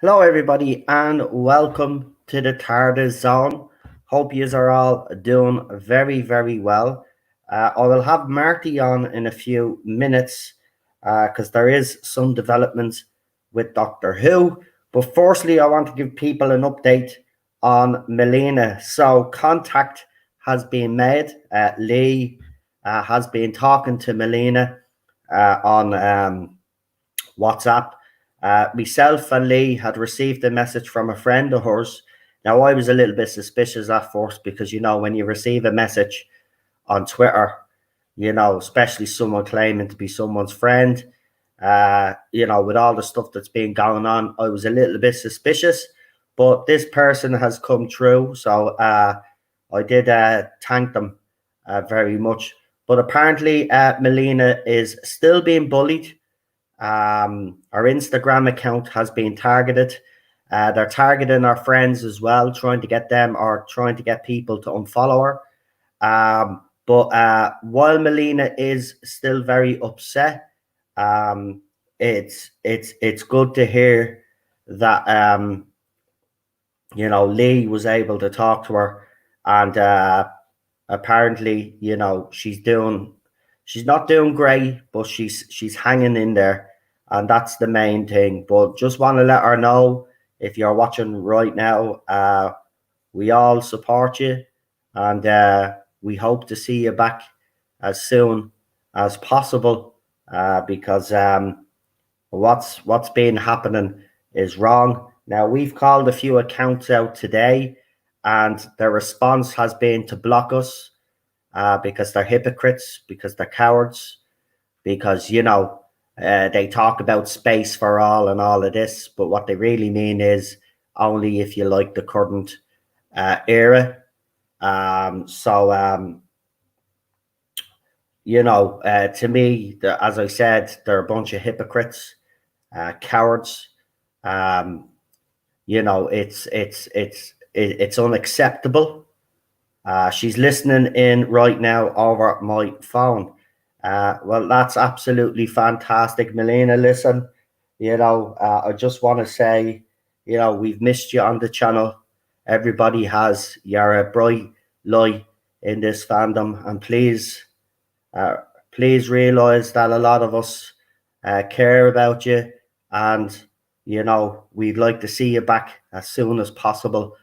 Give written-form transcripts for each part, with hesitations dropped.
Hello, everybody, and welcome to the Tardis Zone. Hope you are all doing very, very well. I will have Marty on in a few minutes because there is some developments with Doctor Who. But firstly, I want to give people an update on Melina. So contact has been made. Lee has been talking to Melina on WhatsApp. Myself and Lee had received a message from a friend of hers. Now, I was a little bit suspicious at first because, you know, when you receive a message on Twitter, you know, especially someone claiming to be someone's friend, you know, with all the stuff that's been going on, I was a little bit suspicious. But this person has come through, so I did thank them very much. But apparently, Melina is still being bullied. Our Instagram account has been targeted. They're targeting our friends as well, trying to get them or trying to get people to unfollow her. But while Melina is still very upset, it's good to hear that you know, Lee was able to talk to her, and apparently, you know, she's not doing great, but she's hanging in there. And that's the main thing. But just want to let her know, if you're watching right now, we all support you, and we hope to see you back as soon as possible, because what's been happening is wrong. Now, we've called a few accounts out today, and their response has been to block us because they're hypocrites, because they're cowards, because, you know, they talk about space for all and all of this, but what they really mean is only if you like the current era. You know, to me, as I said, they're a bunch of hypocrites, cowards. You know, it's unacceptable. She's listening in right now over my phone. Well, that's absolutely fantastic, Melina. Listen, you know, I just want to say, you know, we've missed you on the channel. Everybody has. You're a bright light in this fandom, and please realize that a lot of us care about you, and, you know, we'd like to see you back as soon as possible.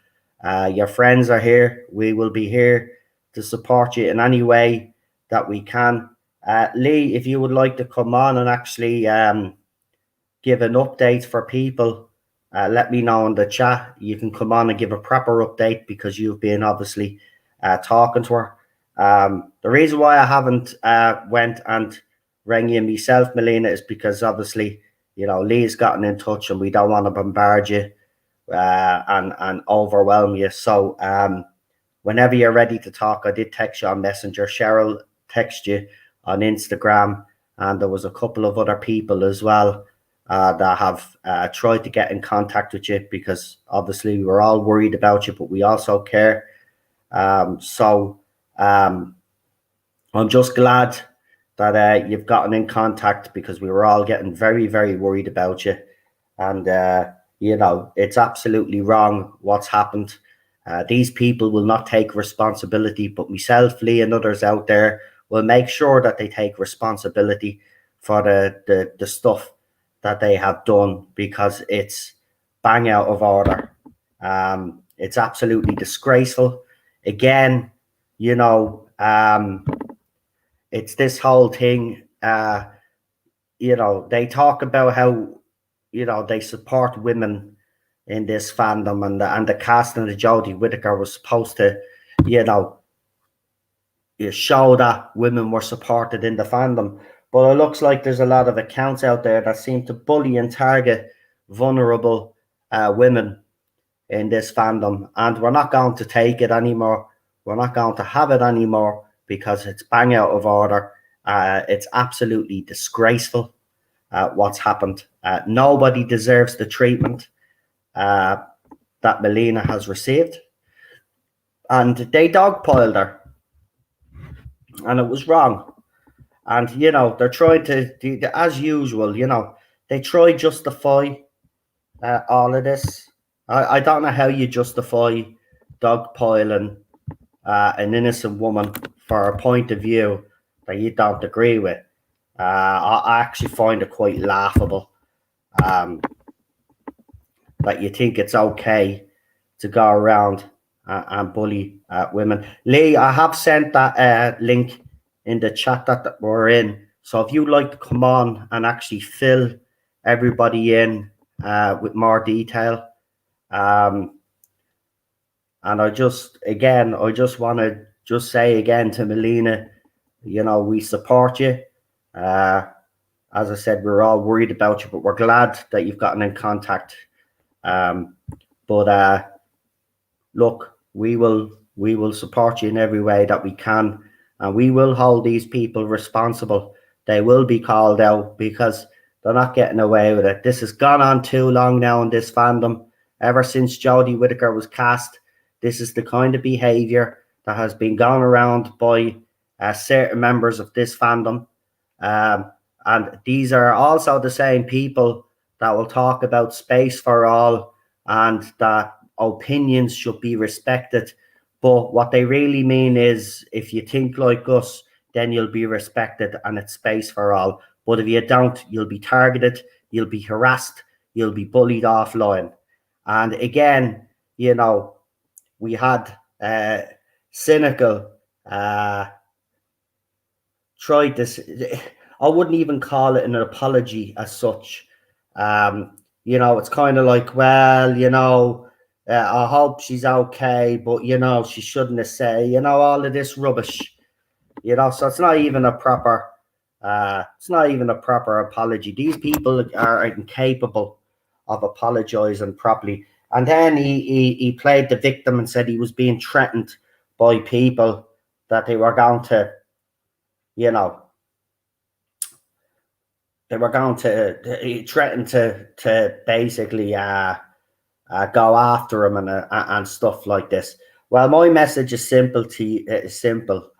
Your friends are here. We will be here to support you in any way that we can. Lee, if you would like to come on and actually give an update for people, let me know in the chat. You can come on and give a proper update because you've been obviously talking to her. The reason why I haven't went and rang you myself, Melina, is because obviously, you know, Lee's gotten in touch and we don't want to bombard you and overwhelm you. So whenever you're ready to talk, I did text you on Messenger. Cheryl text you on Instagram, and there was a couple of other people as well that have tried to get in contact with you, because obviously we're all worried about you, but we also care. So I'm just glad that you've gotten in contact, because we were all getting very, very worried about you. And, it's absolutely wrong what's happened. These people will not take responsibility, but myself, Lee, and others out there will make sure that they take responsibility for the stuff that they have done, because it's bang out of order. It's absolutely disgraceful. Again, it's this whole thing. They talk about how they support women in this fandom, and the casting of Jodie Whittaker was supposed to, show that women were supported in the fandom. But it looks like there's a lot of accounts out there that seem to bully and target vulnerable women in this fandom, and we're not going to take it anymore. We're not going to have it anymore, because it's bang out of order. It's absolutely disgraceful what's happened. Nobody deserves the treatment that Melina has received, and they dogpiled her, and it was wrong. And they're trying to, as usual, they try justify all of this. I don't know how you justify dogpiling an innocent woman for a point of view that you don't agree with. I actually find it quite laughable that you think it's okay to go around and bully women. Lee, I have sent that link in the chat that we're in. So if you'd like to come on and actually fill everybody in with more detail. And I just want to just say again to Melina, we support you. As I said, we're all worried about you, but we're glad that you've gotten in contact. Look, we will support you in every way that we can, and we will hold these people responsible. They will be called out, because they're not getting away with it. This has gone on too long now in this fandom. Ever since Jodie Whittaker was cast, this is the kind of behaviour that has been going around by certain members of this fandom. And these are also the same people that will talk about space for all and that opinions should be respected. But what they really mean is, if you think like us, then you'll be respected and it's space for all. But if you don't, you'll be targeted, you'll be harassed, you'll be bullied offline. And again, we had cynical tried this. I wouldn't even call it an apology as such. It's kind of like, well, I hope she's okay, but she shouldn't have said, all of this rubbish. So it's not even a proper apology. These people are incapable of apologizing properly. And then he played the victim and said he was being threatened by people that they were going to, he threatened to basically go after him and stuff like this. Well, my message is simple to you. It's simple.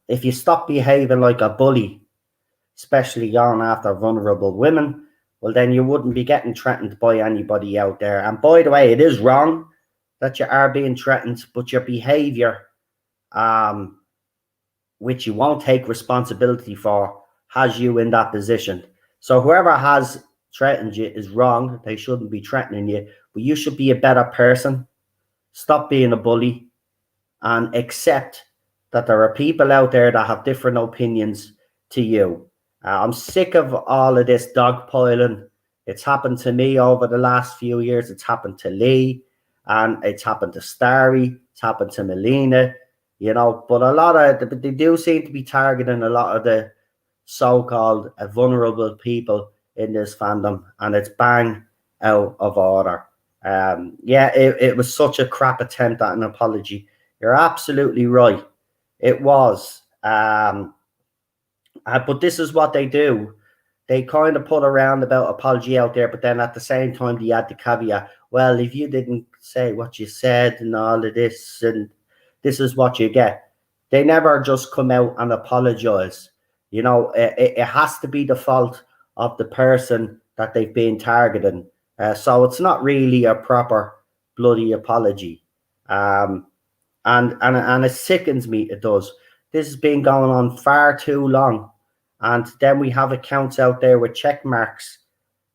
If you stop behaving like a bully, especially going after vulnerable women, well, then you wouldn't be getting threatened by anybody out there. And by the way, it is wrong that you are being threatened, but your behavior, which you won't take responsibility for, has you in that position. So whoever has threatened you is wrong. They shouldn't be threatening you, but you should be a better person. Stop being a bully and accept that there are people out there that have different opinions to you. I'm sick of all of this dogpiling. It's happened to me over the last few years. It's happened to Lee, and it's happened to Starry. It's happened to Melina, but a lot of, they do seem to be targeting a lot of the so-called vulnerable people in this fandom, and it's bang out of order. It was such a crap attempt at an apology. You're absolutely right. It was. Um, but this is what they do. They kind of put a roundabout apology out there, but then at the same time, they add the caveat, well, if you didn't say what you said and all of this, and this is what you get. They never just come out and apologize. You know, it has to be the fault of the person that they've been targeting. So it's not really a proper bloody apology. Um, and it sickens me, it does. This has been going on far too long. And then we have accounts out there with check marks.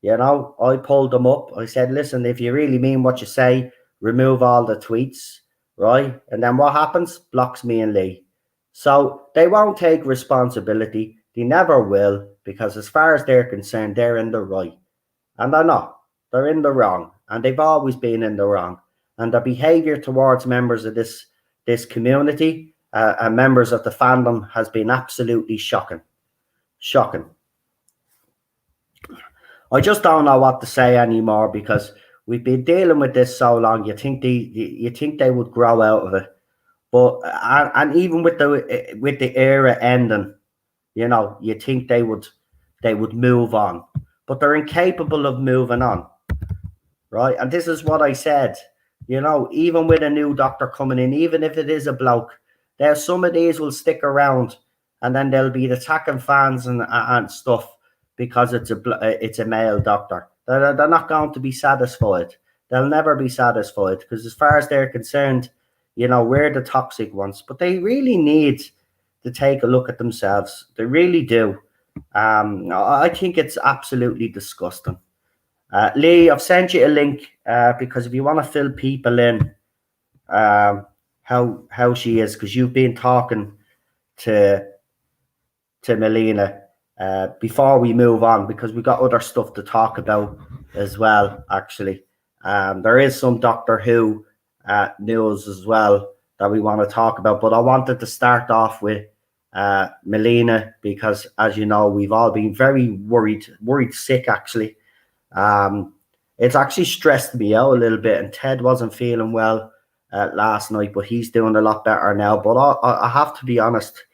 You know, I pulled them up. I said, listen, if you really mean what you say, remove all the tweets, right? And then what happens? Blocks me and Lee. So they won't take responsibility. They never will, because as far as they're concerned, they're in the right. And they're not. They're in the wrong. And they've always been in the wrong. And their behavior towards members of this community and members of the fandom has been absolutely shocking. Shocking. I just don't know what to say anymore, because we've been dealing with this so long. You think they would grow out of it, but and even with the era ending, you know, you think they would move on, but they're incapable of moving on, right? And this is what I said. You know, even with a new doctor coming in, even if it is a bloke, there some of these will stick around, and then they'll be attacking fans and stuff because it's a male doctor. They're not going to be satisfied. They'll never be satisfied, because as far as they're concerned, you know, we're the toxic ones. But they really need to take a look at themselves. They really do. I think it's absolutely disgusting. Lee, I've sent you a link because if you want to fill people in, how she is, because you've been talking to Melina before we move on, because we got other stuff to talk about as well. Actually, there is some Doctor Who news as well that we want to talk about, but I wanted to start off with Melina, because as you know, we've all been very worried sick actually. It's actually stressed me out a little bit, and Ted wasn't feeling well last night, but he's doing a lot better now. But I have to be honest,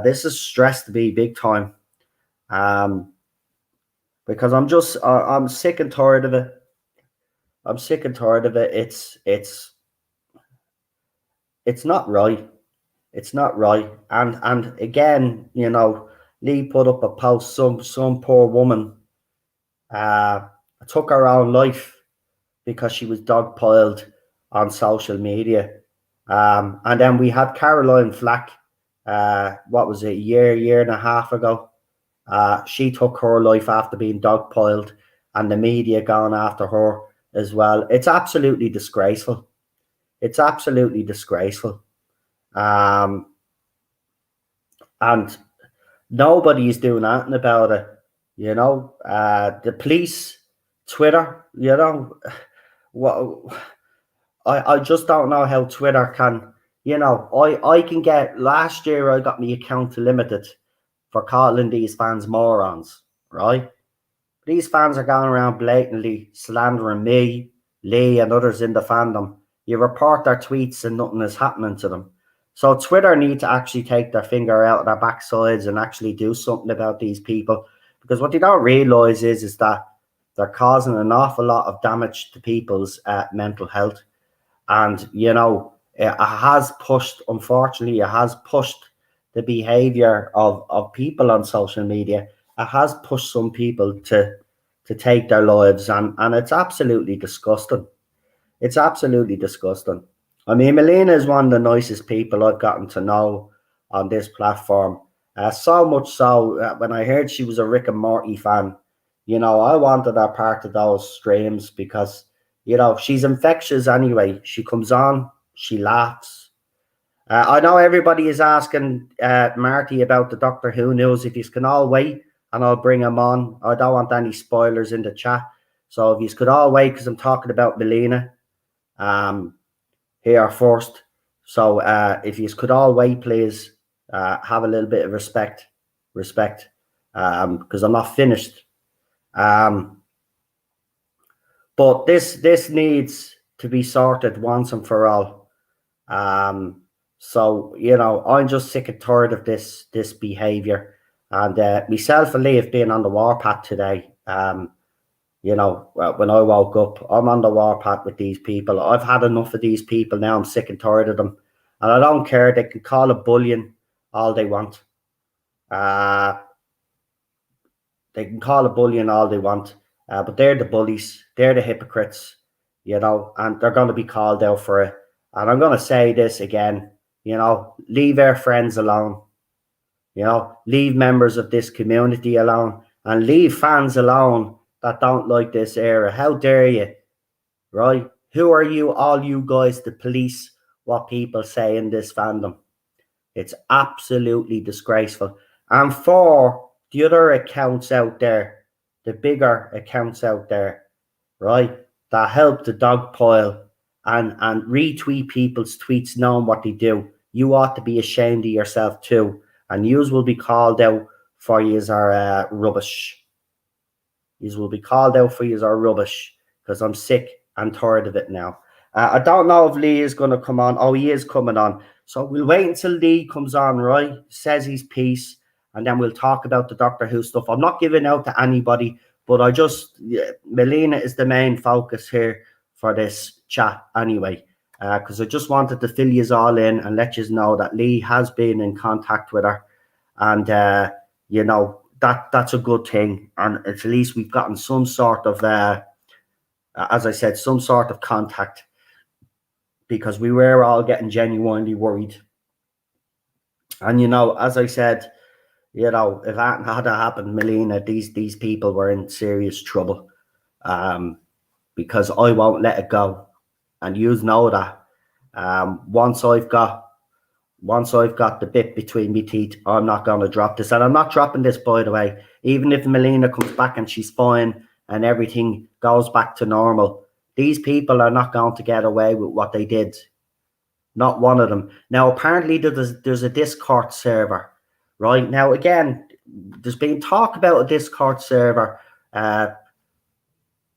this has stressed me big time, because I'm sick and tired of it. I'm sick and tired of it. It's not right. It's not right. And again, you know, Lee put up a post. Some poor woman took her own life because she was dogpiled on social media. And then we had Caroline Flack, what was it, year and a half ago. She took her life after being dogpiled, and the media going after her as well. It's absolutely disgraceful. It's absolutely disgraceful. And nobody is doing anything about it. You know, the police, Twitter, you know, what I just don't know how Twitter can, you know, I can get, last year I got my account limited for calling these fans morons, right? These fans are going around blatantly slandering me, Lee, and others in the fandom. You report their tweets and nothing is happening to them. So Twitter need to actually take their finger out of their backsides and actually do something about these people. Because what they don't realise is that they're causing an awful lot of damage to people's mental health. And, you know, it has pushed, unfortunately, it has pushed the behavior of people on social media. It has pushed some people to take their lives, and it's absolutely disgusting. It's absolutely disgusting. I mean, Melina is one of the nicest people I've gotten to know on this platform. So much so, when I heard she was a Rick and Morty fan, you know, I wanted her part of those streams, because, you know, she's infectious anyway. She comes on, she laughs. I know everybody is asking Marty about the Doctor Who news. If you can all wait, and I'll bring him on. I don't want any spoilers in the chat. So if you could all wait, because I'm talking about Melina here first. So if you could all wait, please have a little bit of respect, because I'm not finished. But this needs to be sorted once and for all. So, I'm just sick and tired of this behaviour. And myself and Lee have been on the warpath today. When I woke up, I'm on the warpath with these people. I've had enough of these people now. I'm sick and tired of them. And I don't care. They can call it bullying all they want. They can call it bullying all they want. But they're the bullies. They're the hypocrites, and they're going to be called out for it. And I'm going to say this again, leave our friends alone. Leave members of this community alone and leave fans alone that don't like this era. How dare you, right? Who are you, all you guys, to police what people say in this fandom? It's absolutely disgraceful. And for the other accounts out there, the bigger accounts out there, right, that help the dog pile and retweet people's tweets knowing what they do, you ought to be ashamed of yourself too. And yous will be called out for yous are rubbish. Yous will be called out for yous are rubbish, because I'm sick and tired of it now. I don't know if Lee is going to come on. Oh, he is coming on. So we'll wait until Lee comes on, right? Says his piece, and then we'll talk about the Doctor Who stuff. I'm not giving out to anybody, but Melina is the main focus here for this chat anyway, because I just wanted to fill you all in and let you know that Lee has been in contact with her, and that's a good thing, and at least we've gotten some sort of, as I said, some sort of contact, because we were all getting genuinely worried. And as I said, if that had happened, Melina, these people were in serious trouble, because I won't let it go, and you know that. Once I've got the bit between me teeth, I'm not going to drop this. And I'm not dropping this, by the way. Even if Melina comes back and she's fine and everything goes back to normal, these people are not going to get away with what they did. Not one of them. Now, apparently there's a Discord server, right? Now, again, there's been talk about a Discord server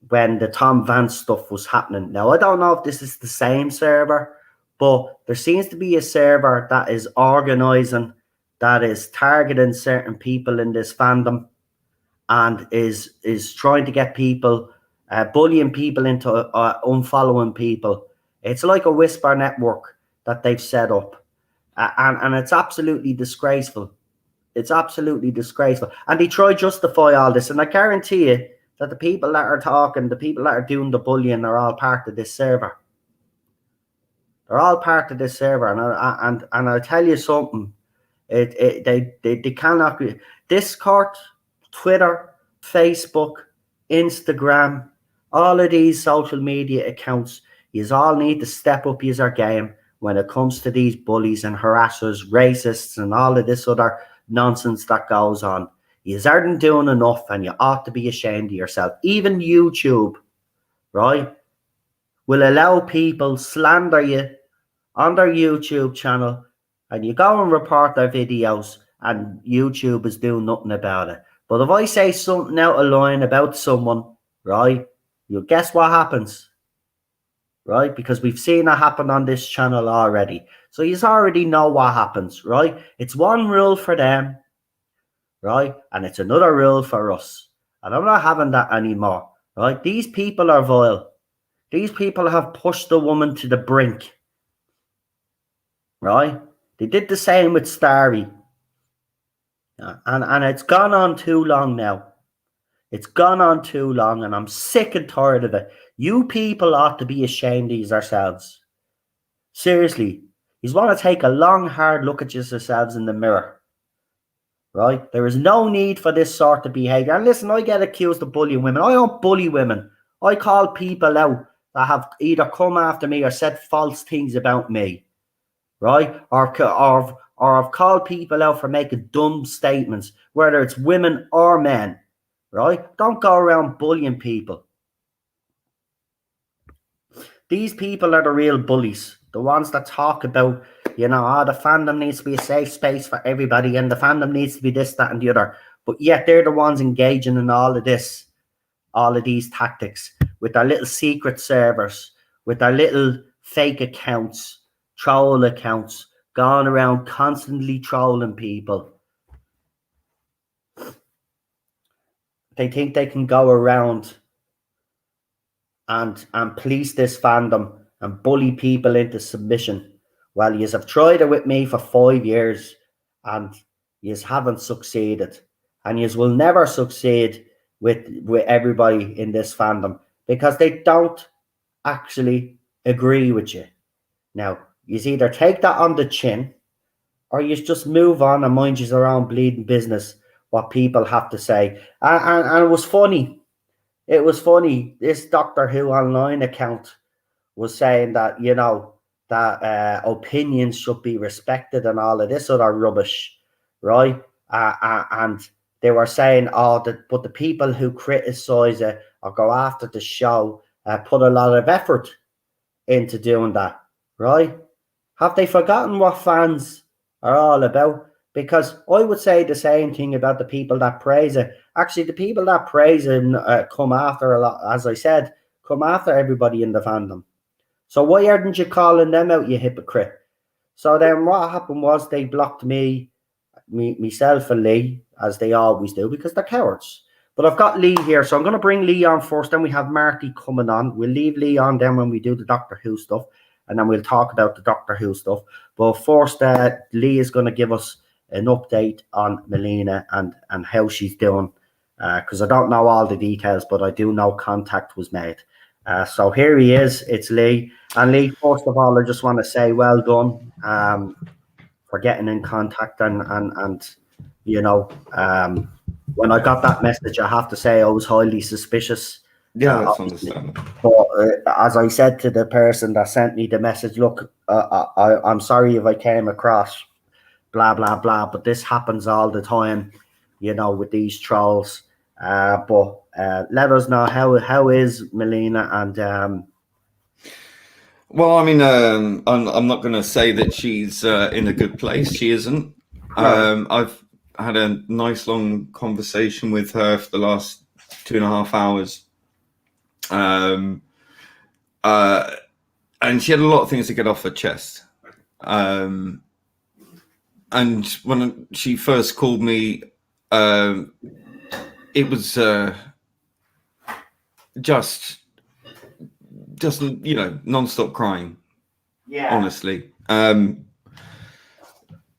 when the Tom Vance stuff was happening. Now, I don't know if this is the same server, but there seems to be a server that is organising, that is targeting certain people in this fandom, and is trying to get people, bullying people into unfollowing people. It's like a whisper network that they've set up, and it's absolutely disgraceful. It's absolutely disgraceful, and they try to justify all this. And I guarantee you that the people that are talking, the people that are doing the bullying, are all part of this server. They're all part of this server, and I'll tell you something. They cannot be. Discord, Twitter, Facebook, Instagram, all of these social media accounts, you all need to step up your game when it comes to these bullies and harassers, racists, and all of this other nonsense that goes on. You aren't doing enough, and you ought to be ashamed of yourself. Even YouTube, right, will allow people slander you on their YouTube channel, and you go and report their videos, and YouTube is doing nothing about it. But if I say something out of line about someone, right, you'll guess what happens, right? Because we've seen it happen on this channel already. So you already know what happens, right? It's one rule for them, right? And it's another rule for us. And I'm not having that anymore, right? These people are vile. These people have pushed the woman to the brink, right? They did the same with Starry. And it's gone on too long now. It's gone on too long, and I'm sick and tired of it. You people ought to be ashamed of yourselves. Seriously. You want to take a long, hard look at yourselves in the mirror, right? There is no need for this sort of behaviour. And listen, I get accused of bullying women. I don't bully women. I call people out that have either come after me or said false things about me, right? Or I've called people out for making dumb statements, whether it's women or men, right? Don't go around bullying people. These people are the real bullies, the ones that talk about, the fandom needs to be a safe space for everybody, and the fandom needs to be this, that, and the other. But yet they're the ones engaging in all of this, all of these tactics, with their little secret servers, with their little fake accounts, troll accounts, going around constantly trolling people. They think they can go around and police this fandom and bully people into submission. Well, you have tried it with me for 5 years and you haven't succeeded. And you will never succeed with everybody in this fandom because they don't actually agree with you. Now, you either take that on the chin or you just move on and mind your own bleeding business, what people have to say. And it was funny. It was funny. This Doctor Who online account was saying that, that opinions should be respected and all of this other rubbish, right? And they were saying, but the people who criticize it or go after the show put a lot of effort into doing that, right? Have they forgotten what fans are all about? Because I would say the same thing about the people that praise it. Actually, the people that praise it come after a lot, as I said, come after everybody in the fandom. So why aren't you calling them out, you hypocrite? So then what happened was they blocked myself and Lee, as they always do, because they're cowards. But I've got Lee here, so I'm going to bring Lee on first. Then we have Marty coming on. We'll leave Lee on then when we do the Doctor Who stuff, and then we'll talk about the Doctor Who stuff. But first, Lee is going to give us an update on Melina and how she's doing, because I don't know all the details, but I do know contact was made. So here he is. It's Lee. And Lee, first of all, I just want to say well done for getting in contact and when I got that message, I have to say I was highly suspicious. Yeah, that's understandable. But as I said to the person that sent me the message, look, I'm sorry if I came across blah, blah, blah, but this happens all the time, with these trolls. But let us know how is Melina and... Well, I mean, I'm not going to say that she's in a good place. She isn't. No. I've had a nice long conversation with her for the last 2.5 hours. And she had a lot of things to get off her chest. And when she first called me, it was just non-stop crying. Yeah. Honestly.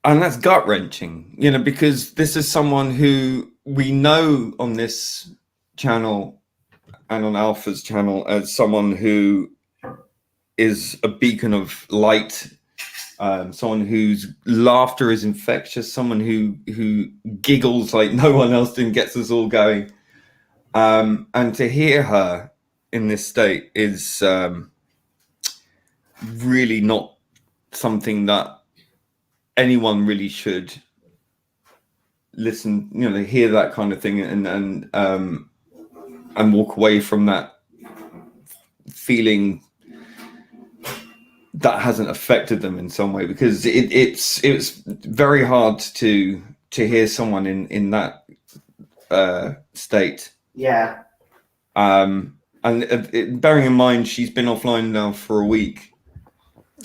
And that's gut-wrenching, because this is someone who we know on this channel and on Alpha's channel as someone who is a beacon of light, someone whose laughter is infectious, someone who giggles like no one else and gets us all going. And to hear her in this state is really not something that anyone really should listen, hear that kind of thing and walk away from that feeling that hasn't affected them in some way, because it's very hard to hear someone in that state. Yeah. And bearing in mind she's been offline now for a week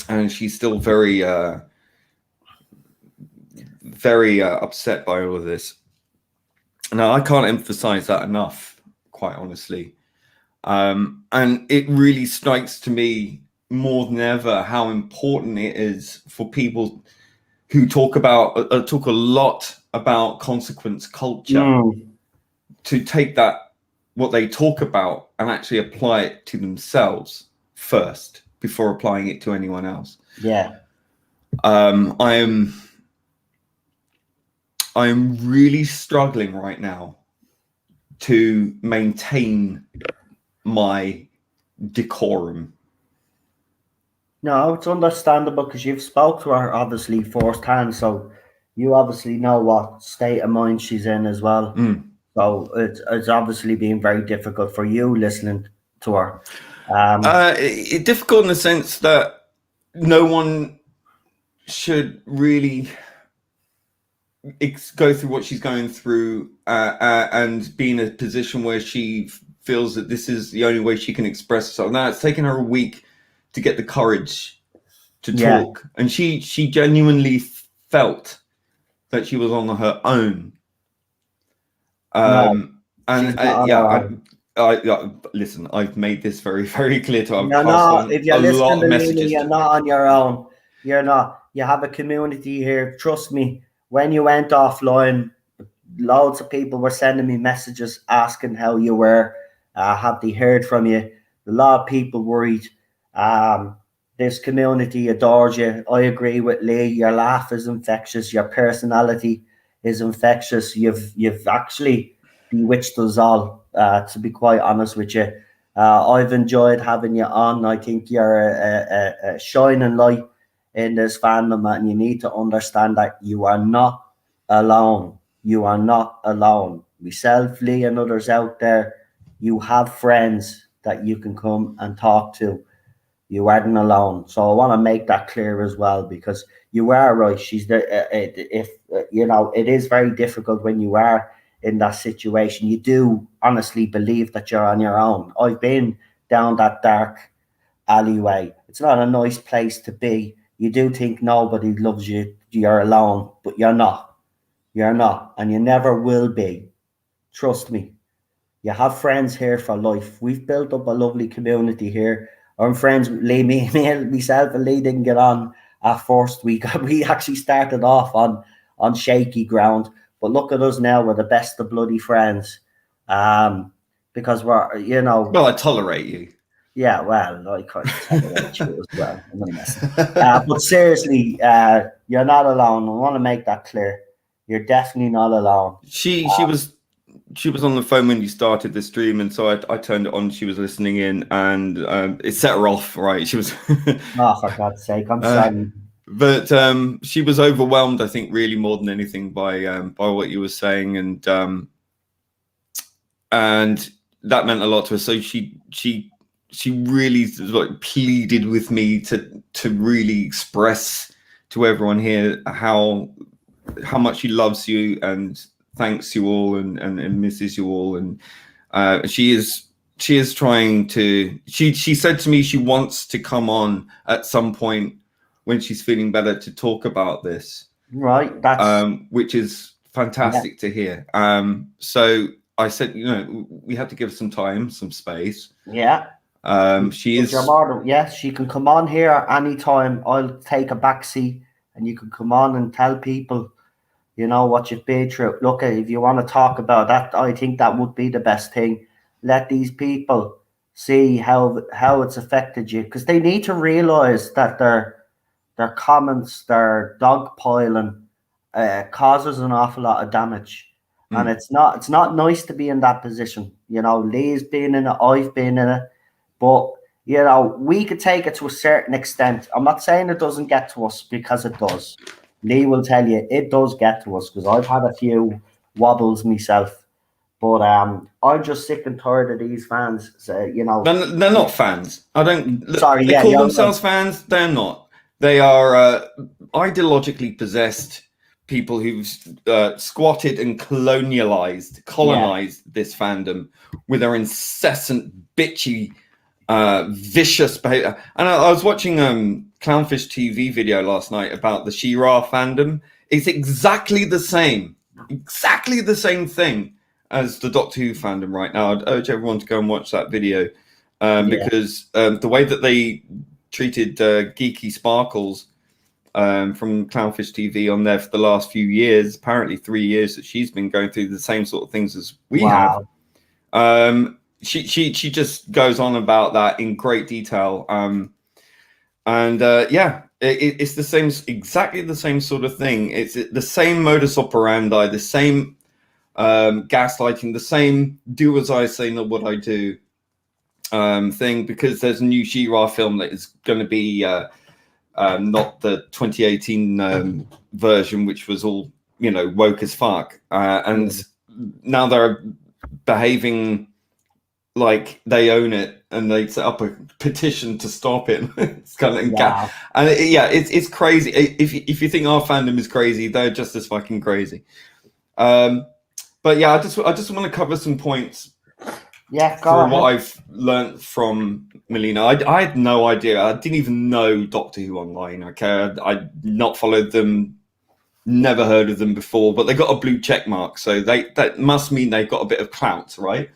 and she's still very upset by all of this. Now, I can't emphasize that enough, quite honestly. And it really strikes to me more than ever how important it is for people who talk a lot about consequence culture to take what they talk about and actually apply it to themselves first before applying it to anyone else. Yeah. I am really struggling right now to maintain my decorum. No, it's understandable because you've spoke to her obviously firsthand, so you obviously know what state of mind she's in as well. So it's obviously been very difficult for you listening to her. Difficult in the sense that no one should really go through what she's going through and be in a position where she feels that this is the only way she can express herself. Now, it's taken her a week to get the courage to Yeah. talk, and she genuinely felt that she was on her own. No, And she's not on yeah, her own. I listen. I've made this very, very clear to. I've You're passed not, on if you're a listening lot of to Lena, messages you're to. not on your own. You're not. You have a community here. Trust me, when you went offline, loads of people were sending me messages asking how you were. Have they heard from you? A lot of people worried. Um, this community adores you. I agree with Lee. Your laugh is infectious. Your personality is infectious. You've actually bewitched us all. To be quite honest with you, I've enjoyed having you on. I think you're a shining light in this fandom, and you need to understand that you are not alone. You are not alone. Myself, Lee, and others out there, you have friends that you can come and talk to. You aren't alone. So I want to make that clear as well, because you are right. She's the if you know, it is very difficult when you are in that situation. You do honestly believe that you're on your own. I've been down that dark alleyway. It's not a nice place to be. You do think nobody loves you. You're alone, but you're not. You're not, and you never will be. Trust me. You have friends here for life. We've built up a lovely community here. I'm friends with Lee, myself and Lee didn't get on at first. We actually started off on shaky ground, but look at us now. We're the best of bloody friends, because we're, Well, I tolerate you. yeah. Well, I kind of tolerate you as well. I'm only messing. But seriously, you're not alone. I want to make that clear. You're definitely not alone. She was on the phone when you started the stream, and so I turned it on. She was listening in, and it set her off. Right, she was. Oh, for God's sake, I'm sorry. But she was overwhelmed, I think, really more than anything by what you were saying, and that meant a lot to her. So she really like pleaded with me to really express to everyone here how much she loves you and thanks you all and misses you all. And she is trying to. She said to me she wants to come on at some point when she's feeling better to talk about this. Right, that's which is fantastic to hear. So I said, we have to give some time, some space. yeah. She But is. your mother, yes, she can come on here anytime. I'll take a back seat, and you can come on and tell people, what you've been through. Look, if you want to talk about that, I think that would be the best thing. Let these people see how it's affected you, because they need to realize that their comments, their dogpiling, causes an awful lot of damage. And it's not nice to be in that position. Lee's been in it, I've been in it, but we could take it to a certain extent. I'm not saying it doesn't get to us, because it does. Lee will tell you it does get to us, because I've had a few wobbles myself. But I'm just sick and tired of these fans. So, They're not fans. I don't. Sorry, they yeah, call themselves fans. They're not. They are ideologically possessed people who've squatted and colonized this fandom with their incessant bitchy, vicious behavior. And I was watching Clownfish TV video last night about the She-Ra fandom. It's exactly the same thing as the Doctor Who fandom right now. I'd urge everyone to go and watch that video, because the way that they treated Geeky Sparkles from Clownfish TV on there for the last few years, apparently 3 years, that she's been going through the same sort of things as we have. She just goes on about that in great detail. It's the same, exactly the same sort of thing. It's the same modus operandi, the same gaslighting, the same do as I say, not what I do thing, because there's a new She-Ra film that is going to be not the 2018 version, which was all woke as fuck, and now they're behaving like they own it, and they set up a petition to stop it. It's kind of it's crazy. If you think our fandom is crazy, they're just as fucking crazy. But yeah, I just want to cover some points. Yeah, for what I've learned from Melina. I had no idea. I didn't even know Doctor Who Online. Okay, I'd not followed them, never heard of them before, but they got a blue check mark, so that must mean they've got a bit of clout, right?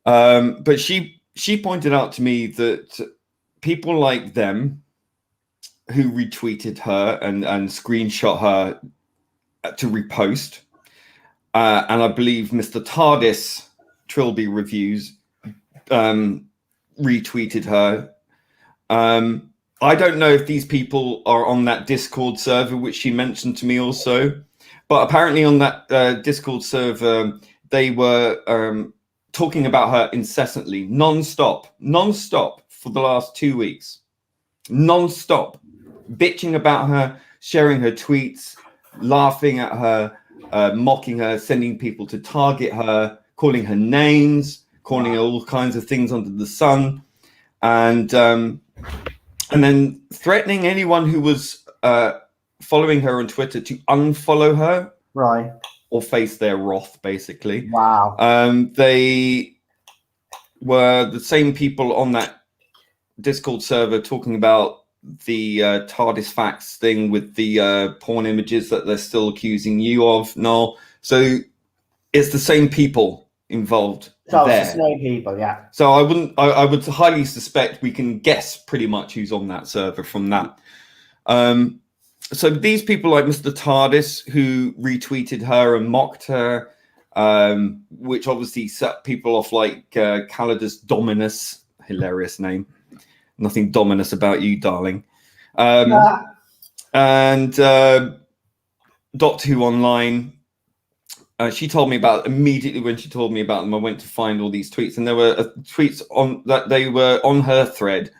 But she pointed out to me that people like them who retweeted her and screenshot her to repost, and I believe Mr. Tardis Trilby Reviews retweeted her. I don't know if these people are on that Discord server, which she mentioned to me also, but apparently on that Discord server, they were talking about her incessantly, non-stop for the last 2 weeks, non-stop, bitching about her, sharing her tweets, laughing at her, mocking her, sending people to target her, calling her names, calling her all kinds of things under the sun, and then threatening anyone who was following her on Twitter to unfollow her, right, or face their wrath, basically. Wow. They were the same people on that Discord server talking about the TARDIS facts thing with the porn images that they're still accusing you of, Noel. So it's the same people involved. So there. it's the same people, yeah. So I would highly suspect we can guess pretty much who's on that server from that. So these people like Mr. Tardis, who retweeted her and mocked her, which obviously set people off, like Calidus Dominus, hilarious name. Nothing dominus about you, darling. And Doctor Who Online, she told me about immediately when she told me about them. I went to find all these tweets, and there were tweets on that they were on her thread,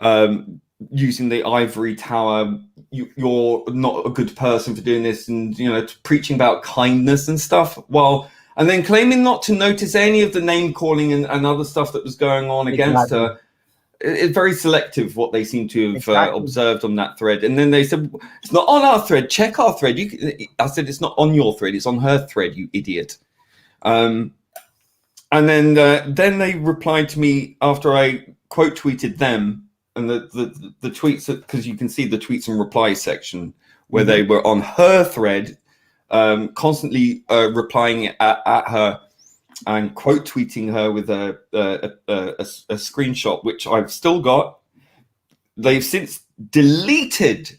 using the ivory tower. You're not a good person for doing this, and preaching about kindness and stuff. Well, and then claiming not to notice any of the name calling and other stuff that was going on against her. It's very selective what they seem to have observed on that thread. And then they said, it's not on our thread, check our thread. I said, it's not on your thread, it's on her thread, you idiot. And then they replied to me after I quote tweeted them, and the tweets, because you can see the tweets and reply section where they were on her thread, constantly replying at her and quote tweeting her with a screenshot, which I've still got. They've since deleted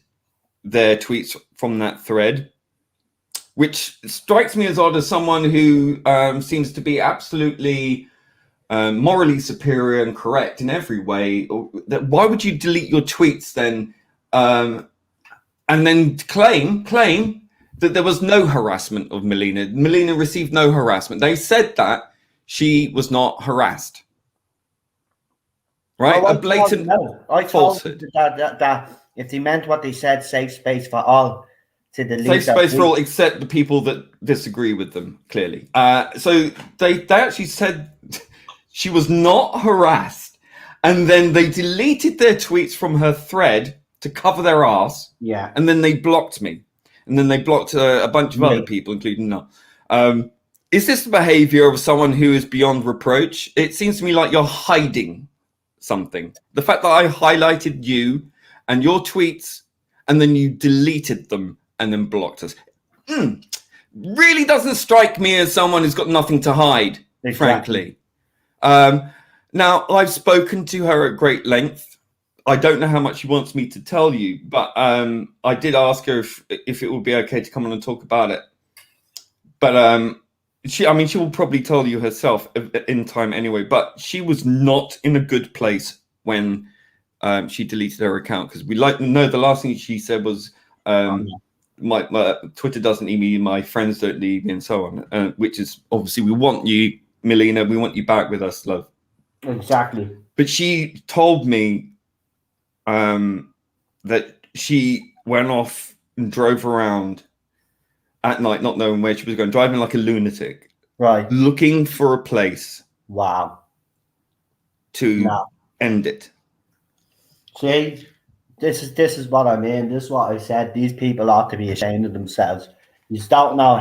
their tweets from that thread, which strikes me as odd as someone who seems to be absolutely morally superior and correct in every way. Why would you delete your tweets then, and then claim that there was no harassment of Melina? Melina received no harassment. They said that she was not harassed. Right? A blatant falsehood. That if they meant what they said, safe space for all to delete. Safe space for all except the people that disagree with them, clearly. So they actually said she was not harassed, and then they deleted their tweets from her thread to cover their ass. Yeah. And then they blocked me. And then they blocked a bunch of other people, including Noel. Is this the behavior of someone who is beyond reproach? It seems to me like you're hiding something. The fact that I highlighted you and your tweets, and then you deleted them and then blocked us, really doesn't strike me as someone who's got nothing to hide, frankly. Now, I've spoken to her at great length. I don't know how much she wants me to tell you, but I did ask her if it would be okay to come on and talk about it. But she will probably tell you herself in time anyway. But she was not in a good place when she deleted her account, because we know the last thing she said was, my Twitter doesn't need me, my friends don't need me, and so on. Which is obviously, we want you, Melina, we want you back with us, love. Exactly. But she told me that she went off and drove around at night, not knowing where she was going, driving like a lunatic, right, looking for a place to end it. See, this is what I mean. This is what I said. These people ought to be ashamed of themselves. You don't know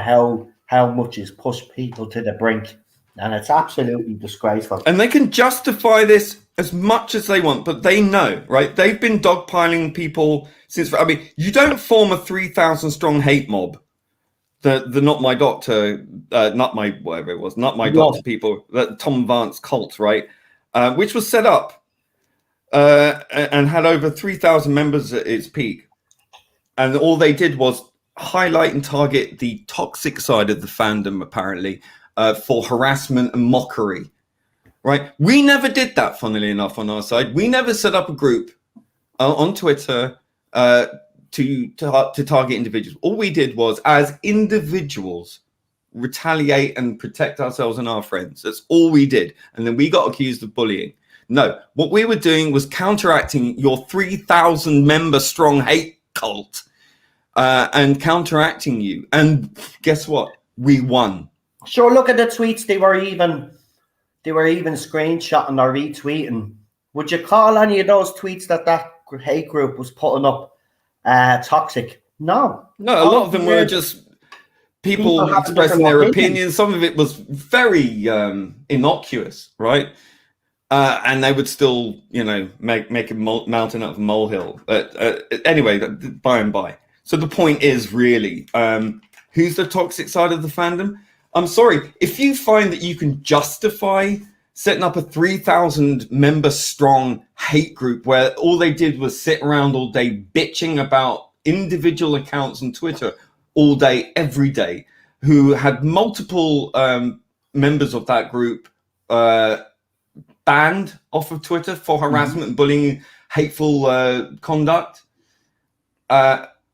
how much is pushed people to the brink. And it's absolutely disgraceful. And they can justify this as much as they want, but they know, right? They've been dogpiling people since. I mean, you don't form a 3,000 strong hate mob. The not my doctor, not my whatever it was, not my doctor people. That Tom Vance cult, right? Which was set up and had over 3,000 members at its peak, and all they did was highlight and target the toxic side of the fandom, apparently, for harassment and mockery. Right? We never did that, funnily enough, on our side. We never set up a group on Twitter to target individuals. All we did was, as individuals, retaliate and protect ourselves and our friends. That's all we did. And then we got accused of bullying. No, what we were doing was counteracting your 3,000 member strong hate cult and counteracting you. And guess what? We won. Sure, look at the tweets. They were even screenshotting or retweeting. Would you call any of those tweets that hate group was putting up toxic? No. No, a lot of them were just people expressing their opinions. Some of it was very innocuous, right? And they would still, make a mountain out of a molehill. Anyway, by and by. So the point is really, who's the toxic side of the fandom? I'm sorry, if you find that you can justify setting up a 3,000 member strong hate group where all they did was sit around all day bitching about individual accounts on Twitter all day, every day, who had multiple members of that group banned off of Twitter for harassment and bullying, hateful conduct.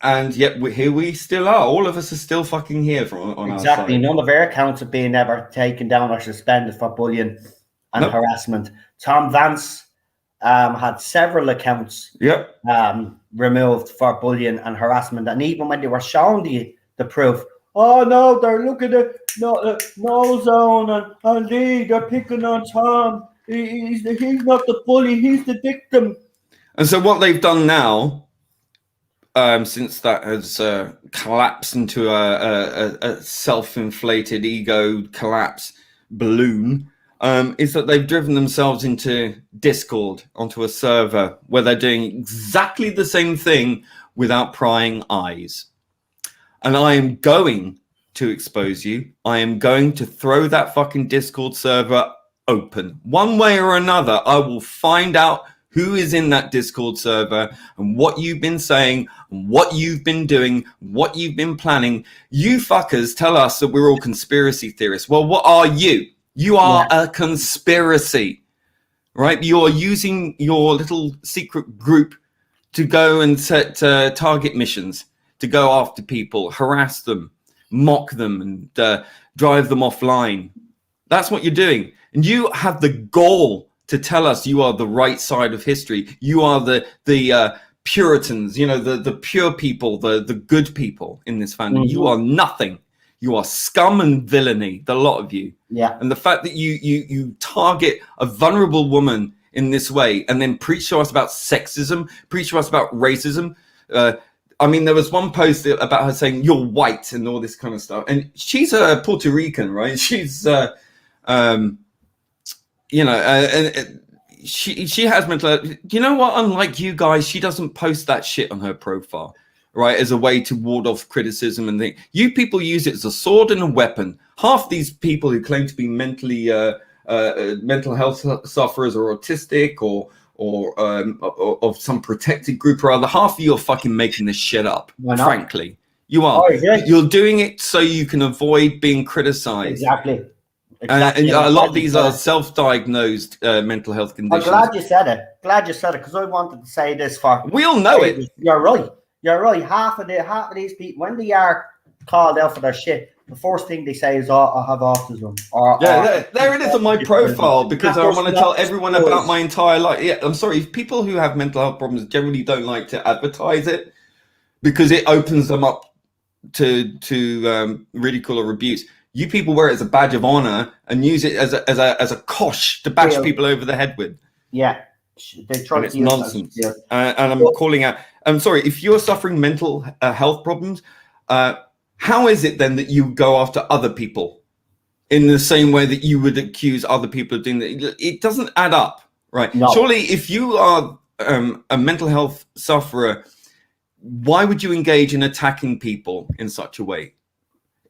And yet here we still are. All of us are still fucking here on our side. Exactly. None of our accounts have been ever taken down or suspended for bullying and harassment. Tom Vance had several accounts removed for bullying and harassment. And even when they were shown the proof, oh no, they're looking at no zone and they're picking on Tom. He's not the bully, he's the victim. And so what they've done now, since that has collapsed into a self-inflated ego collapse balloon, is that they've driven themselves into Discord, onto a server where they're doing exactly the same thing without prying eyes. And I am going to expose you. I am going to throw that fucking Discord server open. One way or another, I will find out who is in that Discord server and what you've been saying, and what you've been doing, what you've been planning. You fuckers tell us that we're all conspiracy theorists. Well, what are you? You are a conspiracy, right? You're using your little secret group to go and set target missions, to go after people, harass them, mock them, and drive them offline. That's what you're doing. And you have the gall to tell us you are the right side of history. You are the Puritans, the pure people, the good people in this fandom. Mm-hmm. You are nothing. You are scum and villainy, the lot of you. Yeah. And the fact that you target a vulnerable woman in this way and then preach to us about sexism, preach to us about racism. I mean, there was one post about her saying you're white and all this kind of stuff. And she's a Puerto Rican, right? She's, she has mental. You know what? Unlike you guys, she doesn't post that shit on her profile, right? As a way to ward off criticism and things. You people use it as a sword and a weapon. Half these people who claim to be mentally mental health sufferers or autistic or of some protected group or other, half of you are fucking making this shit up. Frankly, you are. Oh, yeah. You're doing it so you can avoid being criticized. Exactly. And a lot of these are self-diagnosed mental health conditions. I'm glad you said it. Because I wanted to say this for. We all know it. You're right. Half of these people, when they are called out for their shit, the first thing they say is, "Oh, I have autism." There it is on my profile because I want to tell everyone about my entire life. Yeah, I'm sorry. People who have mental health problems generally don't like to advertise it because it opens them up to ridicule or abuse. You people wear it as a badge of honor and use it as a kosh to bash people over the head with. Yeah, they try. And it's nonsense. And I'm calling out. I'm sorry if you're suffering mental health problems. How is it then that you go after other people in the same way that you would accuse other people of doing that. It doesn't add up, right? No. Surely, if you are a mental health sufferer, why would you engage in attacking people in such a way?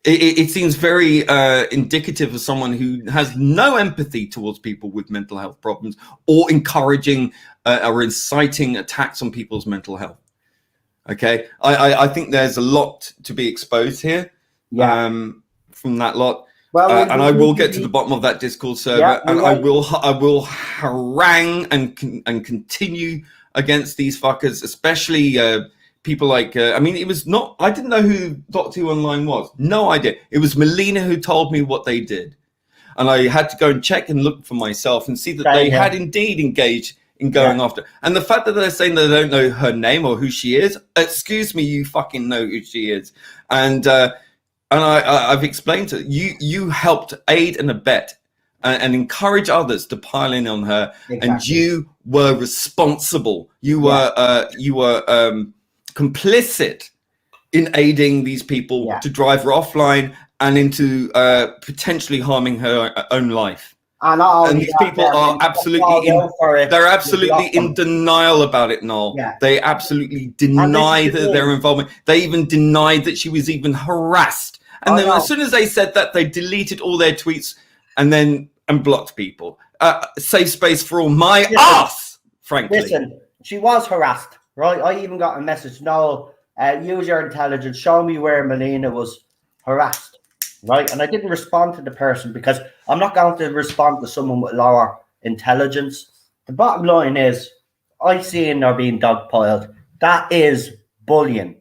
It seems very indicative of someone who has no empathy towards people with mental health problems, or encouraging or inciting attacks on people's mental health. Okay, I think there's a lot to be exposed here, from that lot. Well, and I will get to the bottom of that Discord server, and I will harangue and continue against these fuckers, especially people like, I mean, it was not, I didn't know who Doctor Who Online was. No idea. It was Melina who told me what they did. And I had to go and check and look for myself and see that they had indeed engaged in going after. And the fact that they're saying they don't know her name or who she is, excuse me, you fucking know who she is. And I've explained to you, you helped aid and abet and encourage others to pile in on her. Exactly. And you were responsible. You were complicit in aiding these people to drive her offline and into potentially harming her own life. And these people are absolutely they're absolutely in denial about it, Noel. Yeah. They absolutely deny their involvement. They even denied that she was even harassed. And then as soon as they said that, they deleted all their tweets and blocked people. Safe space for all my ass, frankly. Listen, she was harassed, right? I even got a message, Noel, use your intelligence, show me where Melina was harassed. Right, and I didn't respond to the person because I'm not going to respond to someone with lower intelligence. The bottom line is, I seen her being dogpiled. That is bullying,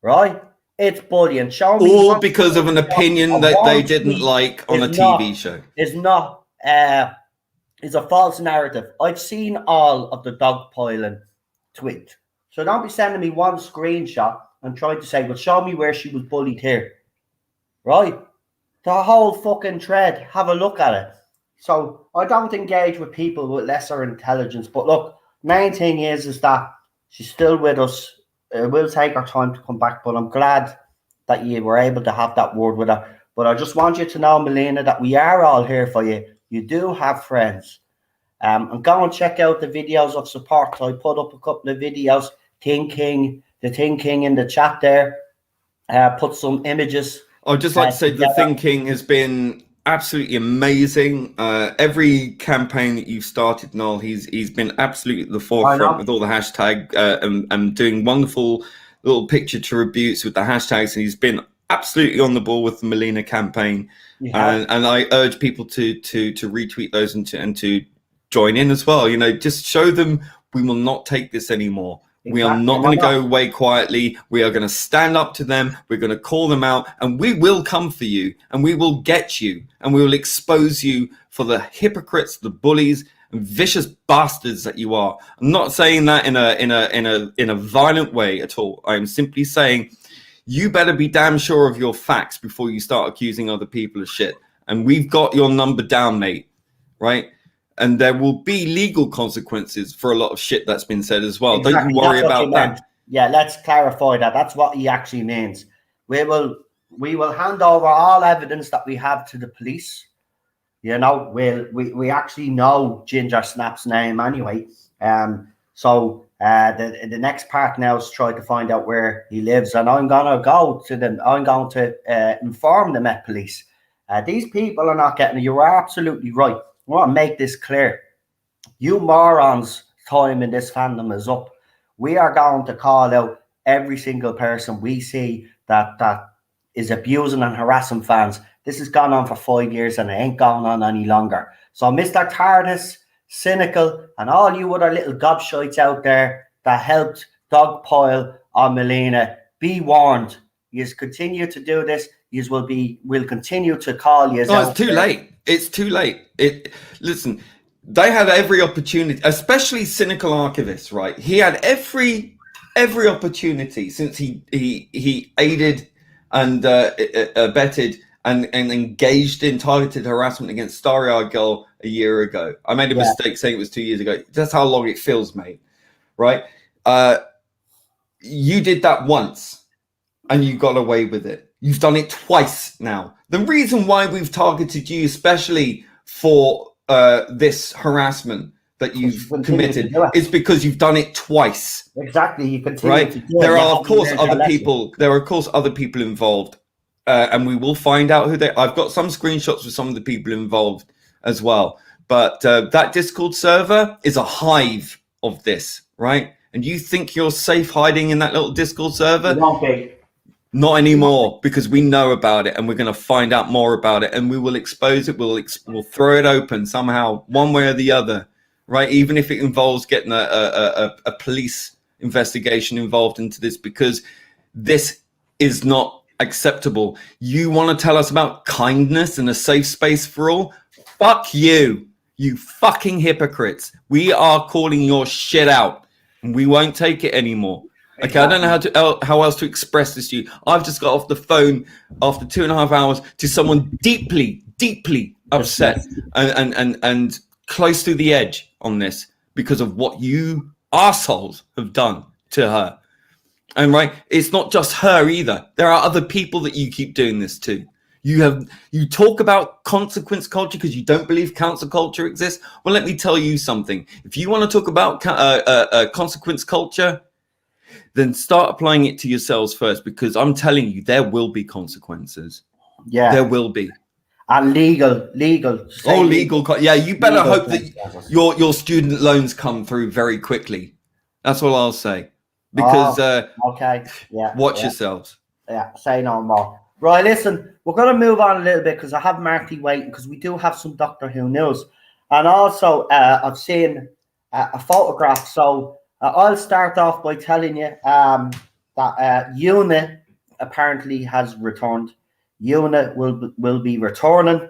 right? It's bullying. Show me all because of an opinion that they didn't like on a TV show. It's not. It's a false narrative. I've seen all of the dogpiling tweet, so don't be sending me one screenshot and trying to say, "Well, show me where she was bullied here." Right? The whole fucking thread, have a look at it. So I don't engage with people with lesser intelligence. But look, main thing is that she's still with us. It will take her time to come back, but I'm glad that you were able to have that word with her. But I just want you to know, Melina, that we are all here for you. You do have friends. And go and check out the videos of support. So I put up a couple of videos, the thinking in the chat there. Put some images. I'd just like to say the thinking has been absolutely amazing. Every campaign that you've started, Noel, he's been absolutely at the forefront with all the hashtag and doing wonderful little picture tributes with the hashtags. And he's been absolutely on the ball with the Melina campaign. And I urge people to retweet those and to join in as well. You know, just show them we will not take this anymore. Exactly. We are not going to go away quietly. We are going to stand up to them. We're going to call them out, and we will come for you, and we will get you, and we will expose you for the hypocrites, the bullies, and vicious bastards that you are. I'm not saying that in a violent way at all. I am simply saying you better be damn sure of your facts before you start accusing other people of shit. And we've got your number down, mate. Right? And there will be legal consequences for a lot of shit that's been said as well. Exactly. Don't you worry about that. Yeah, let's clarify that. That's what he actually means. We will hand over all evidence that we have to the police. You know, we actually know Ginger Snap's name anyway. So the next part now is try to find out where he lives, and I'm gonna go to them. I'm going to inform the Met Police. These people are not getting it. You are absolutely right. I want to make this clear. You morons' time in this fandom is up. We are going to call out every single person we see that is abusing and harassing fans. This has gone on for 5 years and it ain't going on any longer. So Mr. Tardis, Cynical, and all you other little gobshites out there that helped dogpile on Melina, be warned. You continue to do this. You will continue to call you. No, it's too late. It's too late. Listen, they had every opportunity, especially Cynical Archivist, right? He had every opportunity since he aided and abetted and engaged in targeted harassment against Starry-Eyed Girl a year ago. I made a mistake saying it was 2 years ago. That's how long it feels, mate. Right? You did that once and you got away with it. You've done it twice now. The reason why we've targeted you, especially for this harassment that you've committed, is because you've done it twice. Exactly, you continue right? to do There it. are, of course, other people. There are, of course, other people involved, and we will find out who they. I've got some screenshots with some of the people involved as well. But that Discord server is a hive of this, right? And you think you're safe hiding in that little Discord server? It won't be. Not anymore, because we know about it and we're going to find out more about it and we will expose it. We'll throw it open somehow, one way or the other, right? Even if it involves getting a police investigation involved into this, because this is not acceptable. You want to tell us about kindness and a safe space for all? Fuck you, you fucking hypocrites. We are calling your shit out and we won't take it anymore. Okay, I don't know how else to express this to you. I've just got off the phone after 2.5 hours to someone deeply upset and close to the edge on this because of what you assholes have done to her. And right, it's not just her either. There are other people that you keep doing this to. You talk about consequence culture because you don't believe cancel culture exists. Well, let me tell you something. If you want to talk about consequence culture, then start applying it to yourselves first, because I'm telling you, there will be consequences. Yeah, there will be. And legal. Oh, legal. Yeah, you better hope that your student loans come through very quickly. That's all I'll say. Because okay, yeah. Watch yourselves. Yeah, say no more. Right, listen, we're going to move on a little bit because I have Marty waiting, because we do have some Doctor Who news, and also I've seen a photograph. So I'll start off by telling you that Una apparently has returned. Una will be returning.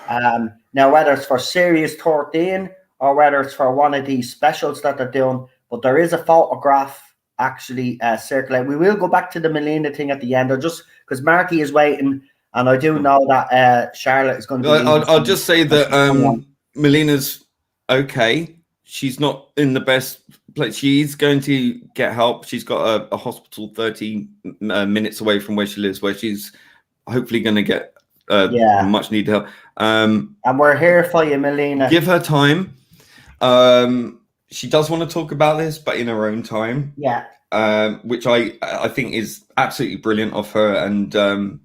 Now, whether it's for Series 13 or whether it's for one of these specials that they're doing, but there is a photograph actually circulating. We will go back to the Melina thing at the end, or just because Marty is waiting, and I do know that Charlotte is going to be. I'll just say that Melina's okay. She's not in the best place. She's going to get help. She's got a hospital 30 minutes away from where she lives, where she's hopefully going to get much needed help. And we're here for you, Melina. Give her time. She does want to talk about this, but in her own time. Yeah. Which I think is absolutely brilliant of her, and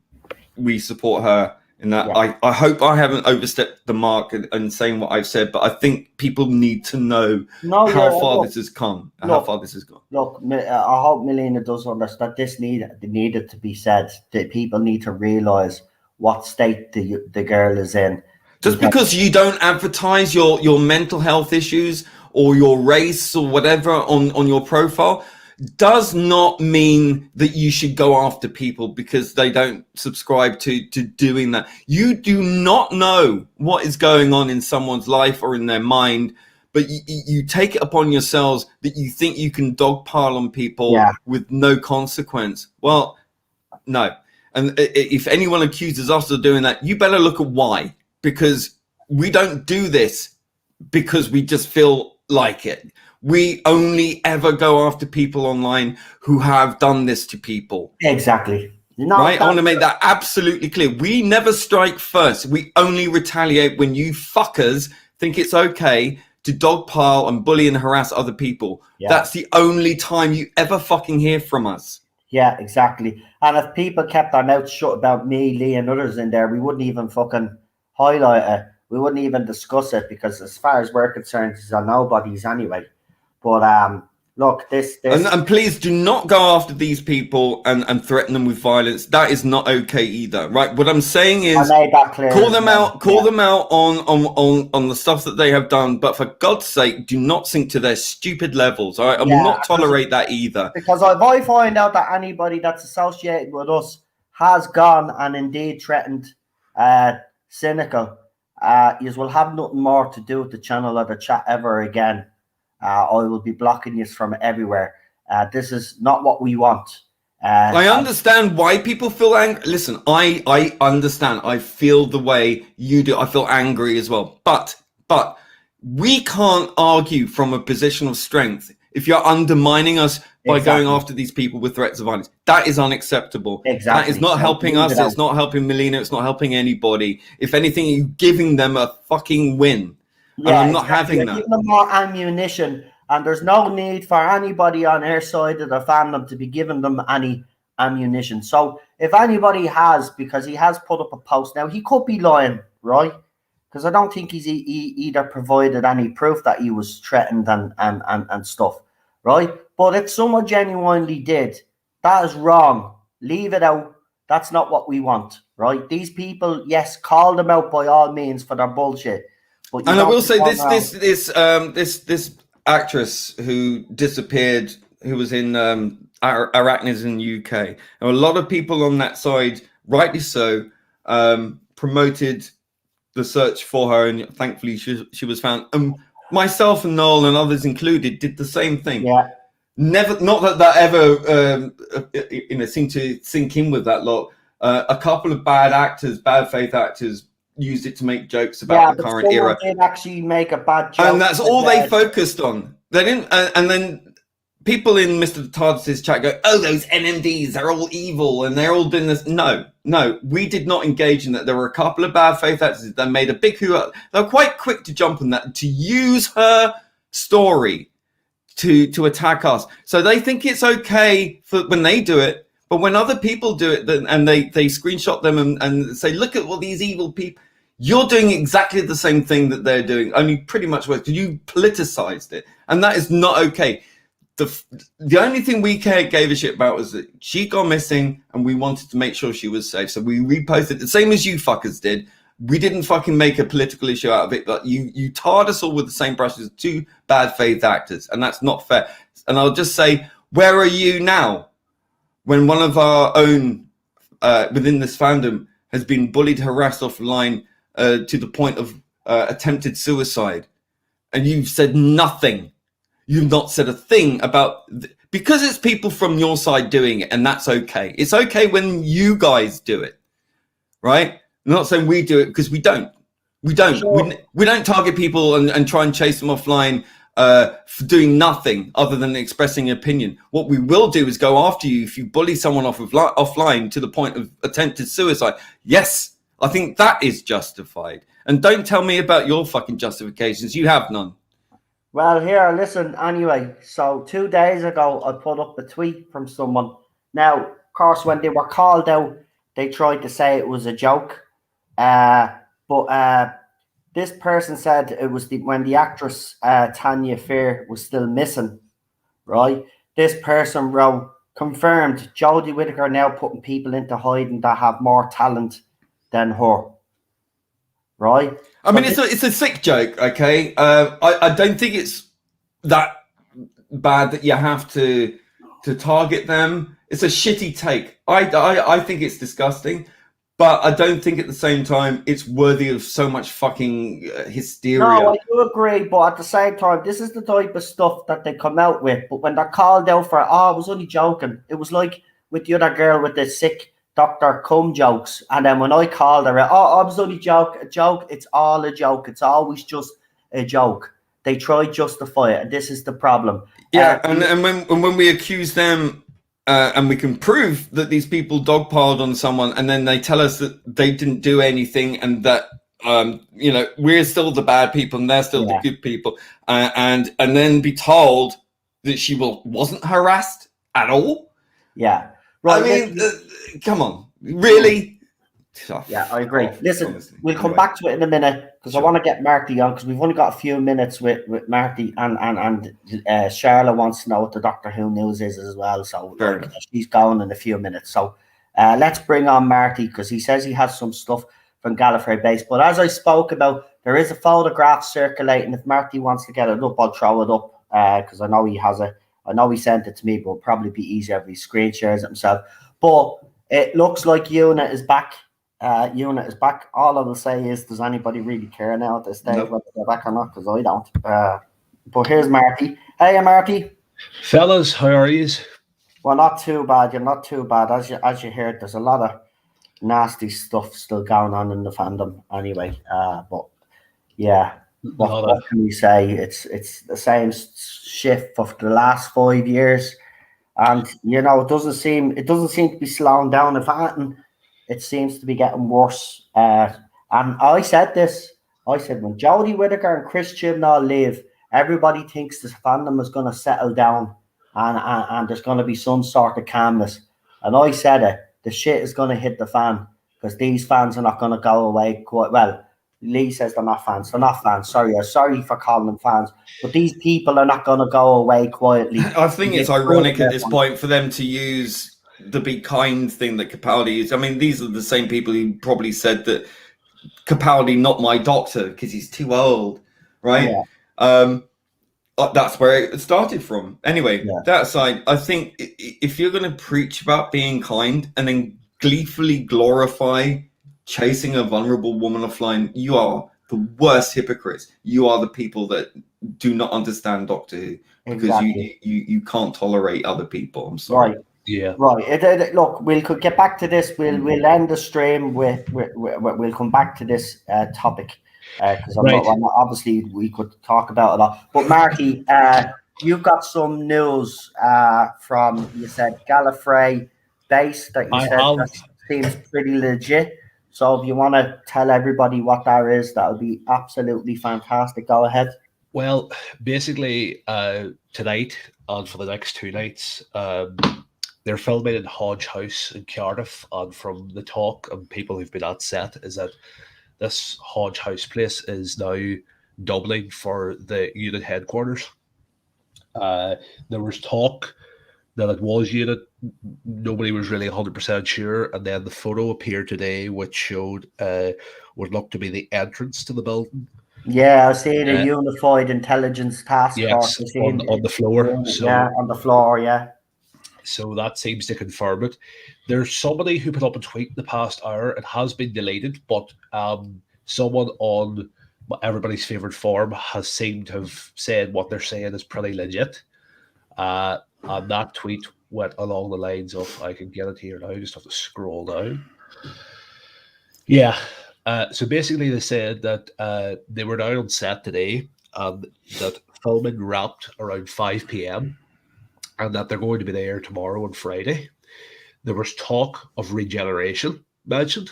we support her in that. Yeah. I hope I haven't overstepped the mark and saying what I've said, but I think people need to know how far this has come, how far this has gone. Look, I hope Melina does understand this needed to be said. That people need to realise what state the girl is in. Just because you don't advertise your mental health issues or your race or whatever on your profile does not mean that you should go after people because they don't subscribe to doing that. You do not know what is going on in someone's life or in their mind, but you take it upon yourselves that you think you can dogpile on people with no consequence. Well, no. And if anyone accuses us of doing that, you better look at why. Because we don't do this because we just feel like it. We only ever go after people online who have done this to people. Exactly. Right? I want to make that absolutely clear. We never strike first. We only retaliate when you fuckers think it's okay to dogpile and bully and harass other people. Yeah. That's the only time you ever fucking hear from us. Yeah, exactly. And if people kept their mouths shut about me, Lee, and others in there, we wouldn't even fucking highlight it. We wouldn't even discuss it, because as far as we're concerned, it's on nobody's anyway. But look, this and please do not go after these people and threaten them with violence. That is not okay either, right? What I'm saying is, I made that clear. Call them out. Call them out on the stuff that they have done. But for God's sake, do not sink to their stupid levels. All right, I will not tolerate that either. Because if I find out that anybody that's associated with us has gone and indeed threatened Cynical, you will have nothing more to do with the channel or the chat ever again. I will be blocking you from everywhere. This is not what we want. I understand why people feel angry. Listen, I understand. I feel the way you do. I feel angry as well. But we can't argue from a position of strength. if you're undermining us by Exactly. going after these people with threats of violence. That is unacceptable. Exactly. That is not helping us. It's not helping Melina. It's not helping anybody. If anything, you're giving them a fucking win. Yeah, and I'm not having You're that. giving them more ammunition, and there's no need for anybody on our side of the fandom to be giving them any ammunition. So if anybody has, because he has put up a post now, he could be lying, right? Because I don't think he either provided any proof that he was threatened and stuff, right? But if someone genuinely did, that is wrong. Leave it out. That's not what we want, right? These people, yes, call them out by all means for their bullshit. And I will say this actress who disappeared, who was in Arachnids in the UK, and a lot of people on that side, rightly so, promoted the search for her, and thankfully she was found. Myself and Noel and others included did the same thing. Yeah. Never, not that ever, seemed to sink in with that lot. A couple of bad faith actors used it to make jokes about the current era. Did actually make a bad joke, and that's all they focused on. They didn't, and then people in Mr. Tardis' chat go, "Oh, those NMDs, they're all evil and they're all doing this." No, we did not engage in that. There were a couple of bad faith actors that made a big hoo-ha. They were quite quick to jump on that, to use her story to attack us. So they think it's okay for when they do it. But when other people do it and they screenshot them and say, look at all these evil people, you're doing exactly the same thing that they're doing, only pretty much worse, because you politicized it. And that is not okay. The only thing we gave a shit about was that she got missing and we wanted to make sure she was safe. So we reposted the same as you fuckers did. We didn't fucking make a political issue out of it, but you tarred us all with the same brush as two bad faith actors. And that's not fair. And I'll just say, where are you now? When one of our own within this fandom has been bullied, harassed offline to the point of attempted suicide, and you've said nothing. You've not said a thing about because it's people from your side doing it, and that's okay. It's okay when you guys do it, right? I'm not saying we do it because we don't. We don't. Sure. We don't target people and try and chase them offline for doing nothing other than expressing an opinion. What we will do is go after you if you bully someone offline to the point of attempted suicide. Yes, I think that is justified. And don't tell me about your fucking justifications. You have none. Well, here, listen, anyway. So 2 days ago, I put up a tweet from someone. Now, of course, when they were called out, they tried to say it was a joke. But this person said it was when the actress Tanya Fair was still missing, right? This person wrote, confirmed, Jodie Whittaker now putting people into hiding that have more talent than her, right? I mean, it's a sick joke, okay? I don't think it's that bad that you have to target them. It's a shitty take. I think it's disgusting. But I don't think at the same time it's worthy of so much fucking hysteria. No, I do agree, but at the same time, this is the type of stuff that they come out with. But when they're called out for, I was only joking. It was like with the other girl with the sick Dr. Cum jokes. And then when I called her, I was only a joke. It's all a joke. It's always just a joke. They try to justify it, and this is the problem. Yeah, and when we accuse them... and we can prove that these people dogpiled on someone, and then they tell us that they didn't do anything, and that we're still the bad people and they're still the good people, and then be told that she wasn't harassed at all. Yeah, right. I mean, come on, really? Yeah, I agree. Listen, honestly, we'll come back to it in a minute because I want to get Marty on because we've only got a few minutes with Marty and Charlotte wants to know what the Doctor Who news is as well. So she's going in a few minutes. So let's bring on Marty because he says he has some stuff from Gallifrey Base. But as I spoke about, there is a photograph circulating. If Marty wants to get it up, I'll throw it up because I know he has it. I know he sent it to me, but it'll probably be easier if he screen shares it himself. But it looks like Una is back. Una is back. All I will say is, does anybody really care now at this stage whether they're back or not? Because I don't. But here's Marty. Hey, Marty. Fellas, how are you? Well, not too bad. You're not too bad. As you heard, there's a lot of nasty stuff still going on in the fandom anyway. But yeah. what can we say? It's the same shift for the last 5 years, and it doesn't seem to be slowing down. If anything, it seems to be getting worse. And I said this. I said when Jodie Whittaker and Chris Chibnall leave, everybody thinks this fandom is going to settle down, and there's going to be some sort of calmness. And I said it. The shit is going to hit the fan because these fans are not going to go away quite well. Lee says they're not fans. They're not fans. Sorry for calling them fans. But these people are not going to go away quietly. I think it's ironic at this point for them to use the be kind thing that Capaldi used. I mean, these are the same people who probably said that Capaldi not my doctor because he's too old, right? Yeah. That's where it started from. Anyway, that aside, I think if you're going to preach about being kind and then gleefully glorify chasing a vulnerable woman offline, you are the worst hypocrites. You are the people that do not understand Doctor Who because you can't tolerate other people. I'm sorry. Right. Yeah. Right. Look, we'll get back to this. We'll end the stream we'll come back to this topic because obviously we could talk about it all. But Marty, you've got some news from, you said, Gallifrey base that you said that seems pretty legit. So if you want to tell everybody what that is, that would be absolutely fantastic. Go ahead. Well, basically, tonight and for the next 2 nights, they're filming in Hodge House in Cardiff. And from the talk and people who've been at set is that this Hodge House place is now doubling for the unit headquarters. There was talk that it was unit. Nobody was really 100% sure. And then the photo appeared today, which showed would look to be the entrance to the building. Yeah, I see the Unified Intelligence Task Force on the floor. On the floor, yeah. So that seems to confirm it. There's somebody who put up a tweet in the past hour. It has been deleted, but someone on everybody's favorite forum has seemed to have said what they're saying is pretty legit. And that tweet went along the lines of, I can get it here now, I just have to scroll down. Yeah. So basically they said that they were down on set today and that filming wrapped around 5 p.m. and that they're going to be there tomorrow and Friday. There was talk of regeneration mentioned.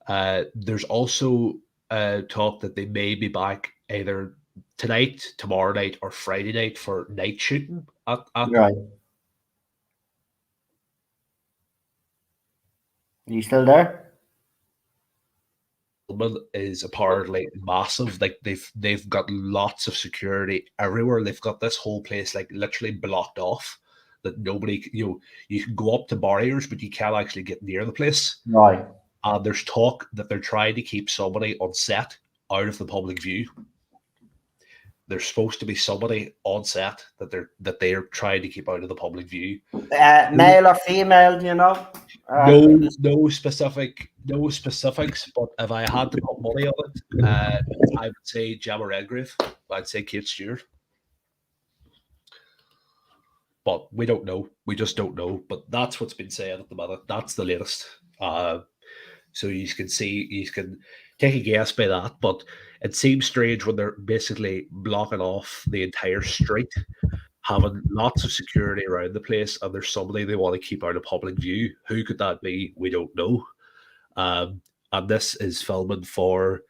There's also talk that they may be back either tonight, tomorrow night, or Friday night for night shooting. Right. Are you still there? Is apparently massive. Like they've got lots of security everywhere. They've got this whole place like literally blocked off that nobody, you can go up to barriers, but you can't actually get near the place. Right. There's talk that they're trying to keep somebody on set out of the public view. There's supposed to be somebody on set that they're trying to keep out of the public view. Male or female, do you know? No specifics. But if I had to put money on it, I would say Gemma Redgrave. I'd say Kate Stewart. But we don't know. We just don't know. But that's what's been said at the minute. That's the latest. So you can take a guess by that. But it seems strange when they're basically blocking off the entire street, having lots of security around the place, and there's somebody they want to keep out of public view. Who could that be? We don't know. And this is filming for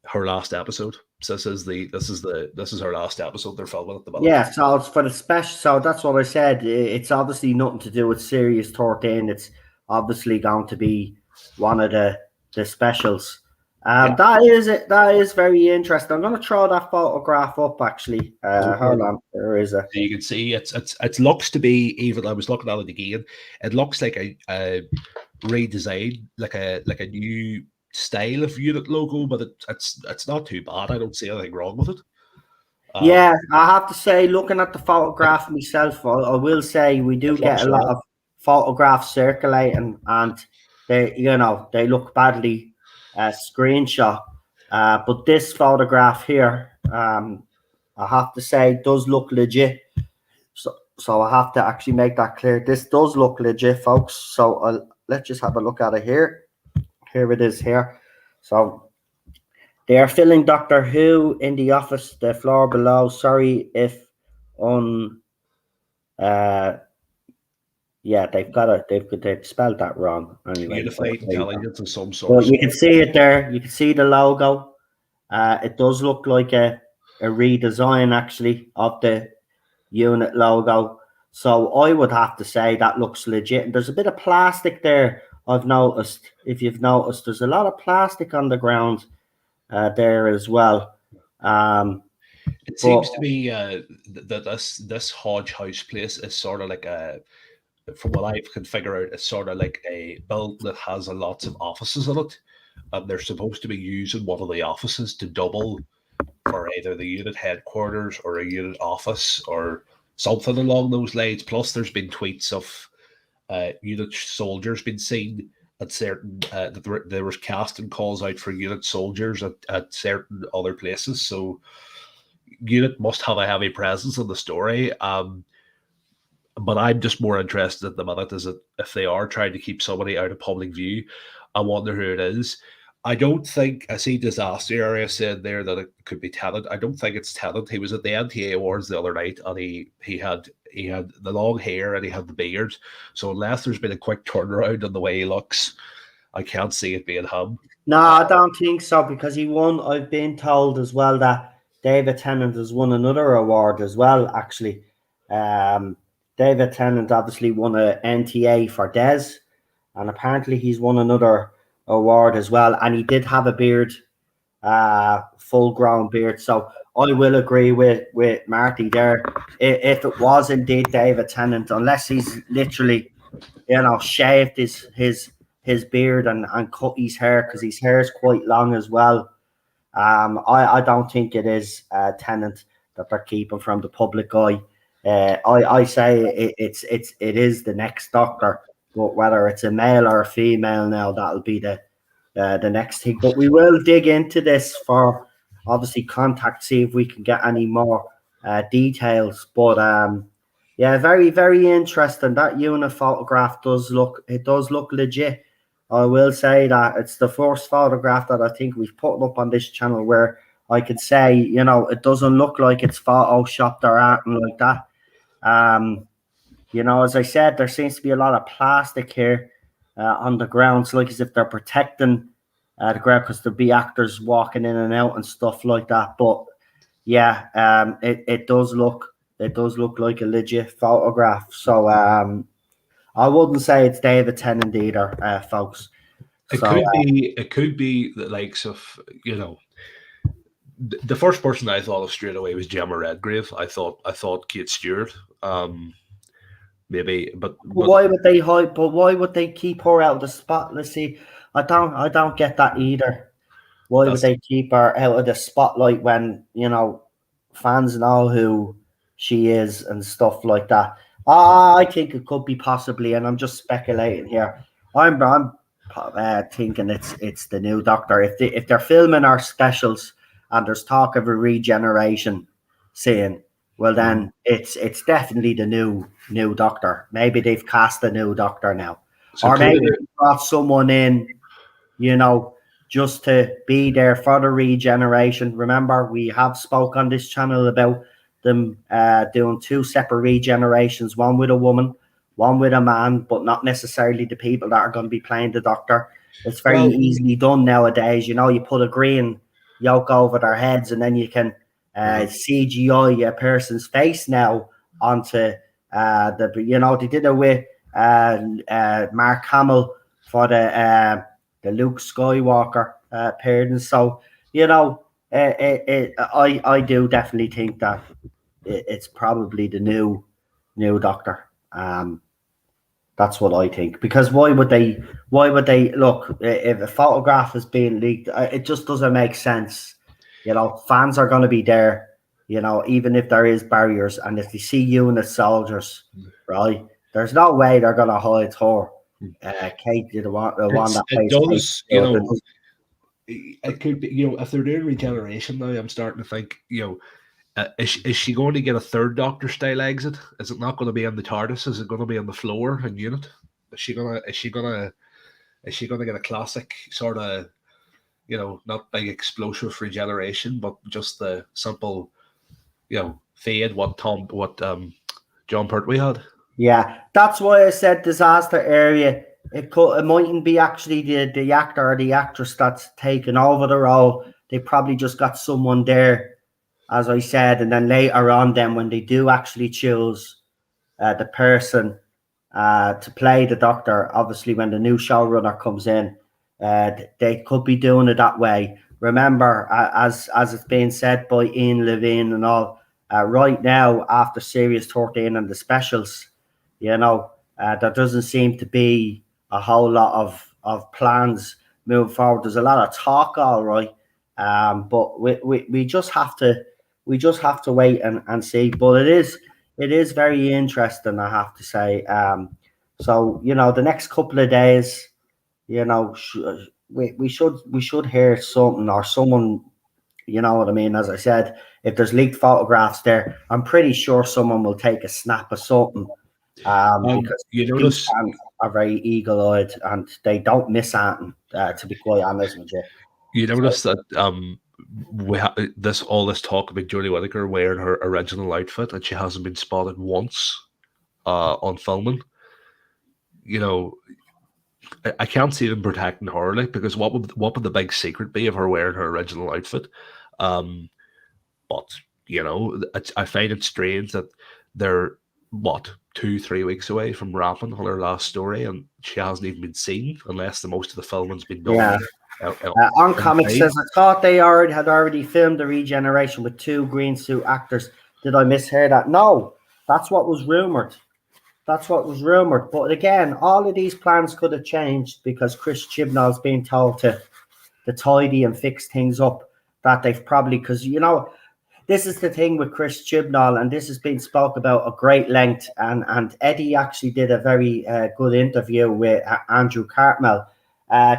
her last episode. So this is her last episode they're filming at the moment. Yeah, so it's for the special. So that's what I said. It's obviously nothing to do with Series 13. It's obviously going to be one of the specials. That is it. That is very interesting. I'm going to throw that photograph up. Actually, hold on. There is a. You can see it looks to be, even I was looking at it again. It looks like a redesign, like a new style of unit logo, but it's not too bad. I don't see anything wrong with it. Yeah, I have to say, looking at the photograph myself, I will say we do get a lot of photographs circulating, and they look badly screenshot. But this photograph here, I have to say, does look legit. So I have to actually make that clear. This does look legit, folks. So let's just have a look at it here. Here it is here. So They are filling Doctor Who in the office, the floor below. Sorry if on. Yeah, they've spelled that wrong anyway. But Unified there you go. intelligence of some sort. Well, you can see it there. You can see the logo. It does look like a redesign actually of the unit logo. So I would have to say that looks legit. And there's a bit of plastic there. I've noticed. If you've noticed, there's a lot of plastic on the ground there as well. It But seems to be that this Hodge House place is sort of like from what I can figure out, it's sort of like a building that has a lots of offices in it, and they're supposed to be using one of the offices to double for either the unit headquarters or a unit office or something along those lines. Plus, there's been tweets of unit soldiers been seen at certain that there was casting calls out for unit soldiers at certain other places. So unit must have a heavy presence in the story. But I'm just more interested at the minute is that if they are trying to keep somebody out of public view, I wonder who it is. I don't think I see Disaster Area said there that it could be Tennant. I don't think it's Tennant. He was at the NTA Awards the other night, and he had the long hair and he had the beard. So unless there's been a quick turnaround on the way he looks, I can't see it being him. no, I don't think so because he won. I've been told as well that David Tennant has won another award as well. Actually, David Tennant obviously won a NTA for Des, and apparently he's won another award as well. And he did have a beard, full grown beard. So I will agree with Marty there. If it was indeed David Tennant, unless he's literally, shaved his beard and cut his hair because his hair is quite long as well. I don't think it is Tennant that they're keeping from the public eye. I say it is the next Doctor, but whether it's a male or a female now, that'll be the next thing. But we will dig into this for obviously contact, see if we can get any more details. But yeah, very very interesting. That unit photograph does look legit. I will say that it's the first photograph that I think we've put up on this channel where I could say, it doesn't look like it's photoshopped or anything like that. As I said, there seems to be a lot of plastic here on the ground. It's like as if they're protecting the ground because there'll be actors walking in and out and stuff like that. But yeah, it does look like a legit photograph. So I wouldn't say it's David Tennant either, folks. It So could be the likes of the first person I thought of straight away was Gemma Redgrave. I thought Kate Stewart. Maybe, but why would they hide? But why would they keep her out of the spotlight? See, I don't get that either. Why would they keep her out of the spotlight when fans know who she is and stuff like that? I think it could be possibly, and I'm just speculating here. I'm thinking it's the new Doctor. If they're filming our specials and there's talk of a regeneration scene, well then it's definitely the new Doctor. Maybe they've cast a new Doctor now, or maybe they brought someone in, just to be there for the regeneration. Remember, we have spoke on this channel about them doing two separate regenerations, one with a woman, one with a man, but not necessarily the people that are going to be playing the Doctor. It's very easily done nowadays. You put a green yoke over their heads and then you can CGI a person's face now onto they did it with Mark Hamill for the Luke Skywalker period. So I do definitely think that it's probably the new Doctor. That's what I think. Because why would they look if a photograph is being leaked? It just doesn't make sense. Fans are going to be there. Even if there is barriers, and if you see unit soldiers, right? There's no way they're going to hide her. Kate, the one that it plays does. It could be. If they're doing regeneration now, I'm starting to think. Is she going to get a third Doctor style exit? Is it not going to be on the Tardis? Is it going to be on the floor and unit? Is she gonna get a classic sort of not big explosive regeneration, but just the simple, fade what John Pertwee had. Yeah, that's why I said disaster area. It mightn't be actually the actor or the actress that's taken over the role. They probably just got someone there, as I said, and then later on, then when they do actually choose the person to play the Doctor, obviously when the new showrunner comes in, they could be doing it that way. Remember, as it's being said by Ian Levine and all, right now after Series 13 and the specials, there doesn't seem to be a whole lot of plans moving forward. There's a lot of talk, all right, but we just have to wait and see. But it is very interesting, I have to say. So the next couple of days, we should hear something or someone. You know what I mean? As I said, if there's leaked photographs there, I'm pretty sure someone will take a snap of something. Because you these notice fans are very eagle-eyed and they don't miss anything. To be quite honest with you. you notice that all this talk about Jodie Whittaker wearing her original outfit, and she hasn't been spotted once on filming. I can't see them protecting her, like, because what would the big secret be of her wearing her original outfit? But I find it strange that they're 2-3 weeks away from wrapping on her last story, and she hasn't even been seen unless the most of the filming's been done. Yeah. On Comics says, I thought they had already filmed the regeneration with 2 green suit actors. Did I mishear that? No, that's what was rumored. But again, all of these plans could have changed because Chris Chibnall's been told to tidy and fix things up. That they've probably, because this is the thing with Chris Chibnall, and this has been spoke about at great length. And Eddie actually did a very good interview with Andrew Cartmel.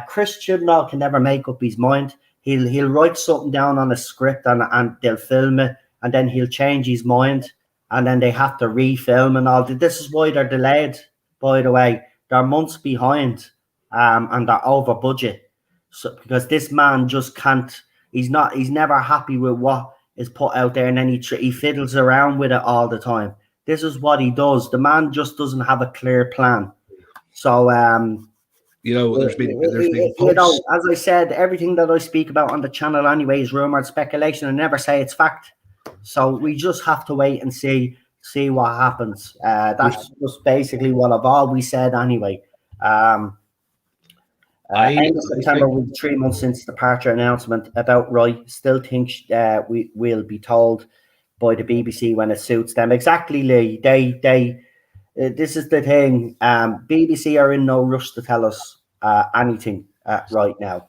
Chris Chibnall can never make up his mind. He'll write something down on a script and they'll film it, and then he'll change his mind, and then they have to refilm and all. This is why they're delayed, by the way. They're months behind, and they're over budget. So because this man just can't. He's never happy with what is put out there, and then he fiddles around with it all the time. This is what he does. The man just doesn't have a clear plan. So there's been as I said, everything that I speak about on the channel anyway is rumored speculation. I never say it's fact. So we just have to wait and see what happens. That's just basically what I've always said anyway. End of September will be 3 months since departure announcement. About right. Still think we will be told by the BBC when it suits them. Exactly, Lee. They this is the thing. BBC are in no rush to tell us anything right now,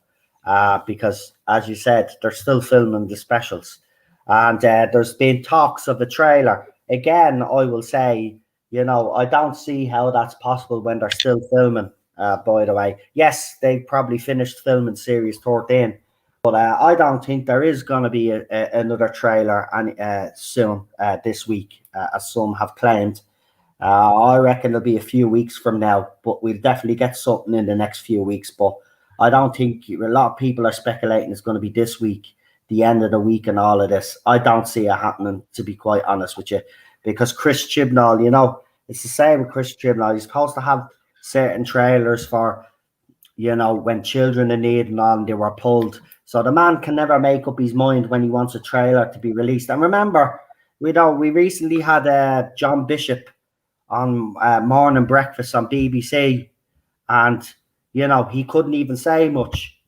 because, as you said, they're still filming the specials, and there's been talks of a trailer. Again, I will say, I don't see how that's possible when they're still filming. By the way, yes, they probably finished filming Series 13, but I don't think there is going to be another trailer soon this week, as some have claimed. I reckon it'll be a few weeks from now, but we'll definitely get something in the next few weeks. But I don't think a lot of people are speculating it's going to be this week, the end of the week, and all of this. I don't see it happening, to be quite honest with you, because Chris Chibnall, it's the same with Chris Chibnall. He's supposed to have certain trailers for, when children are needed and all, and they were pulled. So the man can never make up his mind when he wants a trailer to be released. And remember, we recently had John Bishop on Morning Breakfast on BBC, and he couldn't even say much.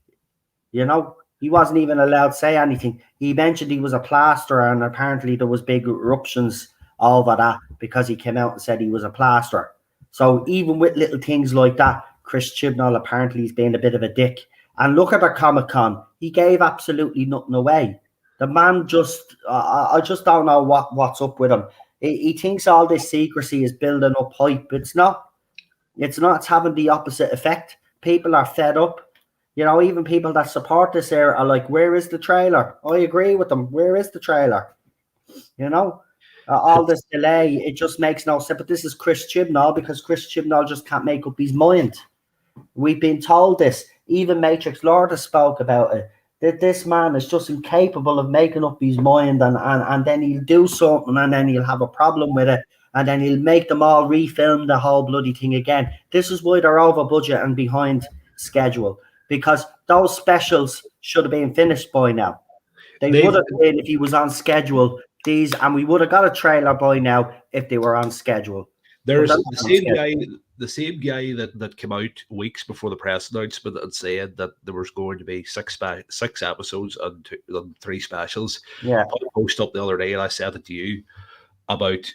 He wasn't even allowed to say anything. He mentioned he was a plasterer, and apparently there was big eruptions over that because he came out and said he was a plasterer. So even with little things like that, Chris Chibnall apparently has been a bit of a dick. And look at the Comic-Con. He gave absolutely nothing away. The man just, I just don't know what's up with him. He thinks all this secrecy is building up hype. It's not. It's having the opposite effect. People are fed up. Even people that support this here are like, where is the trailer? I agree with them. Where is the trailer? All this delay, it just makes no sense. But this is Chris Chibnall, because Chris Chibnall just can't make up his mind. We've been told this. Even Matrix Lord has spoke about it. that this man is just incapable of making up his mind, and then he'll do something and then he'll have a problem with it, and then he'll make them all refilm the whole bloody thing again. This is why they're over budget and behind schedule, because those specials should have been finished by now. They would have been if he was on schedule. And we would have got a trailer by now if they were on schedule. There's the same guy that came out weeks before the press announcement and said that there was going to be six episodes and 3 specials. Yeah, I post up the other day and I said it to you about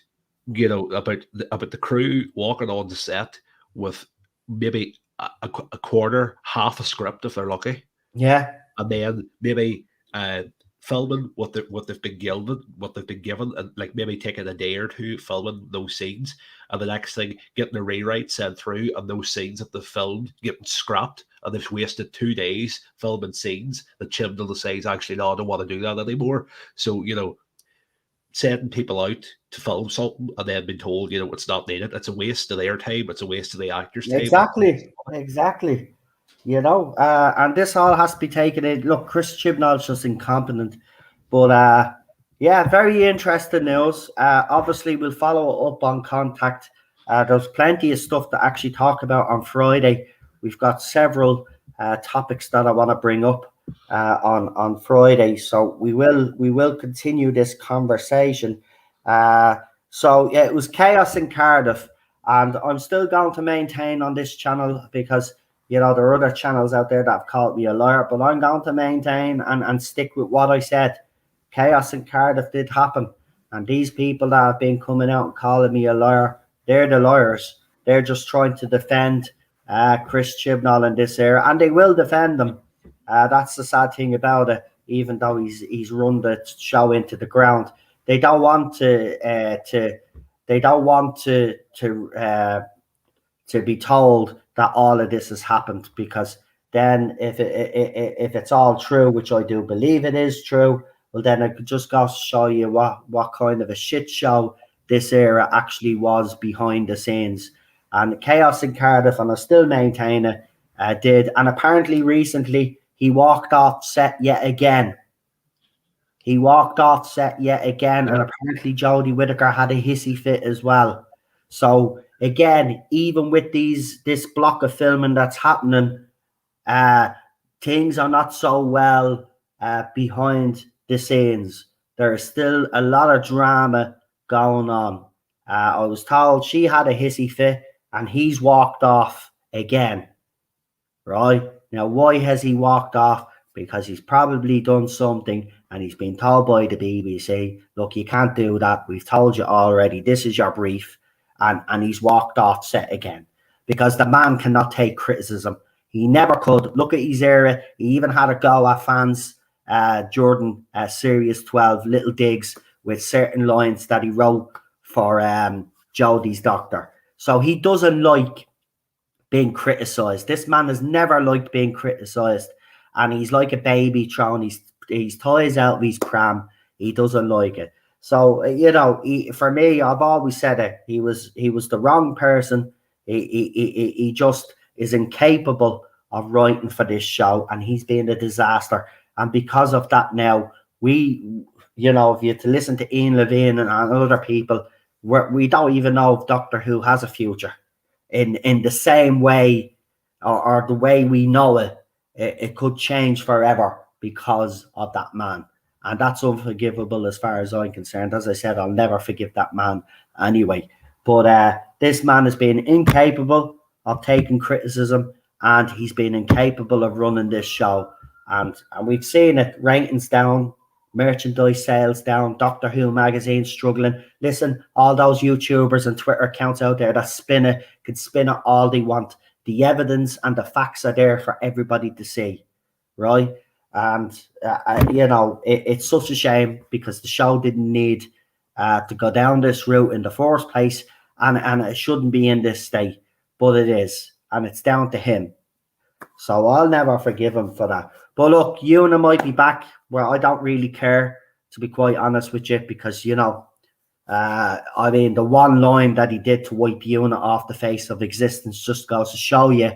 about the crew walking on the set with maybe a quarter, half a script if they're lucky. Yeah, and then maybe filming what they've been given, and like maybe taking a day or two filming those scenes, and the next thing getting a rewrite sent through, and those scenes that they've filmed getting scrapped, and they've wasted 2 days filming scenes that Chibnall decides actually no, I don't want to do that anymore. So sending people out to film something and then being told it's not needed, it's a waste of their time, it's a waste of the actors' time. Exactly. And this all has to be taken in. Look, Chris Chibnall's just incompetent. But yeah, very interesting news. Obviously, we'll follow up on Contact. There's plenty of stuff to actually talk about on Friday. We've got several topics that I want to bring up on Friday. So we will continue this conversation. So yeah, it was chaos in Cardiff, and I'm still going to maintain on this channel because there are other channels out there that have called me a liar, but I'm going to maintain and stick with what I said. Chaos in Cardiff did happen. And these people that have been coming out and calling me a liar, they're the liars. They're just trying to defend Chris Chibnall in this era, and they will defend them. That's the sad thing about it, even though he's run the show into the ground. They don't want to be told that all of this has happened, because then if it's all true, which I do believe it is true, well then it just goes to show you what kind of a shit show this era actually was behind the scenes. And chaos in Cardiff, and I still maintain it, did. And apparently recently he walked off set yet again. And apparently Jodie Whittaker had a hissy fit as well. So again, even with this block of filming that's happening, things are not so well behind the scenes. There is still a lot of drama going on. I was told she had a hissy fit and he's walked off again. Right? Now, why has he walked off? Because he's probably done something and he's been told by the BBC, look, you can't do that. We've told you already. This is your brief. And he's walked off set again, because the man cannot take criticism. He never could. Look at his era. He even had a go at fans during Series 12, little digs with certain lines that he wrote for Jodie's doctor. So he doesn't like being criticised. This man has never liked being criticised, and he's like a baby throwing his toys out of his pram. He doesn't like it. So for me, I've always said it. He was the wrong person. He just is incapable of writing for this show, and he's been a disaster. And because of that, now if you have to listen to Ian Levine and other people, we don't even know if Doctor Who has a future in the same way or the way we know it. It could change forever because of that man. And that's unforgivable as far as I'm concerned. As I said, I'll never forgive that man anyway. But this man has been incapable of taking criticism, and he's been incapable of running this show. And we've seen it. Ratings down, merchandise sales down, Doctor Who magazine struggling. Listen, all those YouTubers and Twitter accounts out there that can spin it all they want. The evidence and the facts are there for everybody to see, right? And it's such a shame, because the show didn't need to go down this route in the first place, and it shouldn't be in this state, but it is, and it's down to him. So I'll never forgive him for that. But look, Una might be back. Well, I don't really care, to be quite honest with you, because the one line that he did to wipe Una off the face of existence just goes to show you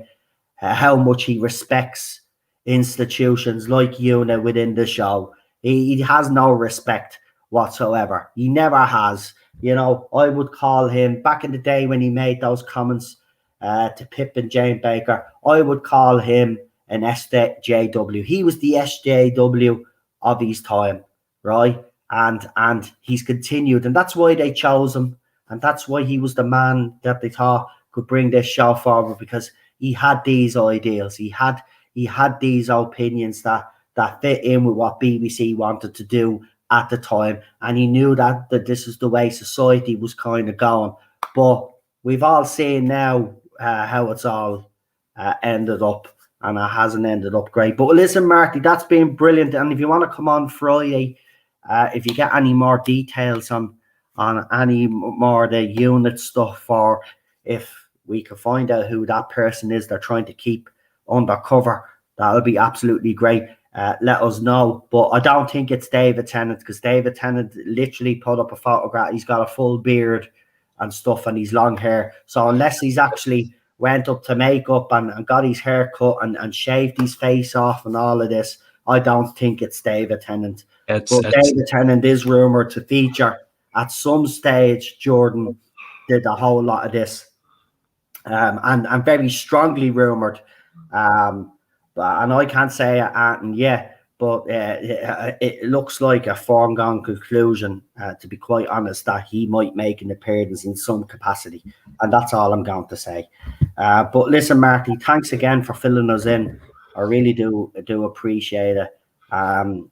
how much he respects institutions like UNIT within the show. He has no respect whatsoever. He never has. You know, I would call him back in the day when he made those comments to Pip and Jane Baker. I would call him an SJW. He was the SJW of his time, right? And he's continued, and that's why they chose him, and that's why he was the man that they thought could bring this show forward, because he had these ideals, he had these opinions that fit in with what BBC wanted to do at the time, and he knew that this is the way society was kind of going. But we've all seen now how it's all ended up, and it hasn't ended up great. But listen, Marty, that's been brilliant. And if you want to come on Friday, if you get any more details on any more of the unit stuff, or if we can find out who that person is they're trying to keep undercover, that would be absolutely great. Let us know. But I don't think it's David Tennant, because David Tennant literally put up a photograph. He's got a full beard and stuff, and he's long hair. So unless he's actually went up to makeup and got his hair cut and shaved his face off and all of this, I don't think it's David Tennant. But David Tennant is rumoured to feature at some stage. Jordan did a whole lot of this, and very strongly rumoured. And I can't say it yet, but it looks like a foregone conclusion, to be quite honest, that he might make an appearance in some capacity. And that's all I'm going to say. But listen, Marty, thanks again for filling us in. I really do appreciate it. And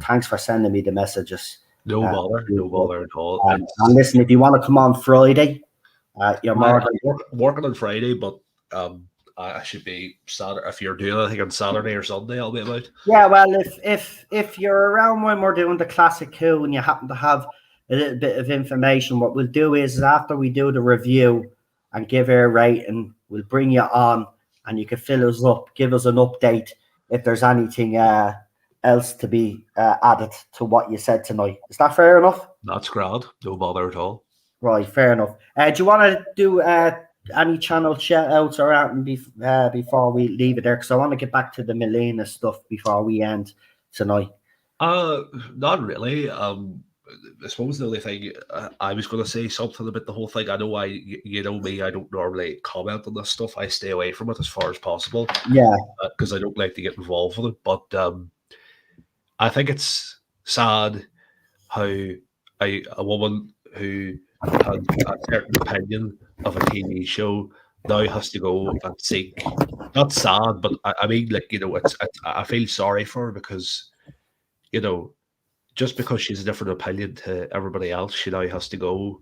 thanks for sending me the messages. No bother at all. And listen, if you want to come on Friday, you're more working on Friday, but I should be Saturday. If you're doing anything on Saturday or Sunday, I'll be about. Yeah, well, if you're around when we're doing the classic coup and you happen to have a little bit of information, what we'll do is after we do the review and give her a rating, we'll bring you on and you can fill us up, give us an update if there's anything else to be added to what you said tonight. Is that fair enough? That's grand. No bother at all. Right, fair enough. Do you want to do any channel shout outs or anything before we leave it there? Because I want to get back to the Milena stuff before we end tonight. Not really. I suppose the only thing I was going to say something about the whole thing. I know you know me, I don't normally comment on this stuff. I stay away from it as far as possible. Yeah. Because I don't like to get involved with it. But I think it's sad how a woman who had a certain opinion of a TV show now has to go and seek. Not sad, but I mean, like, you know, I feel sorry for her because, you know, just because she's a different opinion to everybody else, she now has to go.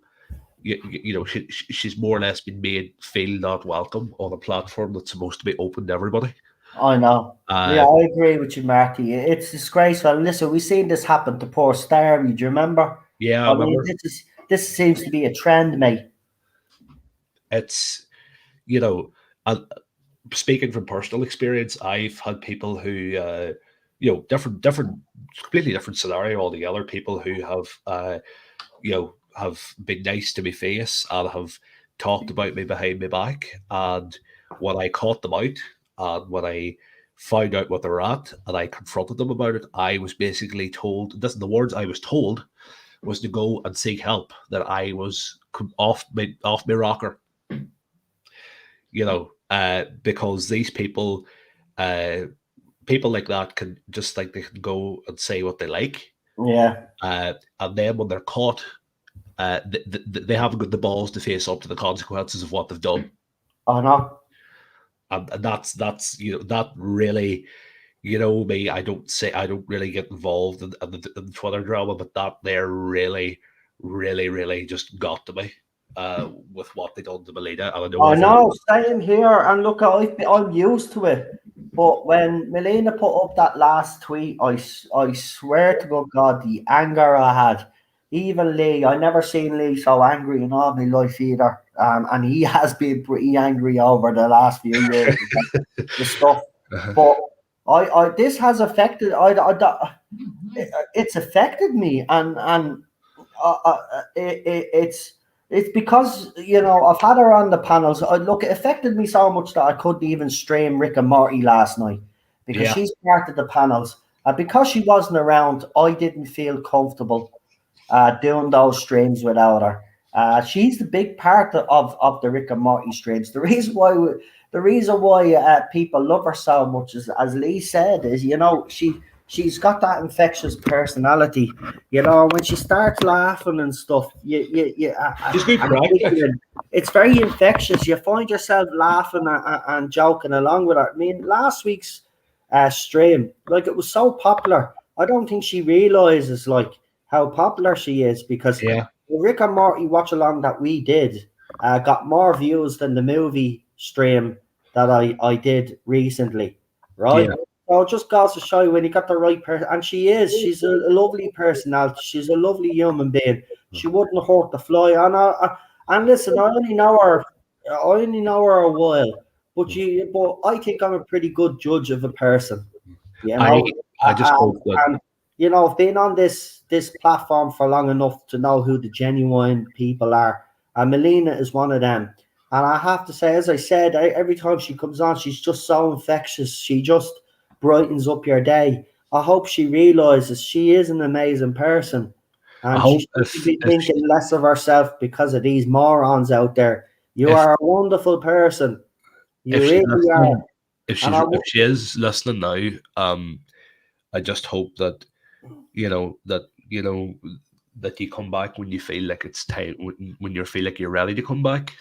You know, she's more or less been made feel not welcome on a platform that's supposed to be open to everybody. I know. Yeah, I agree with you, Marty. It's disgraceful. Listen, we've seen this happen to poor Starry. Do you remember? Yeah, I remember. This seems to be a trend, mate. It's, you know, speaking from personal experience, I've had people who, you know, completely different scenario altogether. People who have, you know, have been nice to me face and have talked about me behind my back. And when I caught them out and when I found out what they're at and I confronted them about it, I was basically told, the words I was told was to go and seek help, that I was off my rocker. You know, because these people like that can just like they can go and say what they like. Yeah. And then when they're caught, they haven't got the balls to face up to the consequences of what they've done. Oh no. And that's you know, that really, you know me, I don't really get involved in the Twitter drama, but that there really just got to me. With what they done to Melina, and I know, same here. And look, I'm used to it. But when Melina put up that last tweet, I swear to God, the anger I had. Even Lee, I never seen Lee so angry in all my life either. And he has been pretty angry over the last few years. The stuff, but I this has affected. It's affected me, and it's because, you know, I've had her on the panels. Look, it affected me so much that I couldn't even stream Rick and Morty last night because she's part of the panels. Because she wasn't around, I didn't feel comfortable doing those streams without her. She's the big part of the Rick and Morty streams. The reason why people love her so much is, as Lee said, is she's got that infectious personality. When she starts laughing and stuff, She's good and crack. giggling, it's very infectious. You find yourself laughing and joking along with her. I mean, last week's stream, like, it was so popular. I don't think she realizes like how popular she is, because Yeah, the Rick and Morty watch along that we did got more views than the movie stream that I did recently, right? yeah, So it just goes to show you, when you got the right person, and she's a lovely personality. She's a lovely human being. She wouldn't hurt the fly. And listen, I only know her a while, but I think I'm a pretty good judge of a person, you I know. I just hope that And I've been on this platform for long enough to know who the genuine people are, and Melina is one of them. And I have to say, as I said, every time she comes on, she's just so infectious. She just brightens up your day. I hope she realizes she is an amazing person, I and she hope shouldn't be thinking less of herself because of these morons out there. You if are a wonderful person. You if she's really are. listening, And I, if she is listening now, I just hope that you know that you know that you come back when you feel like it's time, when you feel like you're ready to come back.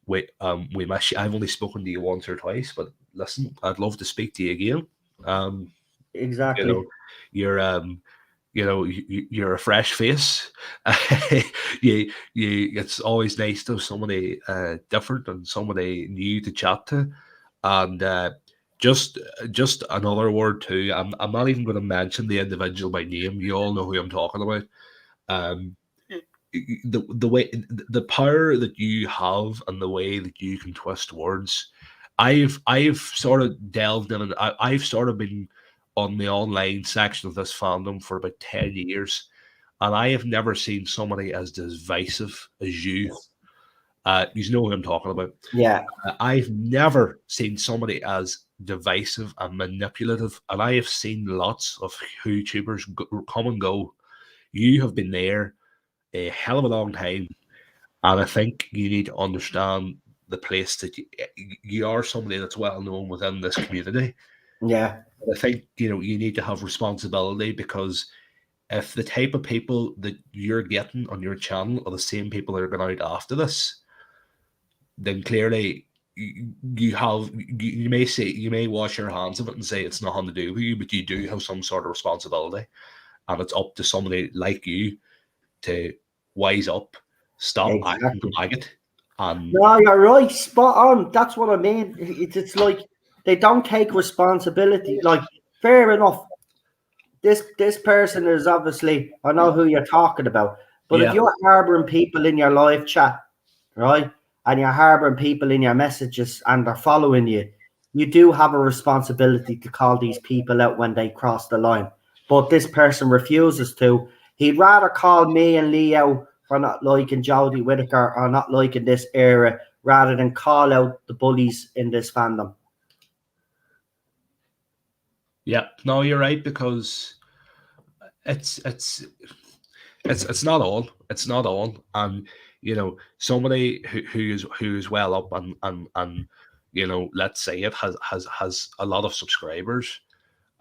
We miss you. I've only spoken to you once or twice, but listen, I'd love to speak to you again. Um, you exactly. know, you're you're a fresh face. It's always nice to have somebody different and somebody new to chat to, and just just another word too. I'm not even going to mention the individual by name. You all know who I'm talking about. Um, the way, the power that you have and the way that you can twist words. I've sort of delved in, and I've sort of been on the online section of this fandom for about 10 years, and I have never seen somebody as divisive as you. You know who I'm talking about. Yeah. I've never seen somebody as divisive and manipulative, and I have seen lots of YouTubers come and go. You have been there a hell of a long time, and I think you need to understand the place that you are somebody that's well known within this community. Yeah. I think you need to have responsibility, because if the type of people that you're getting on your channel are the same people that are going out after this, then clearly you may say, you may wash your hands of it and say it's nothing to do with you, but you do have some sort of responsibility, and it's up to somebody like you to wise up, stop acting Exactly. like it, and No, you're right. Spot on. That's what I mean. It's like they don't take responsibility. Like, fair enough. This person is obviously, I know who you're talking about. But if yeah, you're harboring people in your live chat, right, and you're harboring people in your messages and they're following you, you do have a responsibility to call these people out when they cross the line. But this person refuses to. He'd rather call me and Lee out for not liking Jodie Whittaker or not liking this era, rather than call out the bullies in this fandom. yeah. No, you're right, because it's it's it's not all. It's not all. And somebody who is well up, and let's say it has a lot of subscribers.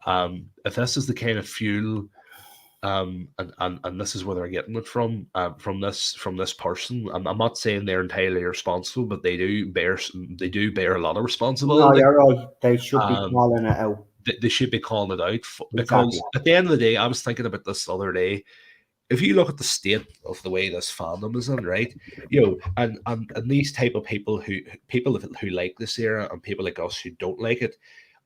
If this is the kind of fuel, and this is where they're getting it from this person. I'm not saying they're entirely responsible, but they do bear a lot of No, responsibility. you're right. They should be Um, calling it out. they should be calling it out, Exactly. because at the end of the day, I was thinking about this the other day. If you look at the state of the way this fandom is in, right, and these type of people who like this era, and people like us who don't like it,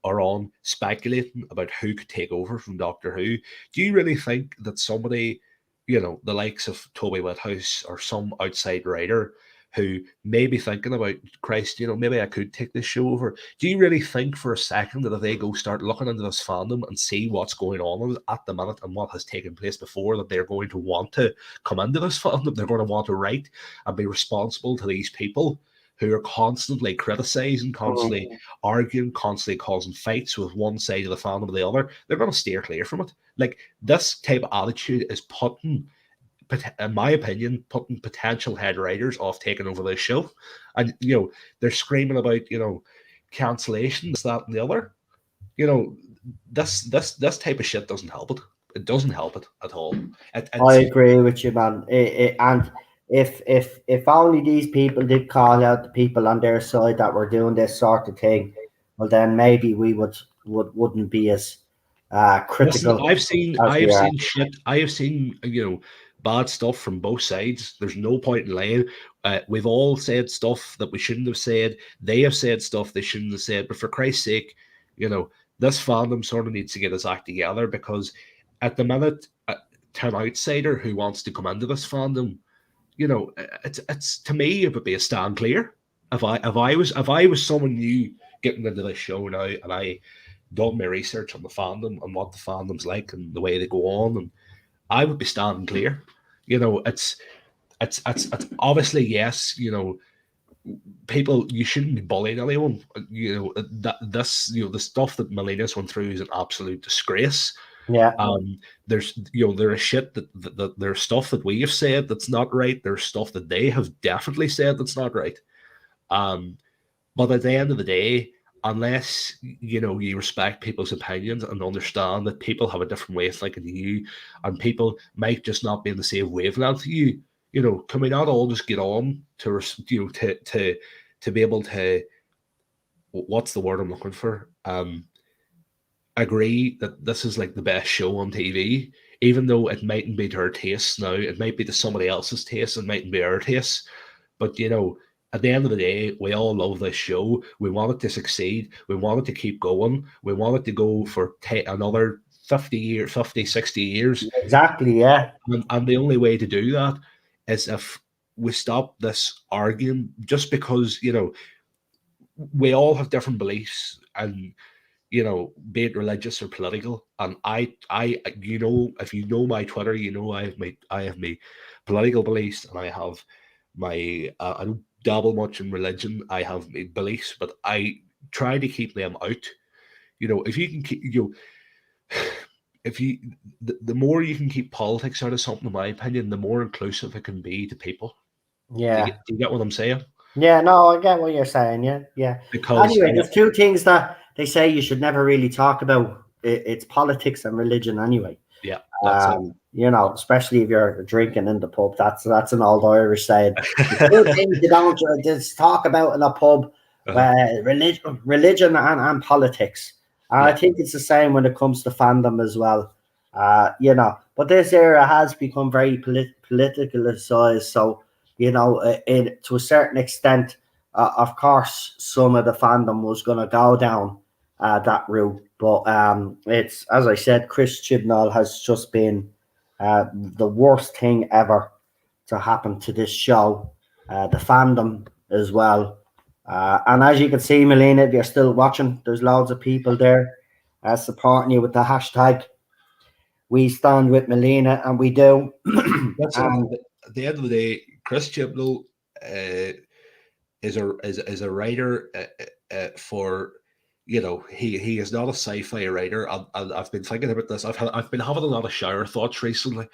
are on speculating about who could take over from Doctor Who. Do you really think that somebody, the likes of Toby Whithouse or some outside writer who may be thinking about, Christ, maybe I could take this show over? Do you really think for a second that if they go start looking into this fandom and see what's going on at the minute and what has taken place before, that they're going to want to come into this fandom? They're going to want to write and be responsible to these people who are constantly criticizing, Mhm. constantly arguing, constantly causing fights with one side of the fandom or the other, they're going to steer clear from it. Like, this type of attitude is putting, in my opinion, putting potential head writers off taking over this show. And, they're screaming about, cancellation, this, that, and the other. This type of shit doesn't help it. It doesn't help it at all. I It's agree with you, man. And if only these people did call out the people on their side that were doing this sort of thing, well, then maybe we wouldn't be as Listen, critical I as we have are. seen shit. I have seen bad stuff from both sides. There's no point in lying. We've all said stuff that we shouldn't have said. They have said stuff they shouldn't have said. But for Christ's sake, this fandom sort of needs to get its act together, because at the minute, to an outsider who wants to come into this fandom, it's to me it would be a stand clear. If I was someone new getting into this show now, and I done my research on the fandom and what the fandom's like and the way they go on, and I would be standing clear. It's obviously, yes. People, you shouldn't be bullying anyone. The stuff that Melina's went through is an absolute disgrace. Yeah, There is shit that there's stuff that we have said that's not right. There's stuff that they have definitely said that's not right. Um, but at the end of the day, unless you respect people's opinions and understand that people have a different way of thinking to you, and people might just not be in the same wavelength to you, can we not all just get on to to be able to, what's the word I'm looking for? Agree that this is like the best show on TV, even though it mightn't be to our taste now. It might be to somebody else's taste, it mightn't be our taste. But at the end of the day, we all love this show. We want it to succeed. We want it to keep going. We want it to go for another 50 years, 50, 60 years. exactly. Yeah, And the only way to do that is if we stop this arguing, just because, we all have different beliefs, and be it religious or political. And if you know my Twitter, I have my political beliefs, and I have my I don't dabble much in religion. I have my beliefs, but I try to keep them out. If you can keep if you the more you can keep politics out of something, in my opinion, the more inclusive it can be to people. yeah, Do you get what I'm saying? yeah. No, I get what you're saying. Yeah, yeah. Because Anyway, there's two things that they say you should never really talk about. It's politics and religion. Anyway. yeah, that's it. Especially if you're drinking in the pub. That's an old Irish saying. The two things you don't just talk about in a pub: Uh-huh. religion and politics. And I Yeah. think it's the same when it comes to fandom as well. But this era has become very politicalized. So to a certain extent, of course, some of the fandom was going to go down that route. But it's, as I said, Chris Chibnall has just been the worst thing ever to happen to this show, the fandom as well. And as you can see, Melina, if you're still watching, there's loads of people there supporting you with the hashtag We Stand With Melina, and we do. Listen, at the end of the day, Chris Chibnall is a writer for, he is not a sci-fi writer, and I've been thinking about this. I've been having a lot of shower thoughts recently,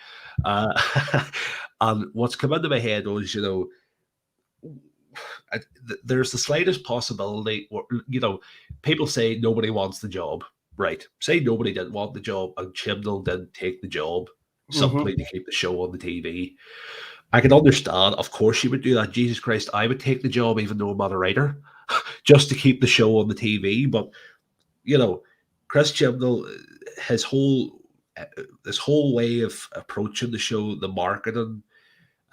and what's come into my head was, there's the slightest possibility, people say nobody wants the job, right? Say nobody didn't want the job, and Chibnall didn't take the job simply to keep the show on the TV. I can understand. Of course, you would do that. Jesus Christ, I would take the job even though I'm not a writer, just to keep the show on the TV. But Chris Chibnall, his whole this whole way of approaching the show, the marketing,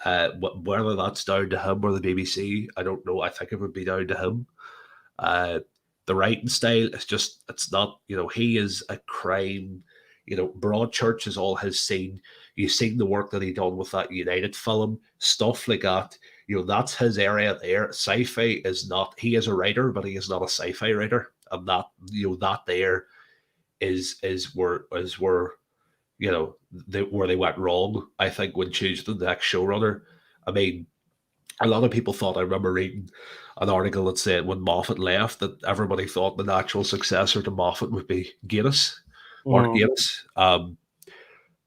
whether that's down to him or the BBC, I don't know. I think it would be down to him. The writing style is just, it's not, he is a crime. Broadchurch is all his scene. You've seen the work that he done with that United film, stuff like that. That's his area there. Sci-fi is not, he is a writer, but he is not a sci-fi writer. And that, that there is where where they went wrong, I think, when choosing the next showrunner. I mean, a lot of people thought, I remember reading an article that said when Moffat left that everybody thought the natural successor to Moffat would be Gatiss, Mark Gatiss.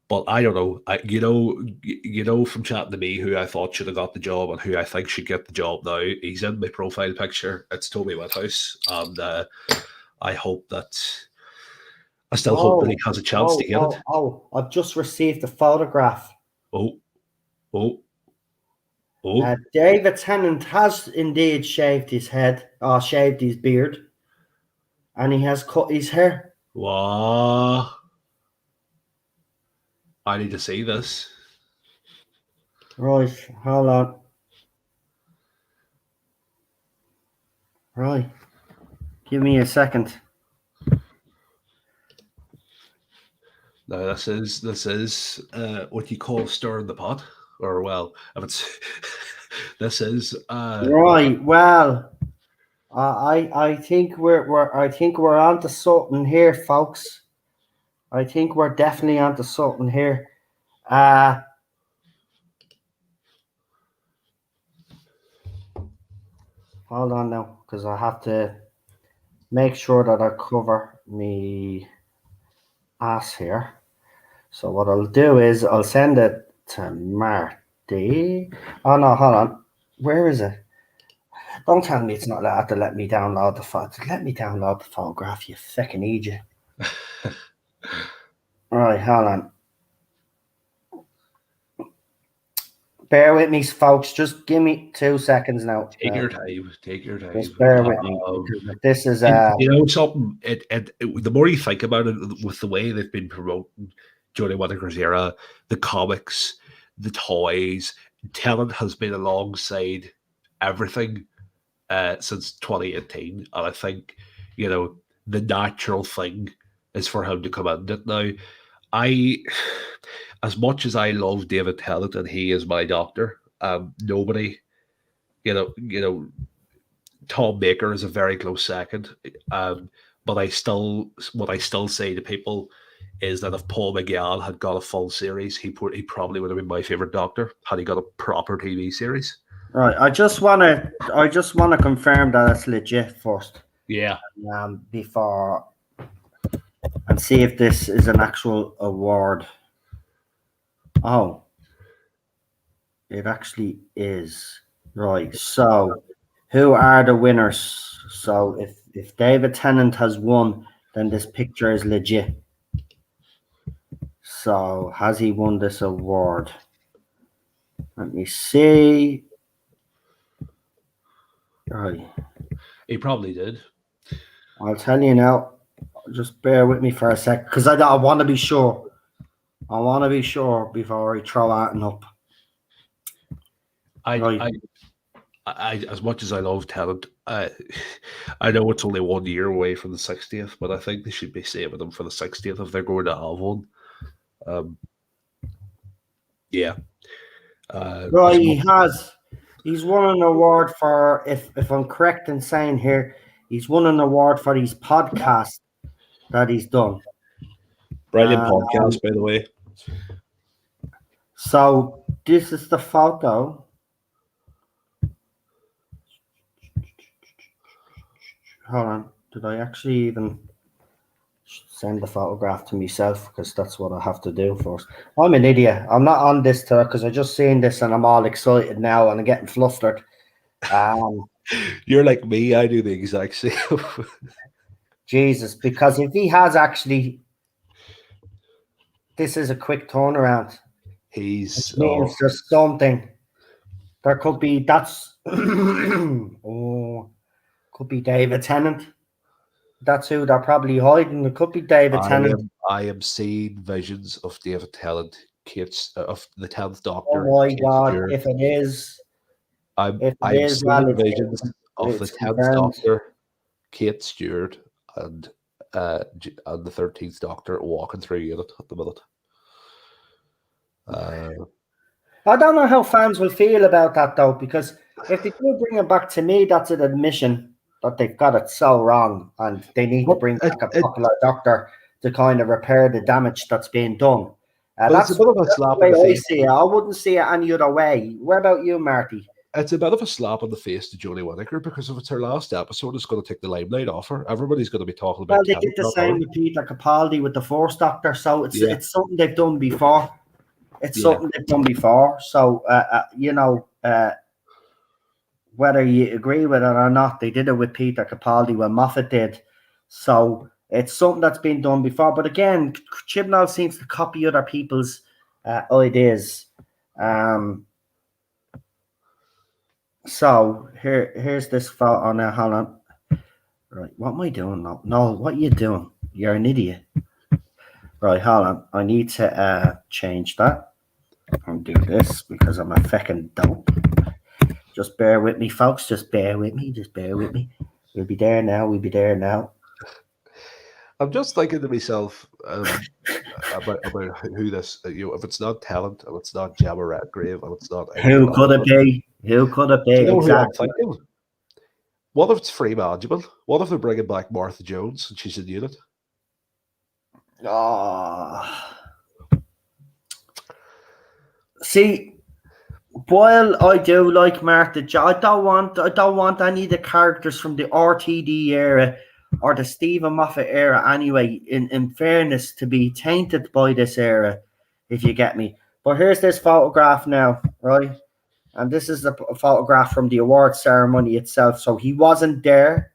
But I don't know. From chatting to me, who I thought should have got the job and who I think should get the job now. He's in my profile picture. It's Toby Whithouse, and I hope that. I still hope that he has a chance to get it. I've just received a photograph. Oh. David Tennant has indeed shaved his head, or shaved his beard, and he has cut his hair. Wow. I need to see this. Right, hold on. Right. Give me a second. Now this is what you call stirring the pot, or well, if it's this is right. Well, I think we're onto something here, folks. I think we're definitely onto something here. Hold on now, because I have to make sure that I cover me ass here. So what I'll do is I'll send it to Marty. Oh no, hold on. Where is it? Don't tell me it's not allowed to let me download the photo. Let me download the photograph, you fucking idiot. Right, hold on. Bear with me, folks. Just give me 2 seconds now. Take your time. Take your time. Just bear with me. This is something. The more you think about it, with the way they've been promoting Jodie Whittaker's era, the comics, the toys, Tennant has been alongside everything since 2018, and I think the natural thing is for him to come in it now. As much as I love David Tennant and he is my doctor, nobody, Tom Baker is a very close second. But what I still say to people is that if Paul McGann had got a full series, he probably would have been my favorite doctor had he got a proper TV series. Right. I just want to confirm that it's legit first. Yeah. Before and see if this is an actual award. Oh, it actually is. Right. So, who are the winners? So, if David Tennant has won, then this picture is legit. So, has he won this award? Let me see. Right. He probably did. I'll tell you now. Just bear with me for a sec, because I want to be sure. I want to be sure before I throw out and up. I as much as I love Tennant, I know it's only 1 year away from the 60th, but I think they should be saving them for the 60th if they're going to have one. Yeah. Right, he's won an award for, if I'm correct in saying here, he's won an award for his podcast that he's done. Brilliant podcast, by the way. So this is the photo. Hold on. Did I actually even send the photograph to myself? Because that's what I have to do first. I'm an idiot. I'm not on this because I just seen this and I'm all excited now and I'm getting flustered. You're like me. I do the exact same. Jesus, because if he has actually, this is a quick turnaround. He's means there's something. There could be could be David Tennant. That's who they're probably hiding. It could be David Tennant. I am seeing visions of David Tennant, of the 10th Doctor. Oh my God! If it is, I'm seeing visions of the 10th Doctor, Kate Stewart, and the 13th Doctor walking through unit at the minute. I don't know how fans will feel about that though, because if they do bring it back, to me, that's an admission that they've got it so wrong, and they need to bring back a popular doctor to kind of repair the damage that's being done. That's the way I see it. I wouldn't see it any other way. What about you, Marty? it's a bit of a slap in the face to Jodie Whittaker because if it's her last episode, it's going to take the limelight off her. Everybody's going to be talking Well, about they Tennant, did the not same her. with Peter Capaldi with the Force Doctor, so it's Yeah. it's something they've done before. It's Yeah. something they've done before. So whether you agree with it or not, they did it with Peter Capaldi when Moffat did. So it's something that's been done before. But again, Chibnall seems to copy other people's ideas. So here's this photo now. Hold on. Right, what am I doing now? No, what are you doing? You're an idiot. Right, hold on. I need to change that and do this because I'm a fucking dope. Just bear with me, folks. Just bear with me. Just bear with me. We'll be there now. We'll be there now. I'm just thinking to myself about who this, if it's not Talent, if it's not Gemma Redgrave, if it's not Who could it be? Who could it be? Do you know Exactly. who I'm thinking? What if it's free management? What if they're bringing back Martha Jones and she's a unit? Oh. See, while I do like Martha, I don't want any of the characters from the RTD era or the Stephen Moffat era anyway, in fairness, to be tainted by this era, if you get me. But here's this photograph now, right? And this is a photograph from the award ceremony itself. So he wasn't there,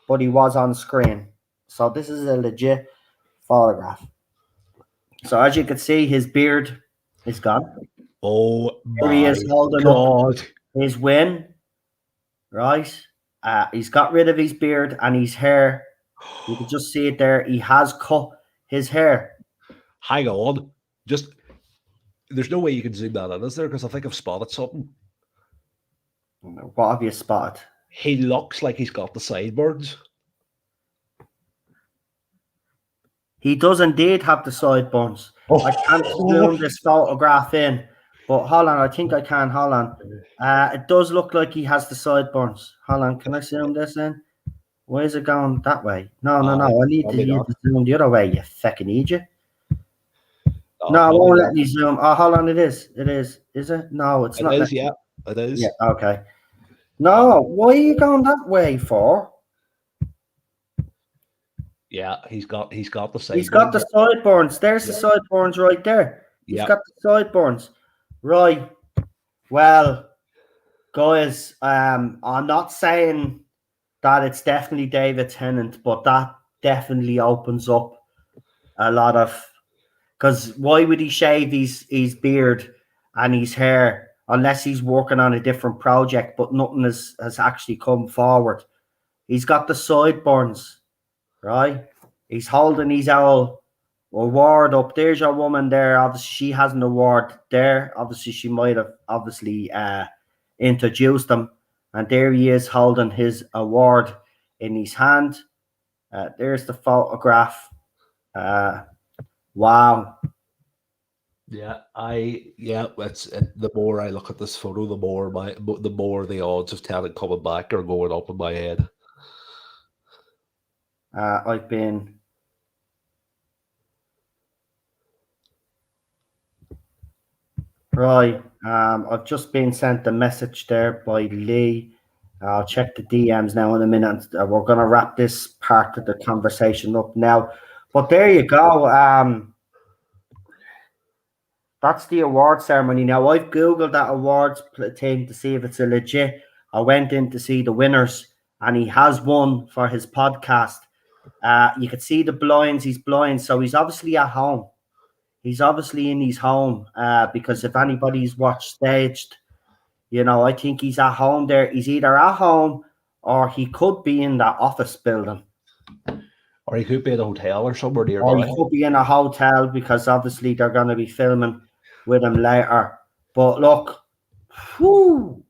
but he was on screen. So this is a legit photograph. So as you can see, his beard is gone. Oh Here he my is holding God. up his win, right? He's got rid of his beard and his hair. You can just see it there. He has cut his hair. Hang on. Just, there's no way you can zoom that in, is there? Because I think I've spotted something. What have you spotted? He looks like he's got the sideburns. He does indeed have the sideburns. Oh. I can't zoom this photograph in, but hold on. I think I can. Hold on. It does look like he has the sideburns. Hold on. Can I zoom this in? Why is it going that way? No. I need you to zoom the other way, you fucking idiot. No, it won't let me zoom. Oh, hold on. It is. Is it? No, it's not. It is, yeah. It is. Yeah, okay. No, why are you going that way for? Yeah, he's got the sideburns. He's got the sideburns. There's the sideburns right there. He's got the sideburns. Right. Well, guys, I'm not saying that it's definitely David Tennant, but that definitely opens up a lot of, because why would he shave his beard and his hair unless he's working on a different project, but nothing has actually come forward? He's got the sideburns, right? He's holding his owl award up. There's your woman there. Obviously, she has an award there. Obviously, she might have introduced him. And there he is holding his award in his hand. There's the photograph. Wow. Yeah, the more I look at this photo, the more the odds of Tennant coming back are going up in my head. I've been right. I've just been sent a message there by Lee. I'll check the DMs now in a minute. We're going to wrap this part of the conversation up now. But there you go. That's the award ceremony. Now, I've Googled that awards thing to see if it's a legit. I went in to see the winners, and he has won for his podcast. You can see the blinds. He's blind, so he's obviously at home. He's obviously in his home because if anybody's watched Staged, I think he's at home there. He's either at home or he could be in that office building. Or he could be in a hotel or somewhere nearby. Or he could be in a hotel because obviously they're going to be filming with him later. But look, whoo.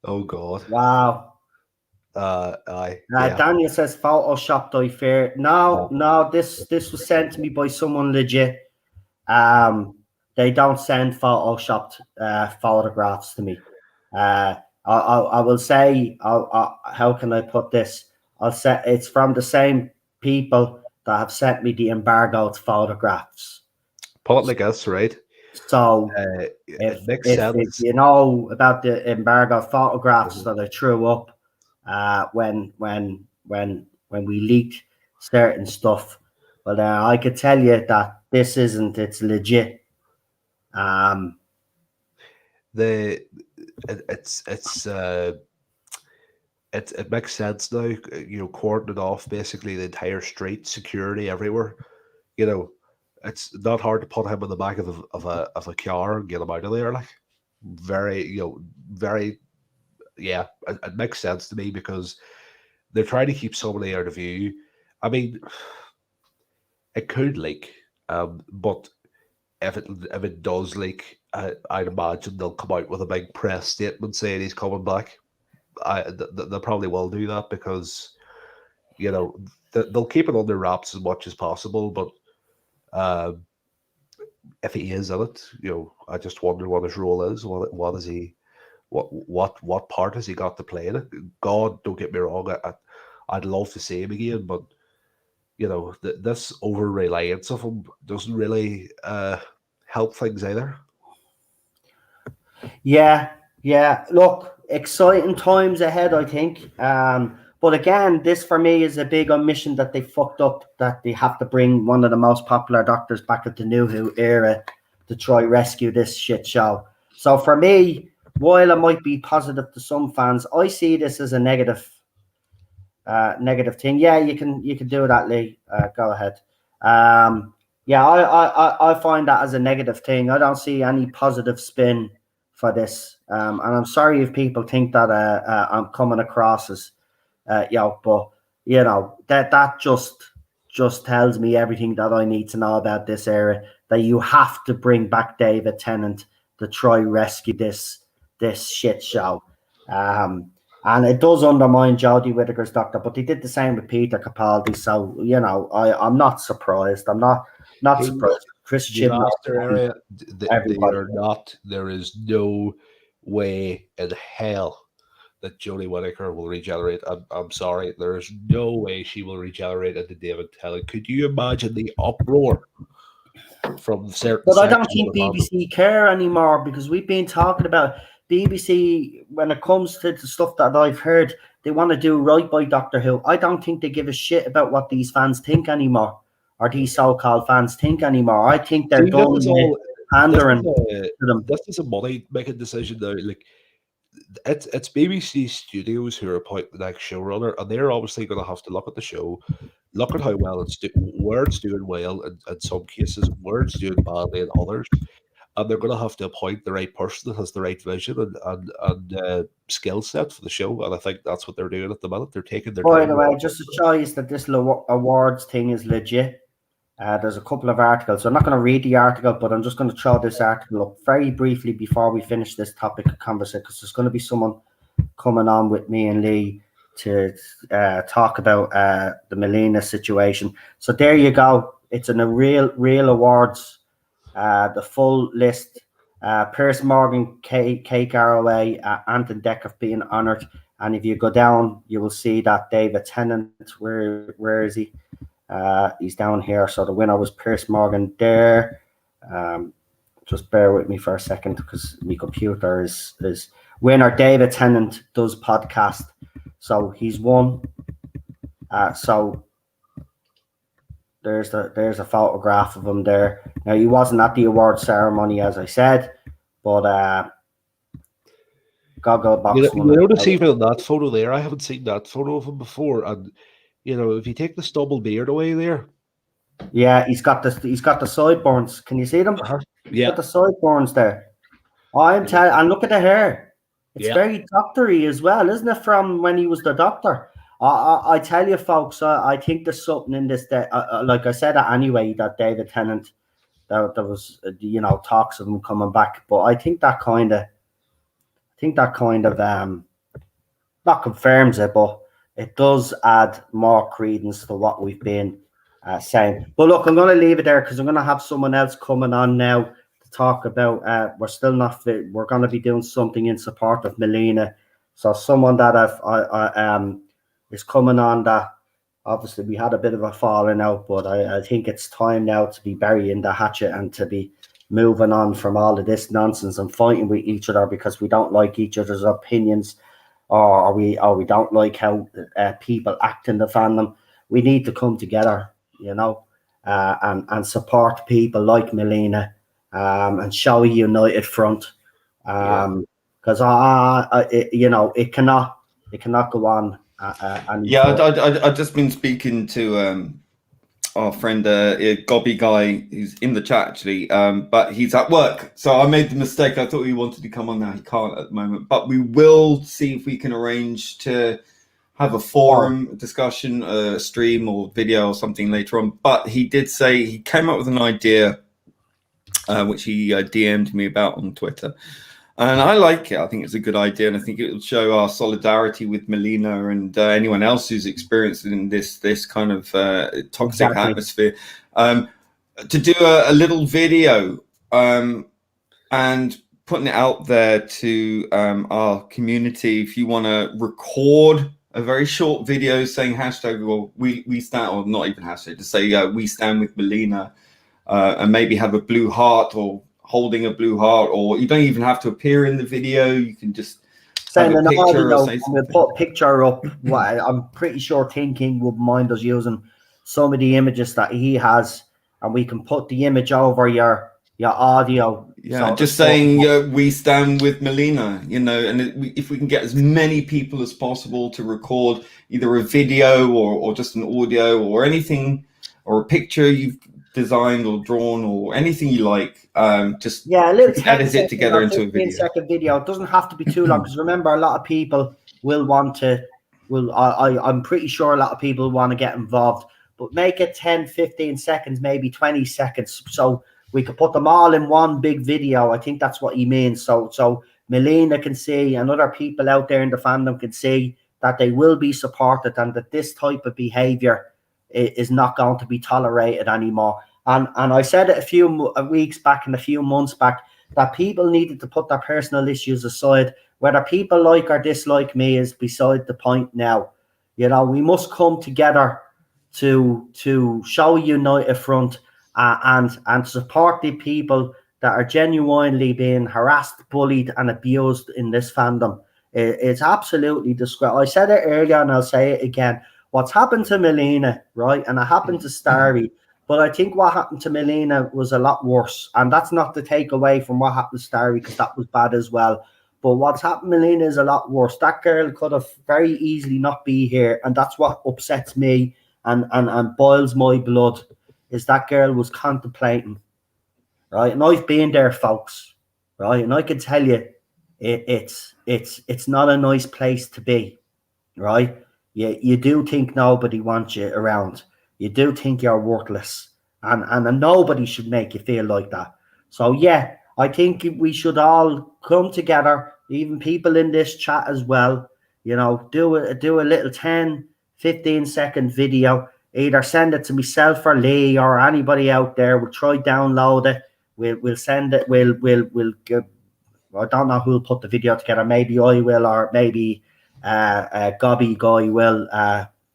Oh, God. Wow. Yeah. Daniel says photoshopped, I fear. No, this was sent to me by someone legit. They don't send photoshopped photographs to me. I will say, how can I put this? I'll say it's from the same people that have sent me the embargoed photographs. Put it like this, right? So It makes if sense. you know about the embargo photographs that I threw up when we leaked certain stuff, well, I could tell you that this isn't. It's legit. The it makes sense now. Cordoning off basically the entire street, security everywhere. You know, it's not hard to put him in the back of a car and get him out of there. Like very, very, yeah. It makes sense to me because they're trying to keep somebody out of view. I mean, it could leak, but if it does leak, I'd imagine they'll come out with a big press statement saying he's coming back. They probably will do that because they'll keep it under wraps as much as possible. But uh, if he is in it, I just wonder what his role is. What is he? What part has he got to play in it? God, don't get me wrong. I'd love to see him again, but this over reliance of him doesn't really help things either. Yeah, yeah. Look, exciting times ahead, I think. But again, this for me is a big omission that they fucked up. That they have to bring one of the most popular doctors back at the New Who era to try rescue this shit show. So for me, while it might be positive to some fans, I see this as a negative thing. Yeah, you can do that, Lee. Go ahead. Yeah, I find that as a negative thing. I don't see any positive spin for this. And I'm sorry if people think that I'm coming across as but that just tells me everything that I need to know about this era. That you have to bring back David Tennant to try rescue this shit show. And it does undermine Jodie Whittaker's Doctor, but they did the same with Peter Capaldi. So I'm not surprised. I'm not In surprised. Chris the Chibnall, Master area, they everybody. are not. There is no way in hell that Jodie Whittaker will regenerate. I'm sorry, there is no way she will regenerate into David Tennant. Could you imagine the uproar from certain But I don't sections of think the fandom? BBC care anymore because we've been talking about BBC when it comes to the stuff that I've heard. They want to do right by Doctor Who. I don't think they give a shit about what these fans think anymore, or these so-called fans think anymore. I think they're See, this done is with all. pandering to them. This is a money making decision now. Like it's BBC Studios who are appointing the next showrunner, and they're obviously going to have to look at the show, look at how well where it's doing well in some cases, where it's doing badly in others, and they're going to have to appoint the right person that has the right vision and skill set for the show. And I think that's what they're doing at the minute. They're taking their By time. the way, just to show you that this awards thing is legit. There's a couple of articles. So I'm not going to read the article, but I'm just going to throw this article up very briefly before we finish this topic of conversation, because there's going to be someone coming on with me and Lee to talk about the Melina situation. So there you go. It's in a real awards. The full list. Piers Morgan, Kate Garraway, Anton Decker being honoured. And if you go down, you will see that David Tennant, where is he? He's down here. So the winner was Piers Morgan there. Just bear with me for a second because my computer is winner. David Tennant does podcast. So he's won. So there's a photograph of him there. Now he wasn't at the award ceremony, as I said, but Gogglebox You won it. notice even in that photo there, I haven't seen that photo of him before. And if you take the stubble beard away there, Yeah, he's got the sideburns. Can you see them? yeah, Got the sideburns there. I'm telling, and look at the hair. It's yeah. very doctory as well, isn't it? From when he was the doctor. I tell you, folks, I think there's something in this that, like I said anyway, that David Tennant, there was, talks of him coming back. But I think that kind of, not confirms it, but it does add more credence to what we've been saying. But look, I'm going to leave it there because I'm going to have someone else coming on now to talk about. We're still not fit. We're going to be doing something in support of Melina. So someone that is coming on that obviously we had a bit of a falling out, but I think it's time now to be burying the hatchet and to be moving on from all of this nonsense and fighting with each other because we don't like each other's opinions, or we don't like how people act in the fandom. We need to come together, and support people like Melina, and show a united front. Yeah. Because it cannot go on any Yeah, further. I've just been speaking to our friend Gobby guy who's in the chat actually, but he's at work, so I made the mistake. I thought he wanted to come on, now he can't at the moment, but we will see if we can arrange to have a forum discussion, stream or video or something later on. But he did say he came up with an idea, which he DM'd me about on Twitter. And I like it. I think it's a good idea, and I think it will show our solidarity with Melina and anyone else who's experiencing this kind of toxic Exactly. atmosphere. To do a little video and putting it out there to our community. If you want to record a very short video saying hashtag, well, we stand, or not even hashtag, to say we stand with Melina, and maybe have a blue heart or holding a blue heart, or you don't even have to appear in the video. You can just Send have a an picture audio, or say and something. we'll put a picture up. I'm pretty sure Thinking would mind us using some of the images that he has, and we can put the image over your audio. Yeah, just saying we stand with Melina, and if we can get as many people as possible to record either a video or just an audio or anything, or a picture you've designed or drawn or anything you like, just a little edit it together into a 15-second video. It doesn't have to be too long, because remember, a lot of people will want to. I'm pretty sure a lot of people want to get involved, but make it 10, 15 seconds, maybe 20 seconds, so we could put them all in one big video. I think that's what he means. So Melina can see, and other people out there in the fandom can see, that they will be supported, and that this type of behavior is not going to be tolerated anymore. And I said it a few weeks back and a few months back, that people needed to put their personal issues aside. Whether people like or dislike me is beside the point now. We must come together to show a united front, and support the people that are genuinely being harassed, bullied, and abused in this fandom. It's absolutely disgraceful. I said it earlier, and I'll say it again. What's happened to Melina, right, and it happened to Starry, but I think what happened to Melina was a lot worse, and that's not to take away from what happened to Starry, because that was bad as well. But what's happened to Melina is a lot worse. That girl could have very easily not be here, and that's what upsets me and boils my blood, is that girl was contemplating, right? And I've been there, folks, right? And I can tell you, it's not a nice place to be, right? You do think nobody wants you around. You do think you're worthless, and nobody should make you feel like that. So yeah, I think we should all come together, even people in this chat as well. Do a little 10, 15-second video. Either send it to myself or Lee or anybody out there. We'll try download it. We'll send it. We'll give. I don't know who'll put the video together. Maybe I will, or maybe Gobby guy will,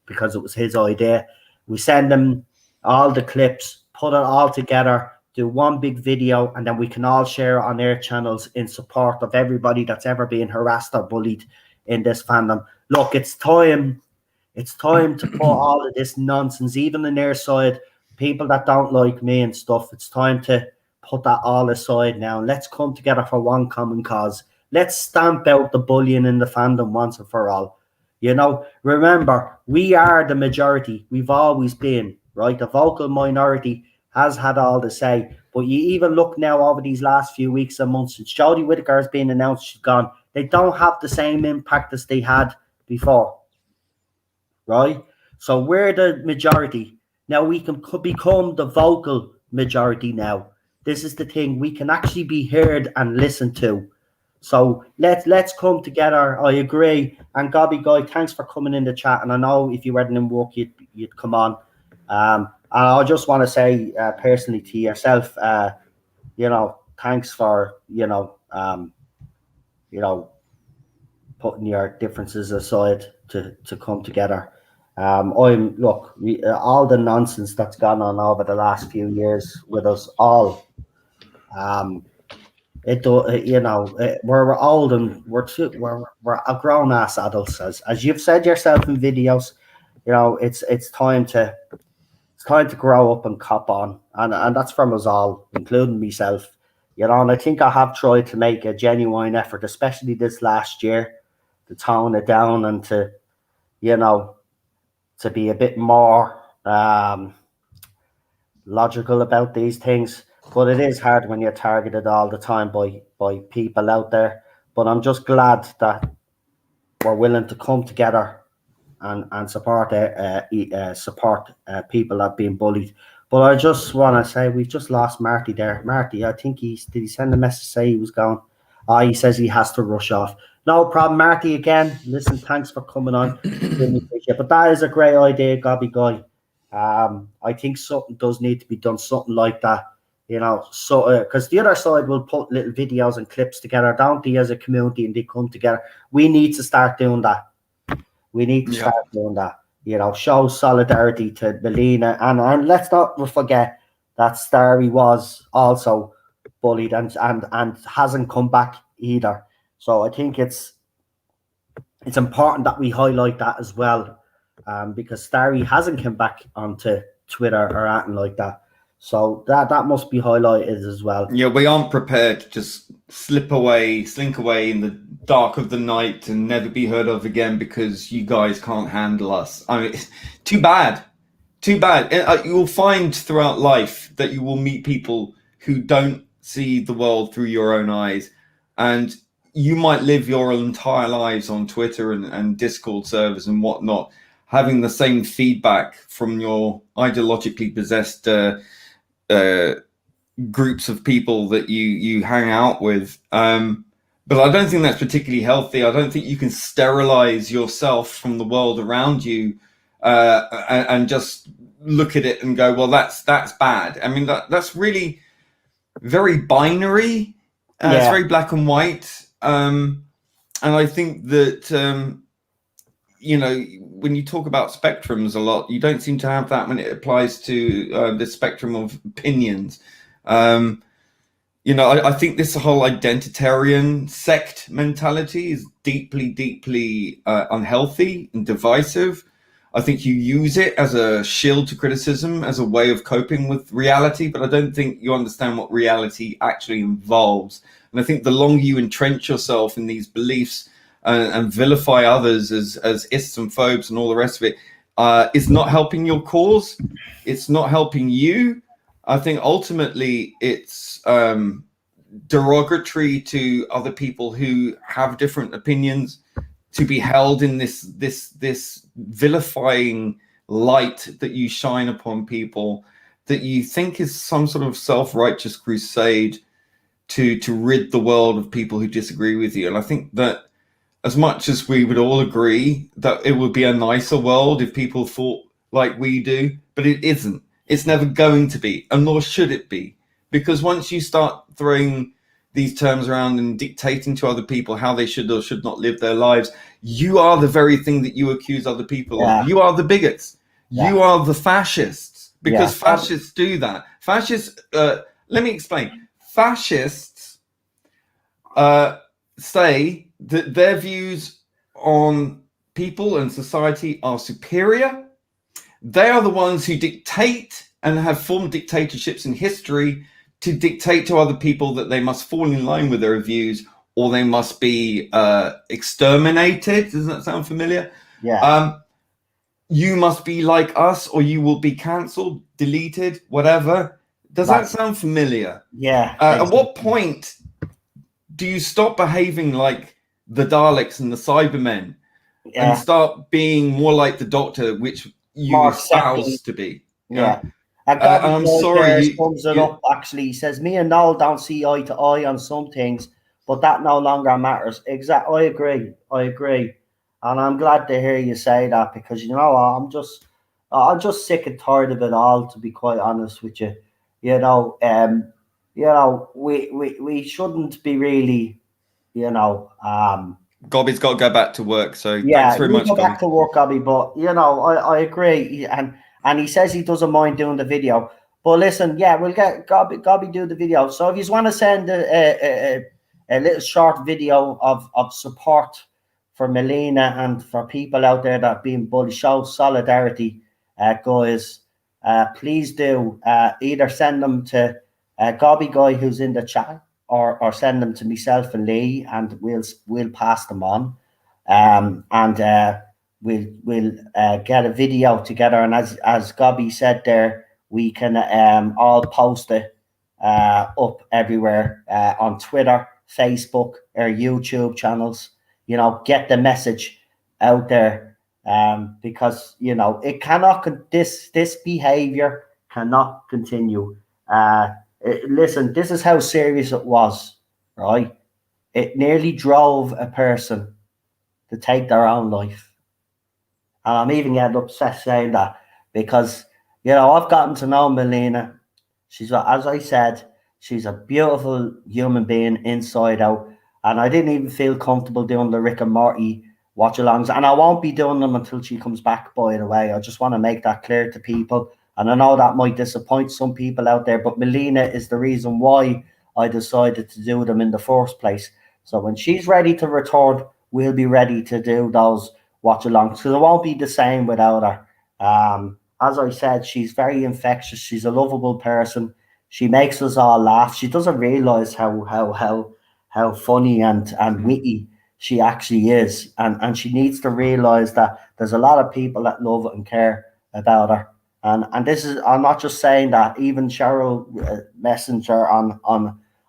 because it was his idea. We send them all the clips, put it all together, do one big video, and then we can all share it on their channels in support of everybody that's ever been harassed or bullied in this fandom. Look, it's time. It's time to put all of this nonsense, even on their side, people that don't like me and stuff. It's time to put that all aside now. Let's come together for one common cause. Let's stamp out the bullying in the fandom once and for all. Remember, we are the majority. We've always been, right? The vocal minority has had all to say. But you even look now over these last few weeks and months, since Jodie Whittaker has been announced she's gone, they don't have the same impact as they had before, right? So we're the majority. Now we could become the vocal majority now. This is the thing. We can actually be heard and listened to. So let's come together. I agree. And Gobby Guy, thanks for coming in the chat. And I know if you weren't in work, you'd come on. And I just want to say personally to yourself, thanks for putting your differences aside to come together. All the nonsense that's gone on over the last few years with us all, It do, we're old and we're grown ass adults, as you've said yourself in videos. It's time to grow up and cop on, and that's from us all, including myself. And I think I have tried to make a genuine effort, especially this last year, to tone it down and you know, to be a bit more logical about these things. But it is hard when you're targeted all the time by people out there. But I'm just glad that we're willing to come together and support people that have been bullied. But I just want to say we've just lost Marty there. Marty, I think did he send a message to say he was gone? Oh, he says he has to rush off. No problem, Marty. Again, listen, thanks for coming on. Really appreciate it. But that is a great idea, Gobby Guy. I think something does need to be done, something like that. So because the other side will put little videos and clips together, don't they, as a community, and they come together. We need to start doing that. We need to start doing that. Show solidarity to Melina, and let's not forget that Starry was also bullied and hasn't come back either. So I think it's important that we highlight that as well, because Starry hasn't come back onto Twitter or anything like that. So that must be highlighted as well. Yeah, we aren't prepared to just slink away in the dark of the night and never be heard of again because you guys can't handle us. I mean, too bad. You will find throughout life that you will meet people who don't see the world through your own eyes, and you might live your entire lives on Twitter and Discord servers and whatnot, having the same feedback from your ideologically possessed groups of people that you hang out with. But I don't think that's particularly healthy. I don't think you can sterilize yourself from the world around you and just look at it and go, well, that's bad. I mean, that's really very binary. It's very black and white. And I think that, when you talk about spectrums a lot, you don't seem to have that when it applies to the spectrum of opinions. I think this whole identitarian sect mentality is deeply unhealthy and divisive. I think you use it as a shield to criticism, as a way of coping with reality, but I don't think you understand what reality actually involves. And I think the longer you entrench yourself in these beliefs and vilify others as ists and phobes and all the rest of it, is not helping your cause. It's not helping you. I think ultimately it's derogatory to other people who have different opinions to be held in this vilifying light that you shine upon people that you think is some sort of self-righteous crusade to rid the world of people who disagree with you. And I think that as much as we would all agree that it would be a nicer world if people thought like we do, but it isn't. It's never going to be, and nor should it be. Because once you start throwing these terms around and dictating to other people how they should or should not live their lives, you are the very thing that you accuse other people of. You are the bigots. You are the fascists. Because fascists do that. Fascists, let me explain. Fascists say that their views on people and society are superior. They are the ones who dictate and have formed dictatorships in history to dictate to other people that they must fall in line with their views or they must be exterminated. Does that sound familiar? Yeah. You must be like us or you will be cancelled, deleted, whatever. Does that sound familiar? Yeah. At what point do you stop behaving like the Daleks and the Cybermen and start being more like the Doctor, which you espouse to be? Yeah. I'm sorry. Sums it up. Actually, he says, "Me and Noel don't see eye to eye on some things, but that no longer matters." Exactly. I agree, and I'm glad to hear you say that because I'm just sick and tired of it all. To be quite honest with you, we shouldn't be really, Gobby's got to go back to work, so yeah, thanks very much, go Gobby. back to work, Gobby. But I agree, and he says he doesn't mind doing the video. But listen, yeah, we'll get Gobby do the video. So if you want to send a little short video of support for Melina and for people out there that are being bullied, show solidarity, guys, please do either send them to Gobby Guy who's in the chat, or send them to myself and Lee, and we'll pass them on. And we'll get a video together, and as Gobby said there, we can all post it up everywhere on Twitter, Facebook, our YouTube channels. You know, get the message out there, because you know it cannot. This behavior cannot continue. Listen, this is how serious it was, right? It nearly drove a person to take their own life. And I'm even getting upset saying that because, you know, I've gotten to know Melina. She's, as I said, she's a beautiful human being inside out. And I didn't even feel comfortable doing the Rick and Morty watch-alongs. And I won't be doing them until she comes back, by the way. I just want to make that clear to people. And I know that might disappoint some people out there, but Melina is the reason why I decided to do them in the first place. So when she's ready to return, we'll be ready to do those watch-alongs, because it won't be the same without her. As I said, she's very infectious. She's a lovable person. She makes us all laugh. She doesn't realise how funny and witty she actually is. And she needs to realise that there's a lot of people that love and care about her. And this is, I'm not just saying that, even Cheryl Messenger on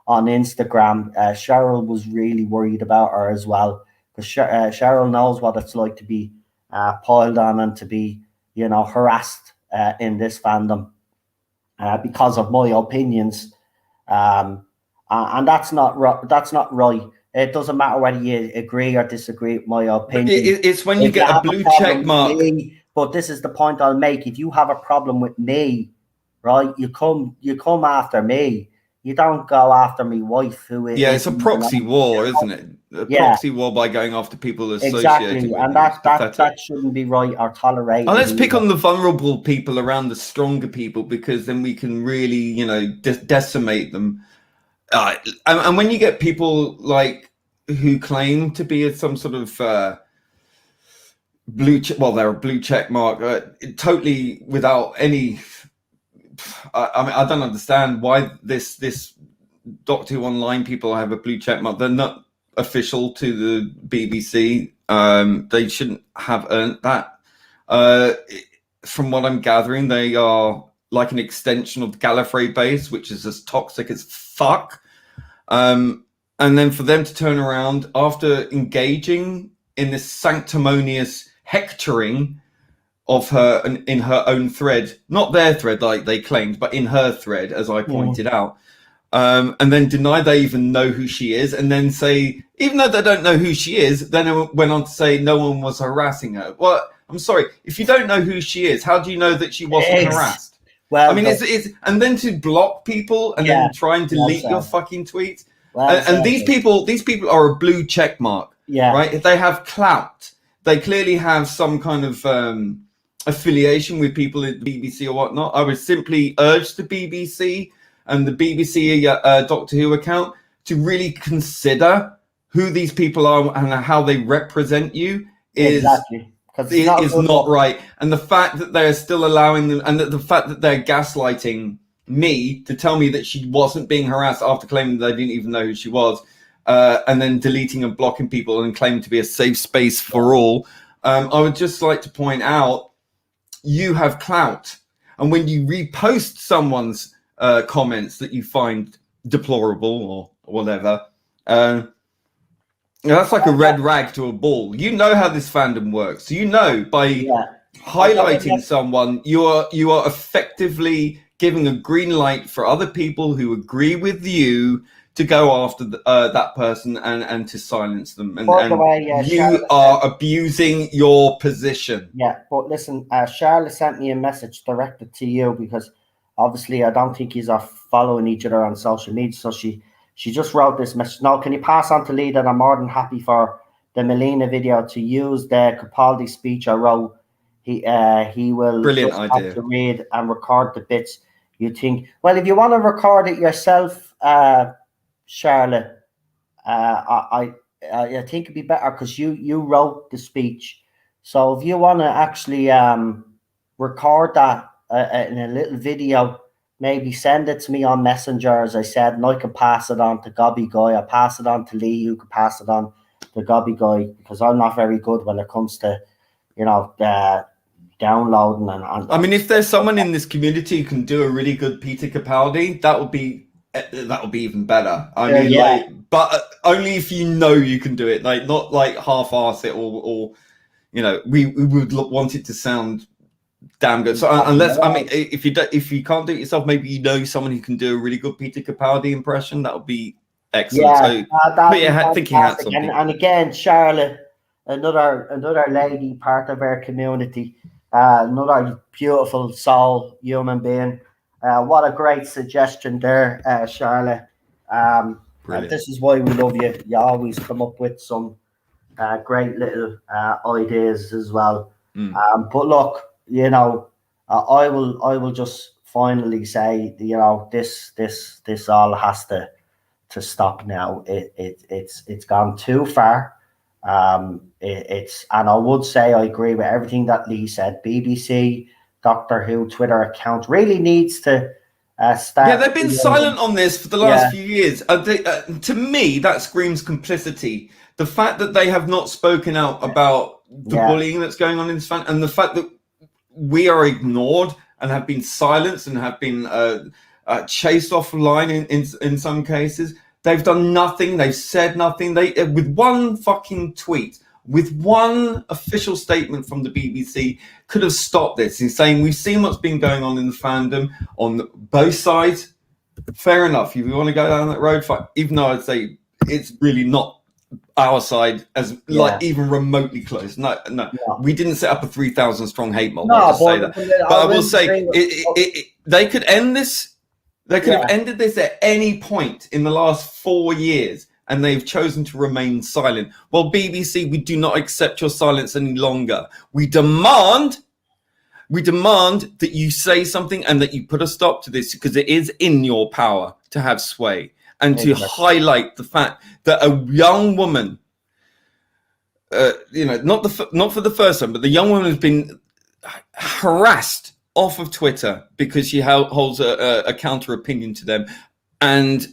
Instagram, Cheryl was really worried about her as well. Because Cheryl knows what it's like to be piled on and to be, you know, harassed in this fandom because of my opinions. And that's not right. It doesn't matter whether you agree or disagree with my opinion. It's when you get a blue check mark. But this is the point I'll make. If you have a problem with me, right, you come after me. You don't go after me wife, who is... Yeah, it's a proxy war, isn't it? A proxy war by going after people associated with and that shouldn't be right or tolerated. And let's pick on the vulnerable people around the stronger people, because then we can really, you know, decimate them. And when you get people like who claim to be some sort of they're a blue check mark, totally without any... I mean, I don't understand why this Doctor Who Online people have a blue check mark. They're not official to the BBC. They shouldn't have earned that. From what I'm gathering, they are like an extension of the Gallifrey base, which is as toxic as fuck. And then for them to turn around after engaging in this sanctimonious hectoring of her in her own thread, not their thread like they claimed, but in her thread, as I pointed out, and then deny they even know who she is, and then say, even though they don't know who she is, then it went on to say no one was harassing her. Well, I'm sorry, if you don't know who she is, how do you know that she wasn't harassed? Well, I mean, it's and then to block people and then try and delete your fucking tweets. And these people are a blue check mark, right? If they have clout, they clearly have some kind of affiliation with people at the BBC or whatnot. I would simply urge the BBC and the BBC Doctor Who account to really consider who these people are and how they represent you is not right. And the fact that they're still allowing them, and the fact that they're gaslighting me to tell me that she wasn't being harassed after claiming they didn't even know who she was, and then deleting and blocking people and claiming to be a safe space for all. I would just like to point out, you have clout, and when you repost someone's comments that you find deplorable or whatever, that's like a red rag to a bull. You know how this fandom works. You know by highlighting someone, you are effectively giving a green light for other people who agree with you to go after that person and to silence them. And you are abusing your position. Yeah, but listen, Charlotte sent me a message directed to you, because obviously I don't think you're following each other on social media. So she just wrote this message. Now, can you pass on to Lee that I'm more than happy for the Melina video to use the Capaldi speech I wrote. He will Brilliant just idea. have to read and record the bits. you think, well, if you want to record it yourself, Charlotte, I think it'd be better because you wrote the speech. So if you want to actually record that in a little video, maybe send it to me on Messenger, as I said, and I can pass it on to Gobby Guy. I pass it on to Lee. You can pass it on to Gobby Guy, because I'm not very good when it comes to, downloading and I mean, if there's someone in this community who can do a really good Peter Capaldi, that would be even better. I mean, but only if you know you can do it, like not like half-ass it, or we would want it to sound damn good. So unless, I mean, if you can't do it yourself, maybe you know someone who can do a really good Peter Capaldi impression. That would be excellent. Thinking hats on people. And again, Charlotte, another lady, part of our community, another beautiful soul, human being. What a great suggestion there, Charlotte. And this is why we love you. You always come up with some great little ideas as well. But look, I will just finally say, this all has to stop now. It's gone too far. And I would say I agree with everything that Lee said. BBC, Doctor Who Twitter account really needs to start. Yeah, they've been silent on this for the last few years. To me, that screams complicity. The fact that they have not spoken out about the bullying that's going on in this fan, and the fact that we are ignored and have been silenced and have been chased offline in some cases. They've done nothing. They've said nothing. They, with one fucking tweet, with one official statement from the BBC, could have stopped this in saying, we've seen what's been going on in the fandom on both sides. Fair enough. If you want to go down that road, even though I'd say it's really not our side as like even remotely close. No. We didn't set up a 3,000 strong hate mob. I'll just say that. But I will say they could end this. They could have ended this at any point in the last 4 years, and they've chosen to remain silent. Well, BBC, we do not accept your silence any longer. We demand that you say something and that you put a stop to this, because it is in your power to have sway and to highlight the fact that a young woman, not for the first time, but the young woman has been harassed off of Twitter because she holds a counter opinion to them, and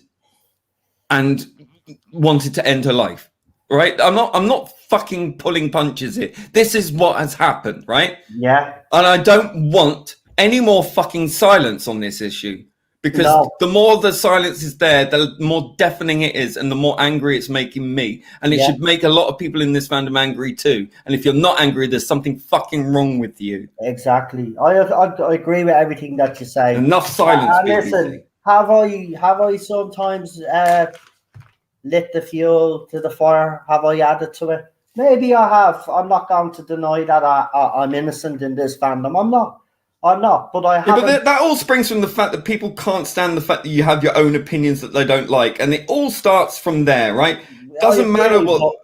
wanted to end her life. Right? I'm not fucking pulling punches here. This is what has happened, right? Yeah. And I don't want any more fucking silence on this issue, because the more the silence is there, the more deafening it is, and the more angry it's making me. And it should make a lot of people in this fandom angry too. And if you're not angry, there's something fucking wrong with you. Exactly. I agree with everything that you say. Enough silence. Listen, have I sometimes lit the fuel to the fire? Have I added to it? Maybe I have. I'm not going to deny that I'm innocent in this fandom. I'm not, but I haven't. But that all springs from the fact that people can't stand the fact that you have your own opinions that they don't like, and it all starts from there, right? Doesn't matter what.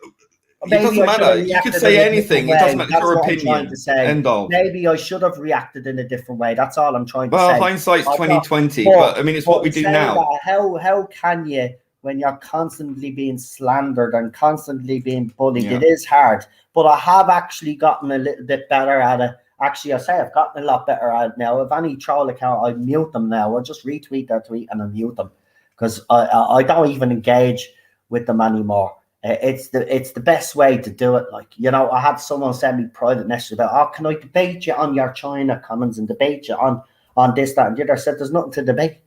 It doesn't matter. You could say anything. It doesn't matter. It's your opinion. End of. Maybe I should have reacted in a different way. That's all I'm trying to say. Well, hindsight's 2020, but I mean, it's what we do now. How can you, when you're constantly being slandered and constantly being bullied? It is hard, but I have actually gotten a little bit better at it. Actually, I say I've gotten a lot better at it now. If any troll account, I mute them now. I just retweet their tweet and I mute them, because I don't even engage with them anymore. It's the best way to do it. Like, I had someone send me private messages about, can I debate you on your China comments and debate you on this, that, and the other? I said, there's nothing to debate.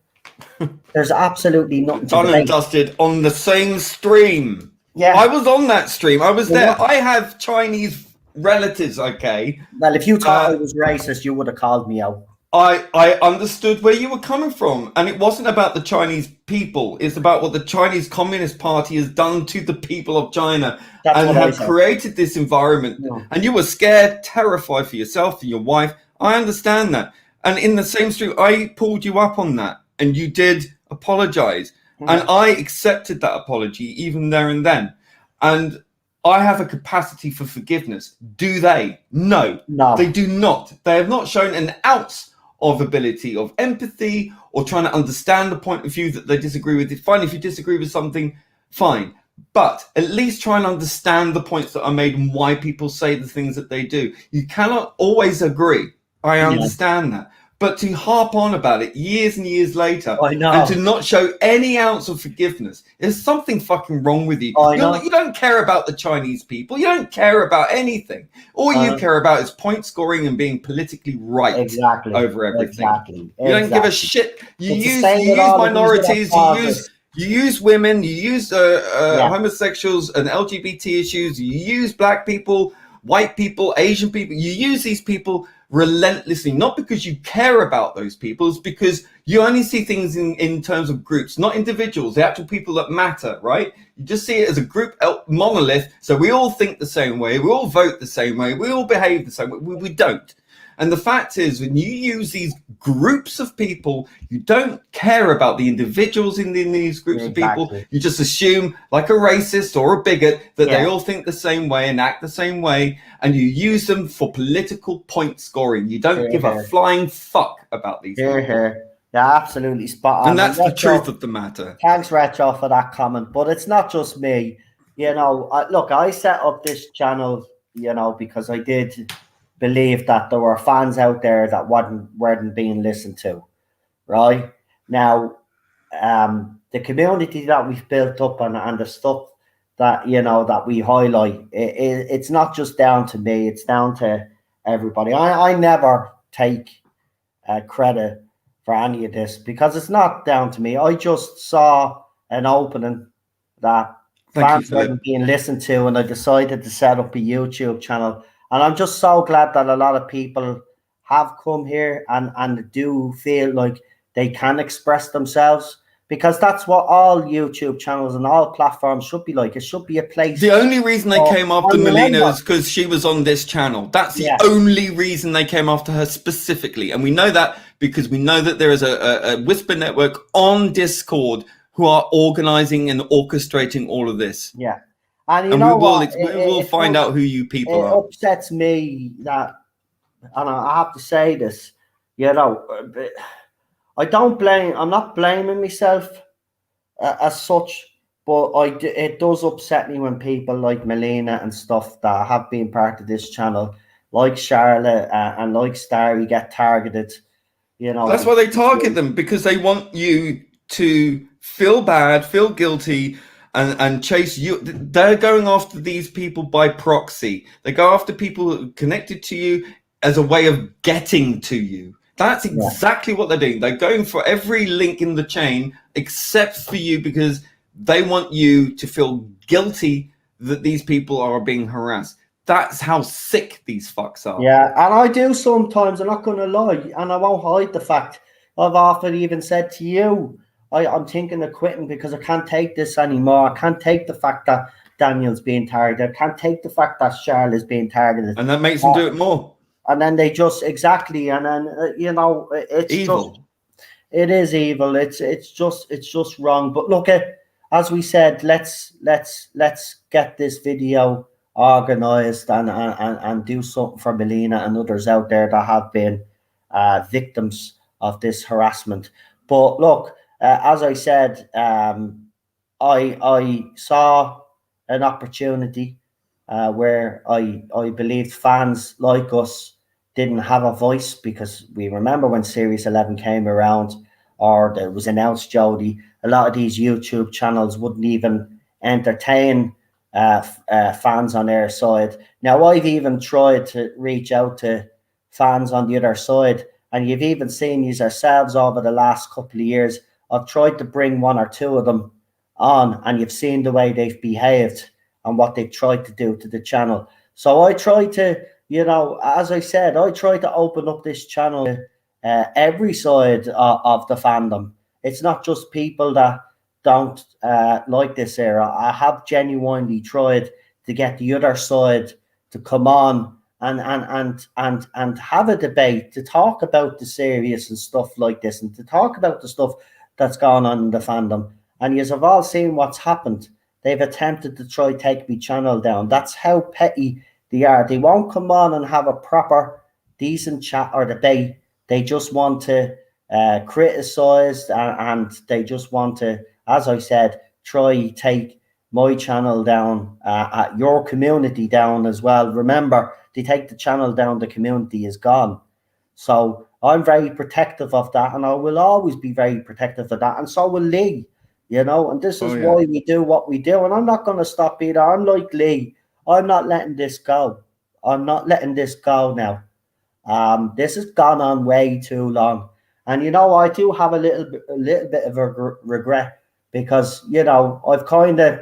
There's absolutely nothing to debate. Done and dusted on the same stream. Yeah, I was on that stream. I was there. I have Chinese relatives, okay? Well, if you thought I was racist, you would have called me out. I understood where you were coming from, and it wasn't about the Chinese people. It's about what the Chinese Communist Party has done to the people of China. And have created this environment. Yeah. And you were scared, terrified for yourself and your wife. I understand that. And in the same stream, I pulled you up on that, and you did apologize. Mm-hmm. And I accepted that apology even there and then. And I have a capacity for forgiveness. Do they? No, they do not. They have not shown an ounce of ability of empathy or trying to understand the point of view that they disagree with. Fine, if you disagree with something, fine. But at least try and understand the points that are made and why people say the things that they do. You cannot always agree. I understand that. But to harp on about it years and years later and to not show any ounce of forgiveness, there's something fucking wrong with you. You don't care about the Chinese people. You don't care about anything. All you care about is point scoring and being politically right over everything. You don't give a shit. You use minorities. You use women, you use homosexuals and LGBT issues, you use black people, white people, Asian people, you use these people relentlessly, not because you care about those people, it's because you only see things in terms of groups, not individuals, the actual people that matter, right? You just see it as a group monolith, so we all think the same way, we all vote the same way, we all behave the same way. We don't. And the fact is, when you use these groups of people, you don't care about the individuals in these groups of people. You just assume, like a racist or a bigot, that they all think the same way and act the same way. And you use them for political point scoring. You don't give a flying fuck about these people. Yeah, absolutely spot on. And that's the truth of the matter. Thanks, Retro, for that comment. But it's not just me. You know, look, I set up this channel, you know, because I did believe that there were fans out there that weren't being listened to, right? Now, the community that we've built up and the stuff that, you know, that we highlight, it's not just down to me, it's down to everybody. I never take credit for any of this because it's not down to me. I just saw an opening that fans weren't being listened to, and I decided to set up a YouTube channel. And I'm just so glad that a lot of people have come here and do feel like they can express themselves, because that's what all YouTube channels and all platforms should be like. It should be a place. The only reason they came after Melina is because she was on this channel. That's the only reason they came after her specifically. And we know that because we know that there is a Whisper network on Discord who are organizing and orchestrating all of this. Yeah. And you know what? We will find out who you people are. It upsets me that, and I have to say this, you know, I'm not blaming myself as such, but it does upset me when people like Melina and stuff that have been part of this channel, like Charlotte and like Starry, get targeted. You know, that's why they target them, because they want you to feel bad, feel guilty, and chase you. They're going after these people by proxy. They go after people connected to you as a way of getting to you. That's exactly what they're doing. They're going for every link in the chain except for you, because they want you to feel guilty that these people are being harassed. That's how sick these fucks are. Yeah, and I do sometimes, I'm not going to lie, and I won't hide the fact, I've often even said to you, I'm thinking of quitting because I can't take this anymore. I can't take the fact that Daniel's being targeted. I can't take the fact that Charlotte's being targeted. And that makes them do it more. And then they just, and then, you know, it's evil. It is evil. It's just wrong. But look, as we said, let's get this video organized and do something for Melina and others out there that have been victims of this harassment. But look, as I said, I saw an opportunity where I believed fans like us didn't have a voice, because we remember when Series 11 came around, or there was announced Jodie, a lot of these YouTube channels wouldn't even entertain fans on their side. Now, I've even tried to reach out to fans on the other side, and you've even seen these yourselves over the last couple of years. I've tried to bring one or two of them on, and you've seen the way they've behaved and what they've tried to do to the channel. So I try to, you know, as I said, I try to open up this channel to every side of the fandom. It's not just people that don't like this era. I have genuinely tried to get the other side to come on and have a debate, to talk about the serious and stuff like this, and to talk about the stuff that's gone on in the fandom. And you have all seen what's happened. They've attempted to try take my channel down. That's how petty they are. They won't come on and have a proper, decent chat or debate They just want to criticize, and they just want to, as I said, try take my channel down, your community down as well. Remember, they take the channel down, the community is gone. So I'm very protective of that, and I will always be very protective of that, and so will Lee. And this is why we do what we do, and I'm not going to stop either. I'm like Lee. I'm not letting this go. I'm not letting this go now. This has gone on way too long, and I do have a little bit of a regret, because I've kind of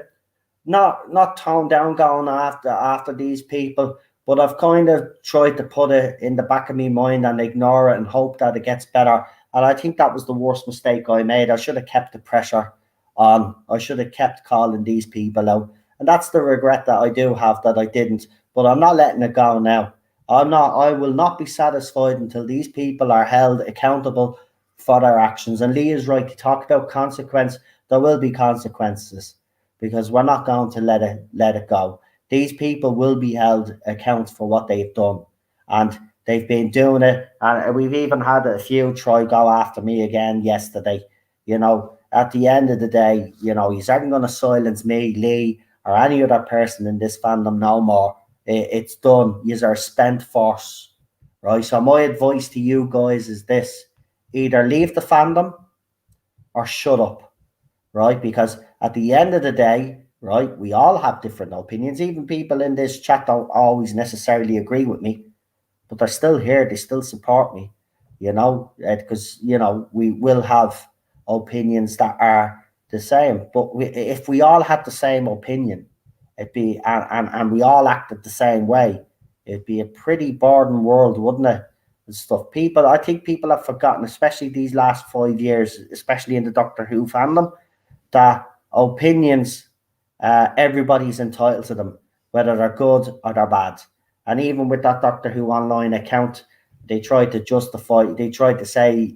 not toned down going after these people, but I've kind of tried to put it in the back of my mind and ignore it and hope that it gets better. And I think that was the worst mistake I made. I should have kept the pressure on. I should have kept calling these people out. And that's the regret that I do have, that I didn't. But I'm not letting it go now. I will not be satisfied until these people are held accountable for their actions. And Lee is right to talk about consequence. There will be consequences, because we're not going to let it go. These people will be held account for what they've done, and they've been doing it. And we've even had a few try go after me again yesterday. At the end of the day, he's not going to silence me, Lee, or any other person in this fandom no more. It's done. You're a spent force, right? So my advice to you guys is this: either leave the fandom or shut up, right? Because at the end of the day, right, we all have different opinions. Even people in this chat don't always necessarily agree with me, but they're still here. They still support me, because, we will have opinions that are the same. But if we all had the same opinion, it'd be, and we all acted the same way, it'd be a pretty boring world, wouldn't it? And stuff. I think people have forgotten, especially these last 5 years, especially in the Doctor Who fandom, that opinions, everybody's entitled to them, whether they're good or they're bad. And even with that Doctor Who online account, they tried to justify, they tried to say,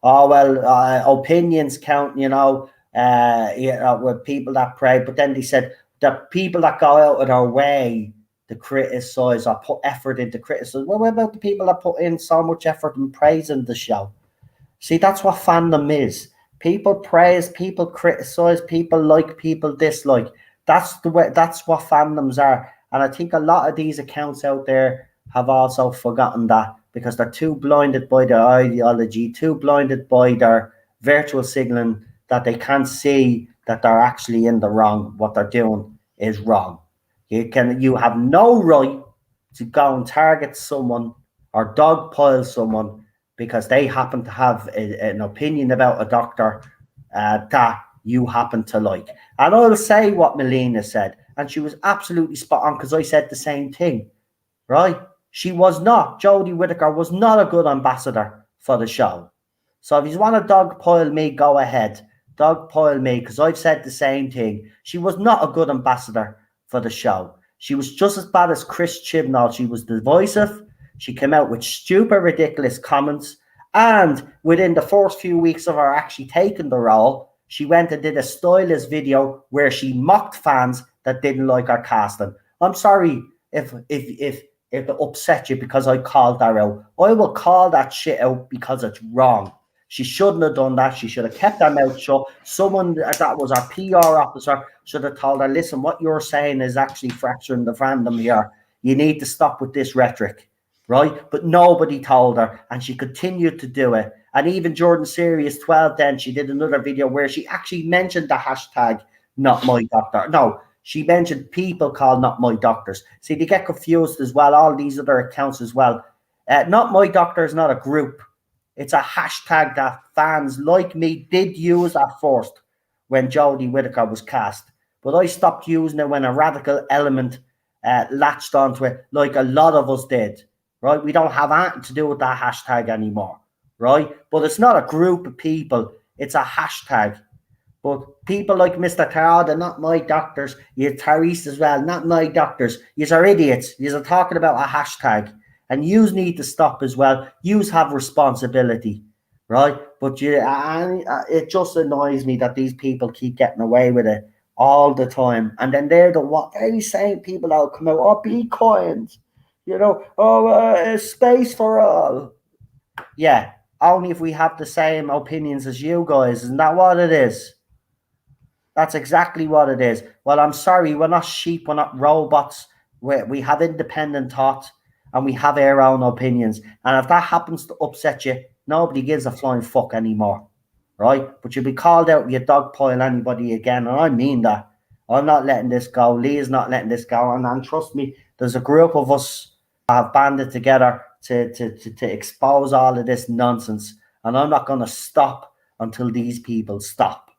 oh, well, opinions count, with people that pray. But then they said that people that go out of their way to criticize or put effort into criticism. Well, what about the people that put in so much effort in praising the show? See, that's what fandom is. People praise, people criticize, people like, people dislike. That's the way. That's what fandoms are. And I think a lot of these accounts out there have also forgotten that, because they're too blinded by their ideology, too blinded by their virtual signaling, that they can't see that they're actually in the wrong. What they're doing is wrong. You have no right to go and target someone or dogpile someone because they happen to have an opinion about a doctor that you happen to like. And I'll say what Melina said, and she was absolutely spot on, because I said the same thing, right? Jodie Whittaker was not a good ambassador for the show. So if you want to dogpile me, go ahead. Dogpile me, because I've said the same thing. She was not a good ambassador for the show. She was just as bad as Chris Chibnall. She was divisive. She came out with stupid, ridiculous comments. And within the first few weeks of her actually taking the role, she went and did a stylist video where she mocked fans that didn't like her casting. I'm sorry if it upset you because I called that out. I will call that shit out because it's wrong. She shouldn't have done that. She should have kept her mouth shut. Someone that was our PR officer should have told her, listen, what you're saying is actually fracturing the fandom here. You need to stop with this rhetoric, right? But nobody told her, and she continued to do it. And even Jordan Sirius 12, then she did another video where she actually mentioned the hashtag not my doctor. No, she mentioned people called not my doctors. See, they get confused as well. All these other accounts as well. Not my doctor is not a group. It's a hashtag that fans like me did use at first when Jodie Whittaker was cast. But I stopped using it when a radical element latched onto it, like a lot of us did, right? We don't have anything to do with that hashtag anymore, right? But it's not a group of people. It's a hashtag. But people like Mr. Tar, not my doctors, you Tardis as well, not my doctors. Yous are idiots. Yous are talking about a hashtag. And yous need to stop as well. Yous have responsibility, right? But it just annoys me that these people keep getting away with it all the time. And then they're the very same people that will come out, oh, be kind, space for all. Yeah, only if we have the same opinions as you guys. Isn't that what it is? That's exactly what it is. Well, I'm sorry, we're not sheep, we're not robots. We have independent thought and we have our own opinions. And if that happens to upset you, nobody gives a flying fuck anymore, right? But you'll be called out with your dog pile anybody again. And I mean that. I'm not letting this go. Lee's not letting this go. And trust me, there's a group of us have banded together to expose all of this nonsense. And I'm not going to stop until these people stop.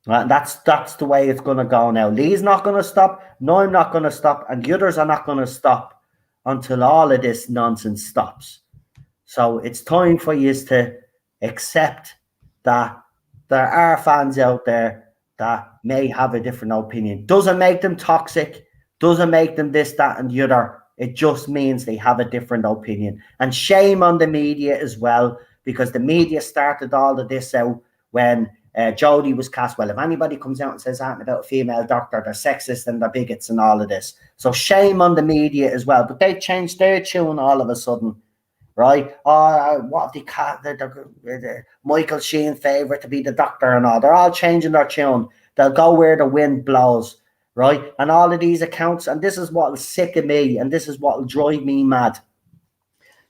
Right, that's the way it's going to go now. Lee's not going to stop. No, I'm not going to stop. And the others are not going to stop until all of this nonsense stops. So it's time for you to accept that there are fans out there that may have a different opinion. Doesn't make them toxic. Doesn't make them this, that, and the other. It just means they have a different opinion. And shame on the media as well, because the media started all of this out when Jodie was cast. Well, if anybody comes out and says that about a female doctor, they're sexist and they're bigots and all of this. So shame on the media as well. But they changed their tune all of a sudden, right? What if they cast the Michael Sheen favourite to be the doctor and all? They're all changing their tune. They'll go where the wind blows, right? And all of these accounts, and this is what'll sicken me, and this is what'll drive me mad.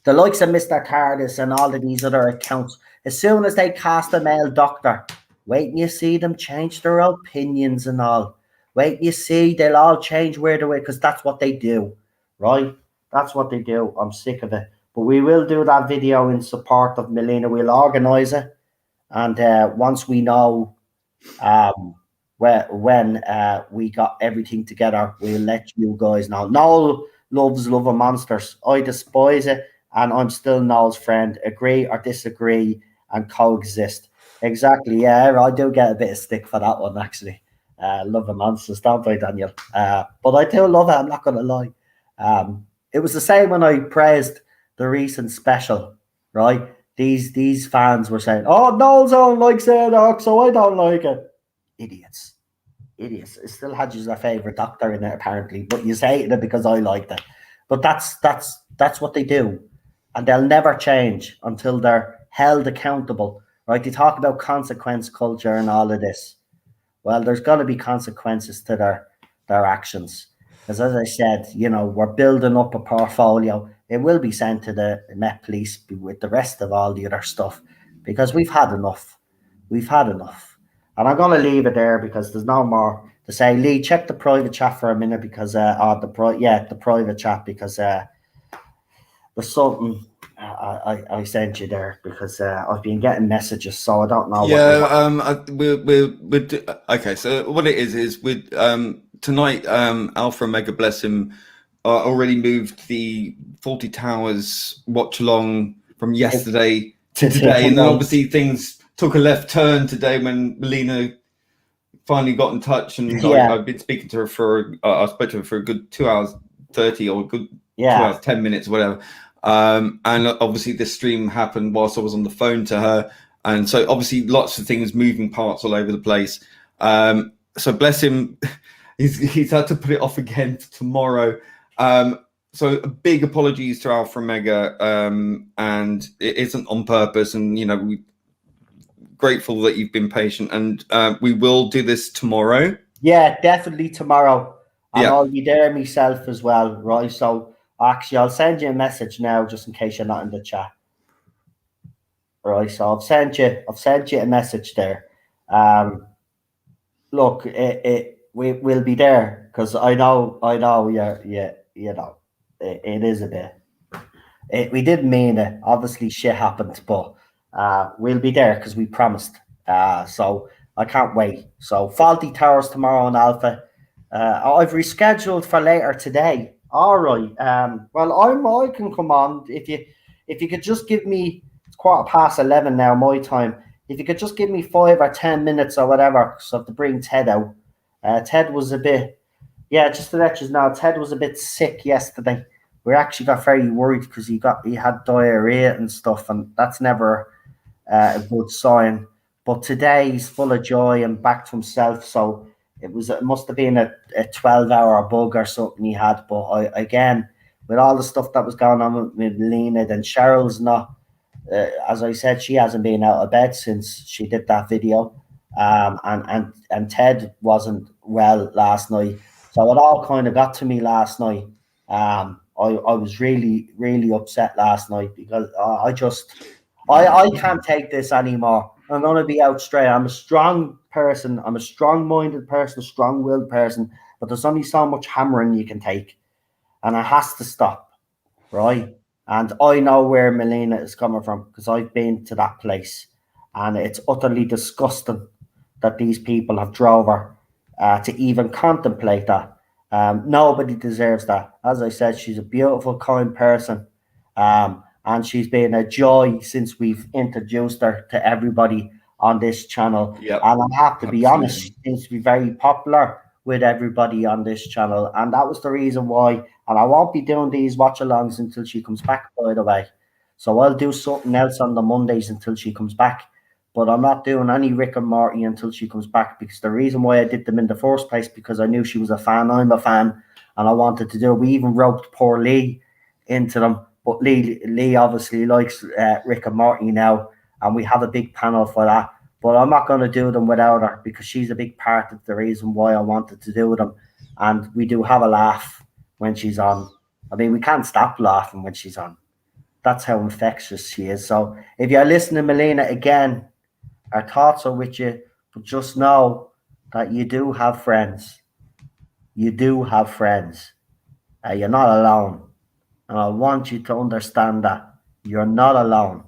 The likes of Mr. Tardis and all of these other accounts, as soon as they cast a male doctor, wait and you see them change their opinions and all. Wait and you see they'll all change where they're, because that's what they do, right? That's what they do. I'm sick of it. But we will do that video in support of Melina. We'll organise it. And once we know when we got everything together, we'll let you guys know. Noel loves Loving Monsters. I despise it. And I'm still Noel's friend. Agree or disagree and coexist. Exactly, yeah, I do get a bit of stick for that one, actually. Loving Monsters, don't I, Daniel? But I do love it, I'm not going to lie. It was the same when I praised the recent special, right? These fans were saying, oh, Noel's don't like Zadok, so I don't like it. Idiots. It still had you as a favourite doctor in it, apparently, but you hated it because I liked it. But that's what they do. And they'll never change until they're held accountable, right? They talk about consequence culture and all of this. Well, there's got to be consequences to their actions. Because as I said, we're building up a portfolio. It will be sent to the Met Police with the rest of all the other stuff because we've had enough. We've had enough. And I'm going to leave it there because there's no more to say. Lee, check the private chat for a minute because, the private chat because there's something I sent you there because I've been getting messages, so I don't know. Okay. So what it is with tonight, Alpha and Mega Bless Him already moved the 40 Towers watch along from yesterday to today, and then obviously things took a left turn today when Melina finally got in touch, and I've been speaking to her I spoke to her for a good 2 hours 30 or a good 2 hours 10 minutes, whatever. And obviously this stream happened whilst I was on the phone to her, and so obviously lots of things, moving parts all over the place. So bless him, he's had to put it off again for tomorrow. So big apologies to Alpha and Mega, and it isn't on purpose, and we're grateful that you've been patient, and we will do this tomorrow. Yeah, definitely tomorrow, and I'll be there myself as well, right? So actually, I'll send you a message now just in case you're not in the chat. All right, so I've sent you a message there. Look, we'll be there because I know, it is a bit. We didn't mean it. Obviously, shit happened, but we'll be there because we promised. So I can't wait. So Faulty Towers tomorrow on Alpha. I've rescheduled for later today. All right. Well, I can come on if you could just give me. It's 11:15 now, my time. If you could just give me 5 or 10 minutes or whatever, so I have to bring Ted out. Ted was a bit, just to let you know, Ted was a bit sick yesterday. We actually got very worried because he had diarrhea and stuff, and that's never a good sign. But today he's full of joy and back to himself. So it must have been a 12-hour bug or something he had. But again, with all the stuff that was going on with Melina, then Cheryl's not as I said, she hasn't been out of bed since she did that video. And Ted wasn't well last night, so it all kind of got to me last night. I was really really upset last night because I can't take this anymore. I'm gonna be out straight. I'm a strong person. I'm a strong-minded person, strong-willed person. But there's only so much hammering you can take, and it has to stop, right? And I know where Melina is coming from because I've been to that place, and it's utterly disgusting that these people have drove her to even contemplate that. Nobody deserves that. As I said, she's a beautiful, kind person, and she's been a joy since we've introduced her to everybody on this channel. Yep, and I have to be honest, absolutely. she seems to be very popular with everybody on this channel, and that was the reason why. And I won't be doing these watch-alongs until she comes back, by the way. So I'll do something else on the Mondays until she comes back. But I'm not doing any Rick and Morty until she comes back, because the reason why I did them in the first place, because I knew she was a fan, I'm a fan, and I wanted to do it. We even roped poor Lee into them, but Lee obviously likes Rick and Morty now, and we have a big panel for that. But I'm not going to do them without her, because she's a big part of the reason why I wanted to do them. And we do have a laugh when she's on. I mean, we can't stop laughing when she's on. That's how infectious she is. So if you're listening, Melina, again, our thoughts are with you, but just know that you do have friends. You do have friends. You're not alone. And I want you to understand that you're not alone.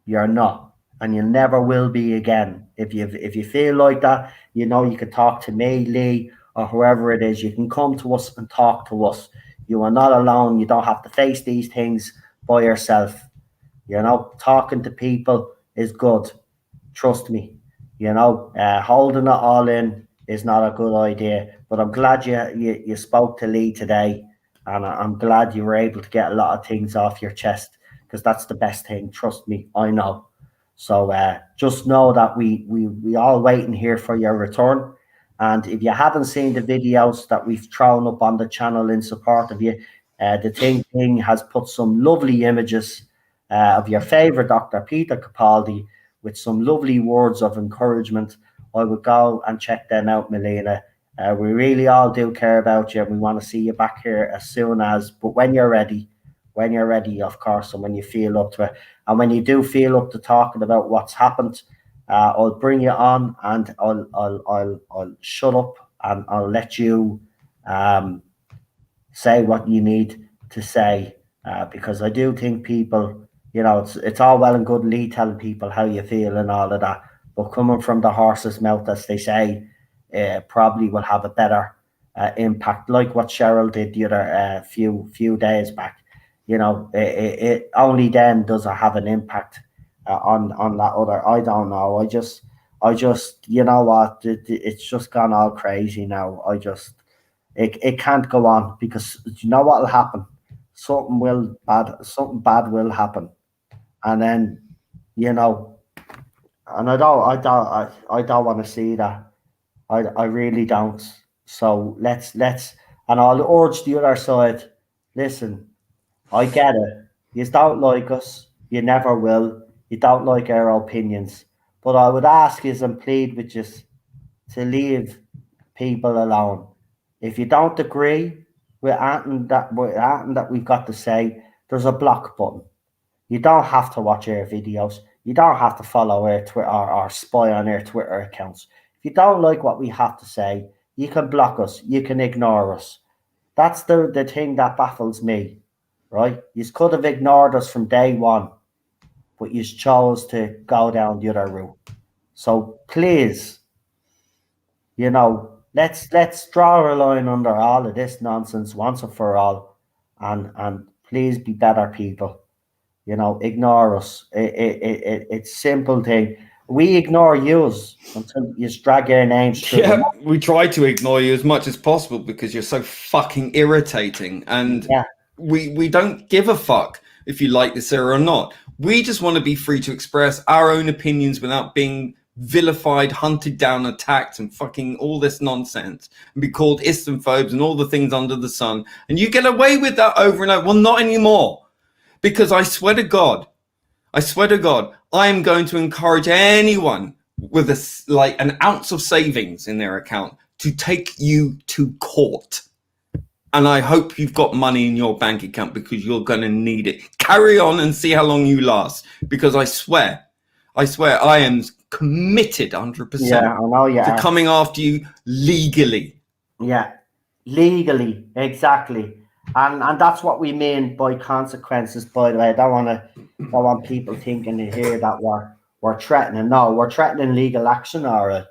You're not, and you never will be again. If you feel like that, you know you can talk to me, Lee, or whoever it is. You can come to us and talk to us. You are not alone. You don't have to face these things by yourself. You know, talking to people is good. Trust me. You know, holding it all in is not a good idea. But I'm glad you spoke to Lee today, and I'm glad you were able to get a lot of things off your chest, because that's the best thing. Trust me, I know. So just know that we all waiting here for your return. And if you haven't seen the videos that we've thrown up on the channel in support of you, the Thing has put some lovely images of your favorite Dr. Peter Capaldi, with some lovely words of encouragement. I would go and check them out, Melina. We really all do care about you, and we want to see you back here as soon as, but when you're ready, of course, and when you feel up to it. And when you do feel up to talking about what's happened, I'll bring you on, and I'll shut up, and I'll let you say what you need to say, because I do think people, you know, it's all well and good Lee telling people how you feel and all of that, but coming from the horse's mouth, as they say, probably will have a better impact, like what Cheryl did the other few days back. You know, it only then does it have an impact on that other. I don't know. I just, you know what? It's just gone all crazy now. It can't go on, because you know what will happen. Something bad will happen, and then, you know, and I don't want to see that. I really don't. So and I'll urge the other side. Listen, I get it. You don't like us. You never will. You don't like our opinions. But I would ask you and plead with you to leave people alone. If you don't agree with anything that we've got to say, there's a block button. You don't have to watch our videos. You don't have to follow our Twitter or spy on our Twitter accounts. If you don't like what we have to say, you can block us. You can ignore us. That's the thing that baffles me, right? You could have ignored us from day one, but you chose to go down the other route. So please, you know, let's draw a line under all of this nonsense once and for all, and please be better people. You know, ignore us. It's simple thing. We ignore yous until you drag your names through the Yeah, mud. we try to ignore you as much as possible because you're so fucking irritating, and Yeah, we don't give a fuck if you like this era or not. We just want to be free to express our own opinions without being vilified, hunted down, attacked, and fucking all this nonsense, and be called Islamophobes and all the things under the sun. And you get away with that over and over. Well, not anymore, because I swear to God, I swear to God, I am going to encourage anyone with an ounce of savings in their account to take you to court. And I hope you've got money in your bank account, because you're going to need it. Carry on and see how long you last, because I swear I am committed 100% to coming after you legally. Yeah, legally, exactly. And that's what we mean by consequences, by the way. I don't want people thinking here that we're threatening. No, we're threatening legal action, all right.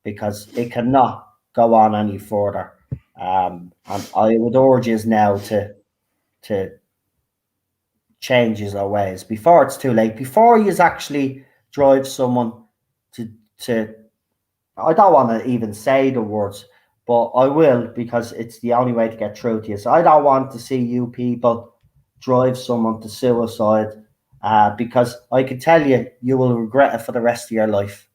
Because it cannot go on any further. And I would urge you now to change your ways before it's too late. Before you actually drive someone to I don't want to even say the words, but I will, because it's the only way to get through to you. So I don't want to see you people drive someone to suicide, because I can tell you, you will regret it for the rest of your life.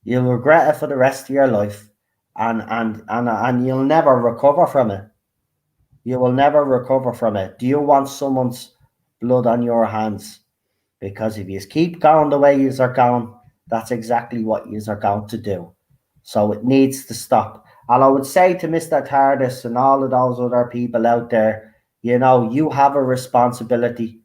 You'll regret it for the rest of your life, and you'll never recover from it. You will never recover from it. Do you want someone's blood on your hands? Because if you keep going the way you are going, that's exactly what you are going to do. So it needs to stop. And I would say to Mr. Tardis and all of those other people out there, you have a responsibility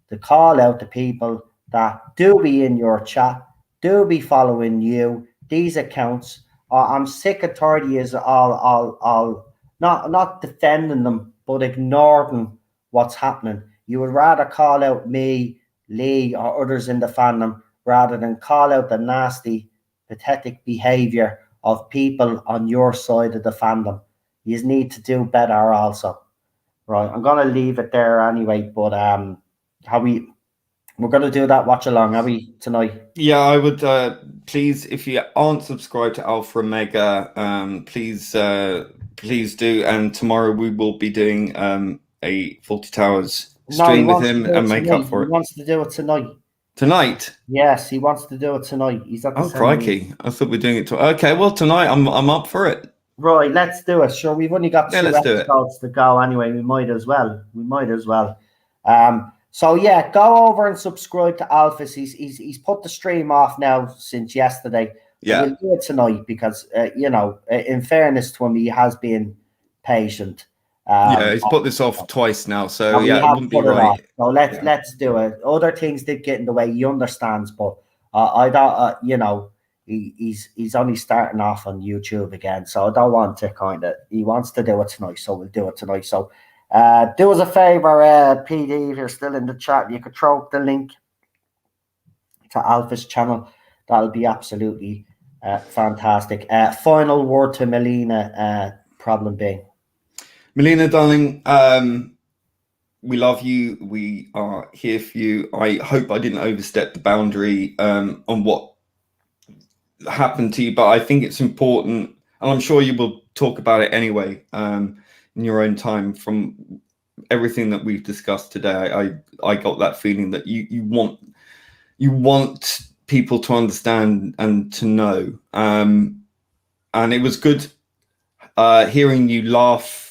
to call out to people that do be in your chat, do be following you, these accounts. I'm sick of Tardis all not defending them, but ignoring what's happening. You would rather call out me, Lee, or others in the fandom, rather than call out the nasty, pathetic behaviour of people on your side of the fandom. You need to do better also. Right, I'm going to leave it there anyway, but we're going to do that watch along, are we, tonight? Yeah, I would please, if you aren't subscribed to Alpha Omega, please do. And tomorrow we will be doing a 40 Towers stream with him and make up for it. He wants to do it tonight. Tonight? Yes, he wants to do it tonight. He's at the crikey! I thought we were doing it. Okay, well, tonight I'm up for it. Right, let's do it. Sure, we've only got 2 episodes to go anyway. We might as well. So yeah, go over and subscribe to Alphys. He's put the stream off now since yesterday. Yeah, we'll do it tonight because in fairness to him, he has been patient. He's put this off twice now, so yeah, it wouldn't be right. So let's do it. Other things did get in the way. He understands, but I don't. He's only starting off on YouTube again, so I don't want to he wants to do it tonight, so we'll do it tonight. So do us a favor, PD, if you're still in the chat, you could throw up the link to Alphys channel. That'll be absolutely fantastic. Final word to Melina, problem being. Melina, darling, we love you. We are here for you. I hope I didn't overstep the boundary on what happened to you, but I think it's important, and I'm sure you will talk about it anyway in your own time. From everything that we've discussed today, I got that feeling that you want people to understand and to know, and it was good hearing you laugh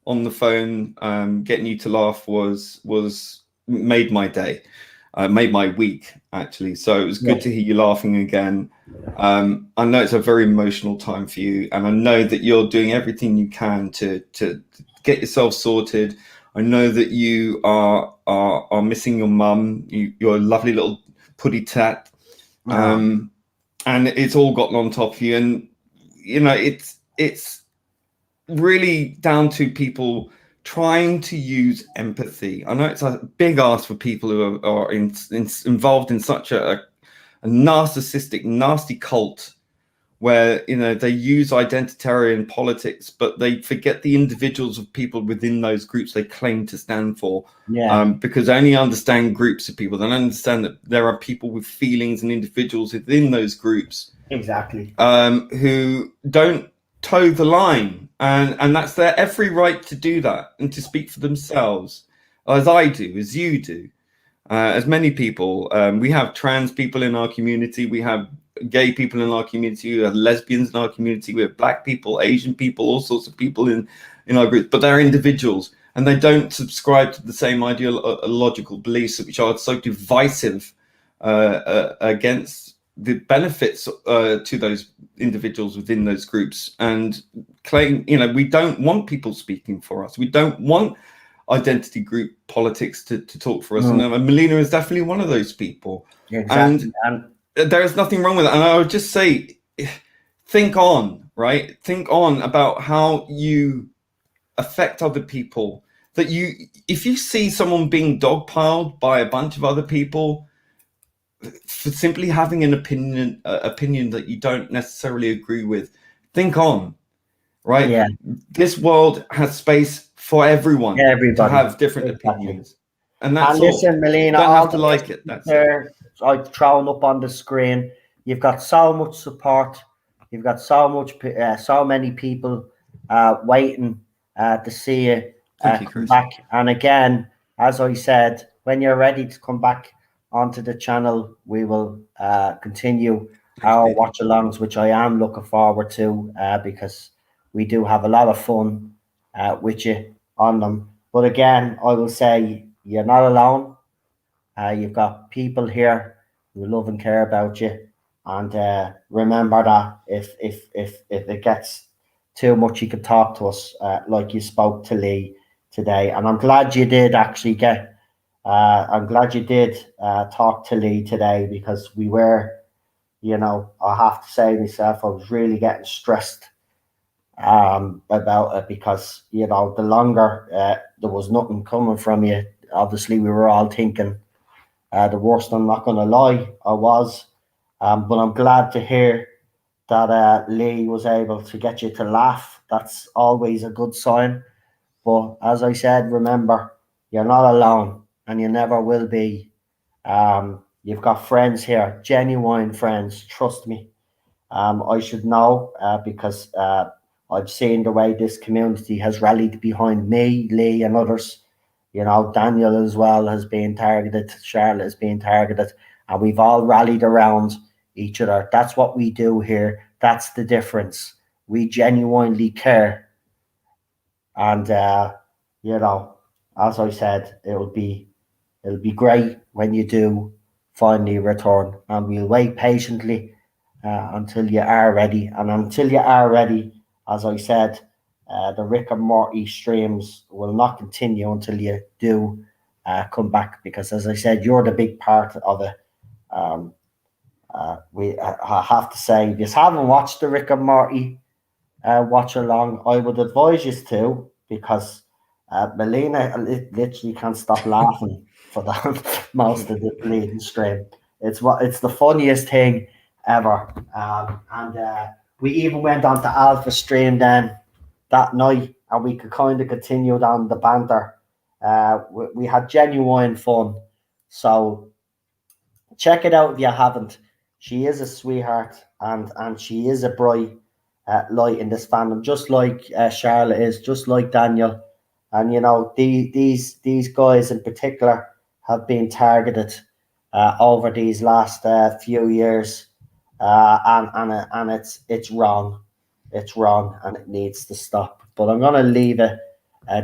on the phone. Getting you to laugh was made my day, made my week actually. So it was good to hear you laughing again. I know it's a very emotional time for you, and I know that you're doing everything you can to get yourself sorted. I know that you are missing your mum. You're a lovely little puddy tat, and it's all gotten on top of you. And it's really down to people trying to use empathy. I know it's a big ask for people who are involved in such a narcissistic, nasty cult where they use identitarian politics, but they forget the individuals of people within those groups they claim to stand for. Because they only understand groups of people. They don't understand that there are people with feelings and individuals within those groups who don't toe the line, and that's their every right to do that and to speak for themselves, as I do, as you do, as many people. We have trans people in our community, we have gay people in our community, we have lesbians in our community, we have black people, Asian people, all sorts of people in our group, but they're individuals, and they don't subscribe to the same ideological beliefs, which are so divisive against the benefits to those individuals within those groups, and claim, we don't want people speaking for us. We don't want identity group politics to talk for us. And Melina is definitely one of those people. Exactly. And there is nothing wrong with that. And I would just say, think on, right? Think on about how you affect other people. That if you see someone being dogpiled by a bunch of other people for simply having an opinion that you don't necessarily agree with, think on, right? Yeah. This world has space for everyone to have different opinions, and that's all. Listen, Melina, you don't have to like it. That's there. I've thrown up on the screen. You've got so much support. You've got so many people waiting to see you come back. And again, as I said, when you're ready to come back onto the channel, we will continue our watch-alongs, which I am looking forward to because we do have a lot of fun with you on them. But again, I will say you're not alone. You've got people here who love and care about you. And remember that if it gets too much, you can talk to us like you spoke to Lee today. And I'm glad you did actually I'm glad you did talk to Lee today, because we were, I have to say myself, I was really getting stressed about it, because, the longer there was nothing coming from you, obviously we were all thinking the worst. I'm not going to lie, I was. But I'm glad to hear that Lee was able to get you to laugh. That's always a good sign. But as I said, remember, you're not alone, and you never will be. You've got friends here, genuine friends, trust me. I should know because I've seen the way this community has rallied behind me, Lee, and others. Daniel as well has been targeted, Charlotte has been targeted, and we've all rallied around each other. That's what we do here. That's the difference. We genuinely care. And, as I said, it'll be great when you do finally return, and we'll wait patiently until you are ready. And until you are ready, as I said, the Rick and Morty streams will not continue until you do come back, because, as I said, you're the big part of it. I have to say, if you haven't watched the Rick and Morty watch along, I would advise you to, because Melina literally can't stop laughing for the most of the bleeding stream. It's the funniest thing ever. And we even went on to Alpha stream then that night, and we could kind of continue down the banter. We had genuine fun. So check it out if you haven't. She is a sweetheart, and she is a bright light in this fandom, just like Charlotte is, just like Daniel. And these guys in particular have been targeted over these last few years, and it's wrong. It's wrong, and it needs to stop. But I'm going to leave it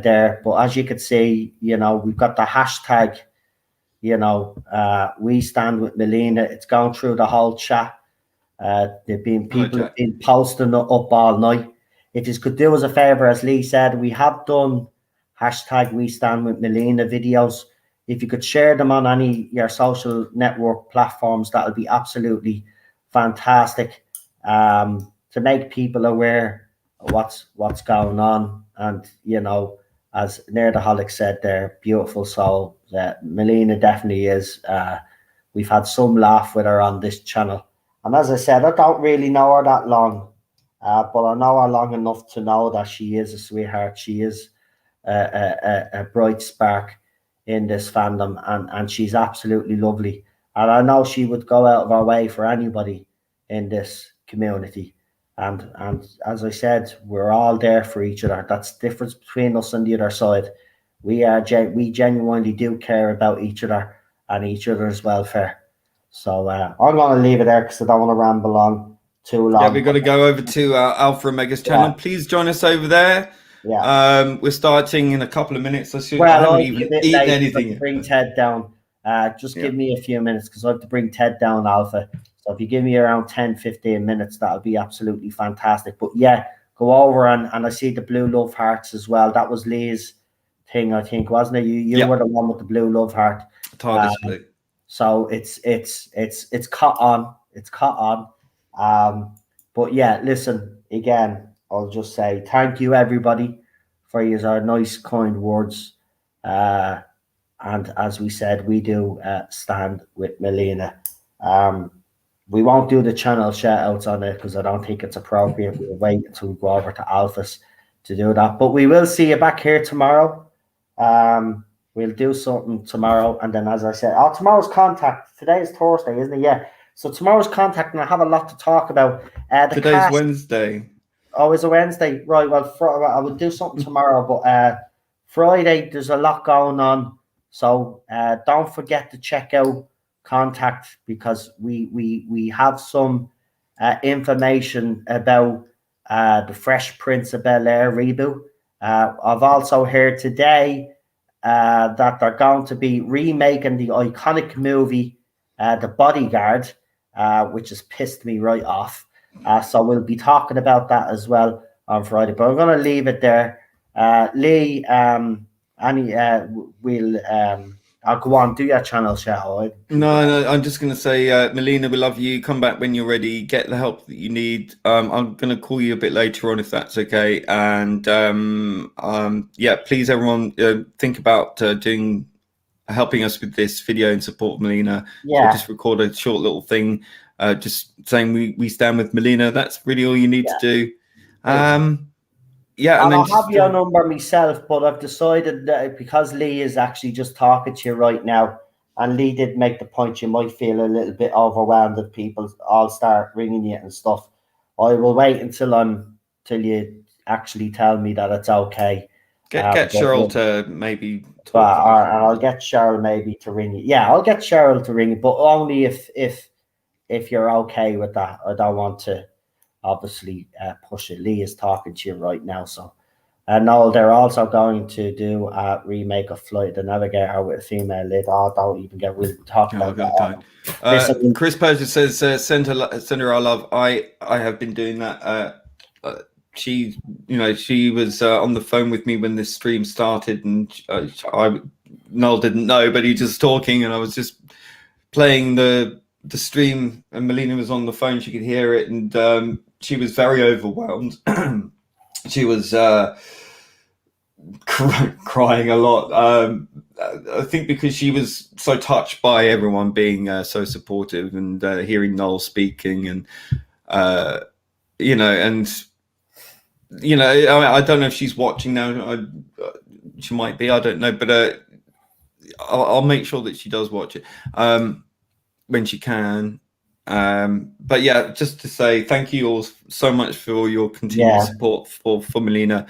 there. But as you can see, we've got the hashtag. We stand with Melina. It's gone through the whole chat. People have been posting it up all night. If you could do us a favor, as Lee said, we have done hashtag We Stand with Melina videos. If you could share them on any your social network platforms, that would be absolutely fantastic, to make people aware of what's going on. And as Nerdaholic said, they're beautiful soul. Melina definitely is. We've had some laugh with her on this channel. And as I said, I don't really know her that long, but I know her long enough to know that she is a sweetheart. She is a bright spark in this fandom, and she's absolutely lovely. And I know she would go out of her way for anybody in this community. And as I said, we're all there for each other. That's the difference between us and the other side. We genuinely do care about each other and each other's welfare. So I'm going to leave it there because I don't want to ramble on too long. Yeah, we've got to go over to Alpha Omega's channel. Yeah. Please join us over there. Yeah. We're starting in a couple of minutes. I Well, haven't I'll be a even bit eaten late 'cause I have anything to yet. bring Ted down. Just give Yeah. me a few minutes because I have to bring Ted down, Alpha. So if you give me around 10, 15 minutes, that'll be absolutely fantastic. But yeah, go over and I see the blue love hearts as well. That was Lee's thing, I think, wasn't it? You were the one with the blue love heart. Tardis blue. So it's caught on. It's caught on. But yeah, listen, again, I'll just say thank you everybody for your nice kind words. And as we said, we do stand with Melina. Um, we won't do the channel shout outs on it because I don't think it's appropriate. We'll wait until we go over to Alphas to do that. But we will see you back here tomorrow. We'll do something tomorrow. And then, as I said, tomorrow's contact. Today is Thursday, isn't it? Yeah. So tomorrow's contact, and I have a lot to talk about. Today's cast. Wednesday. Oh, it's a Wednesday. Right. Well, I will do something tomorrow, but Friday, there's a lot going on. So don't forget to check out contact because we have some information about the Fresh Prince of Bel-Air reboot. I've also heard today that they're going to be remaking the iconic movie The Bodyguard, which has pissed me right off. So we'll be talking about that as well on Friday. But I'm going to leave it there. Lee, I'll go on, do your channel shout. No, I'm just going to say, Melina, we love you. Come back when you're ready. Get the help that you need. I'm going to call you a bit later on if that's okay. And yeah, please, everyone, think about helping us with this video and support Melina. Yeah. So just record a short little thing, just saying we stand with Melina. That's really all you need to do. Yeah, and I'll have your number myself, but I've decided that because Lee is actually just talking to you right now, and Lee did make the point you might feel a little bit overwhelmed if people all start ringing you and stuff. I will wait until you actually tell me that it's okay. Get Cheryl to maybe talk. And I'll get Cheryl maybe to ring you. Yeah, I'll get Cheryl to ring you, but only if you're okay with that. I don't want to obviously push it. Lee is talking to you right now, so no, they're also going to do a remake of Flight the Navigator with a female lead. Don't even get really talk about that. Chris Persia says send her our love. I have been doing that. She was on the phone with me when this stream started, and Noel didn't know, but he just talking, and I was just playing the stream, and Melina was on the phone. She could hear it, and she was very overwhelmed. She was crying a lot. I think because she was so touched by everyone being so supportive, and hearing Noel speaking, and I don't know if she's watching now. She might be. I don't know, but I'll make sure that she does watch it when she can. But yeah, just to say thank you all so much for your continued support for Melina.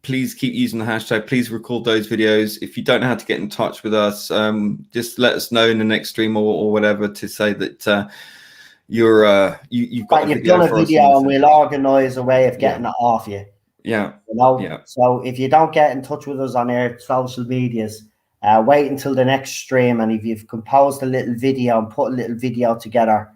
Please keep using the hashtag. Please record those videos. If you don't know how to get in touch with us, just let us know in the next stream or whatever to say that you've got you've done a video, and we'll organise a way of getting it off you. Yeah. So if you don't get in touch with us on our social medias, wait until the next stream, and if you've composed a little video and put a little video together,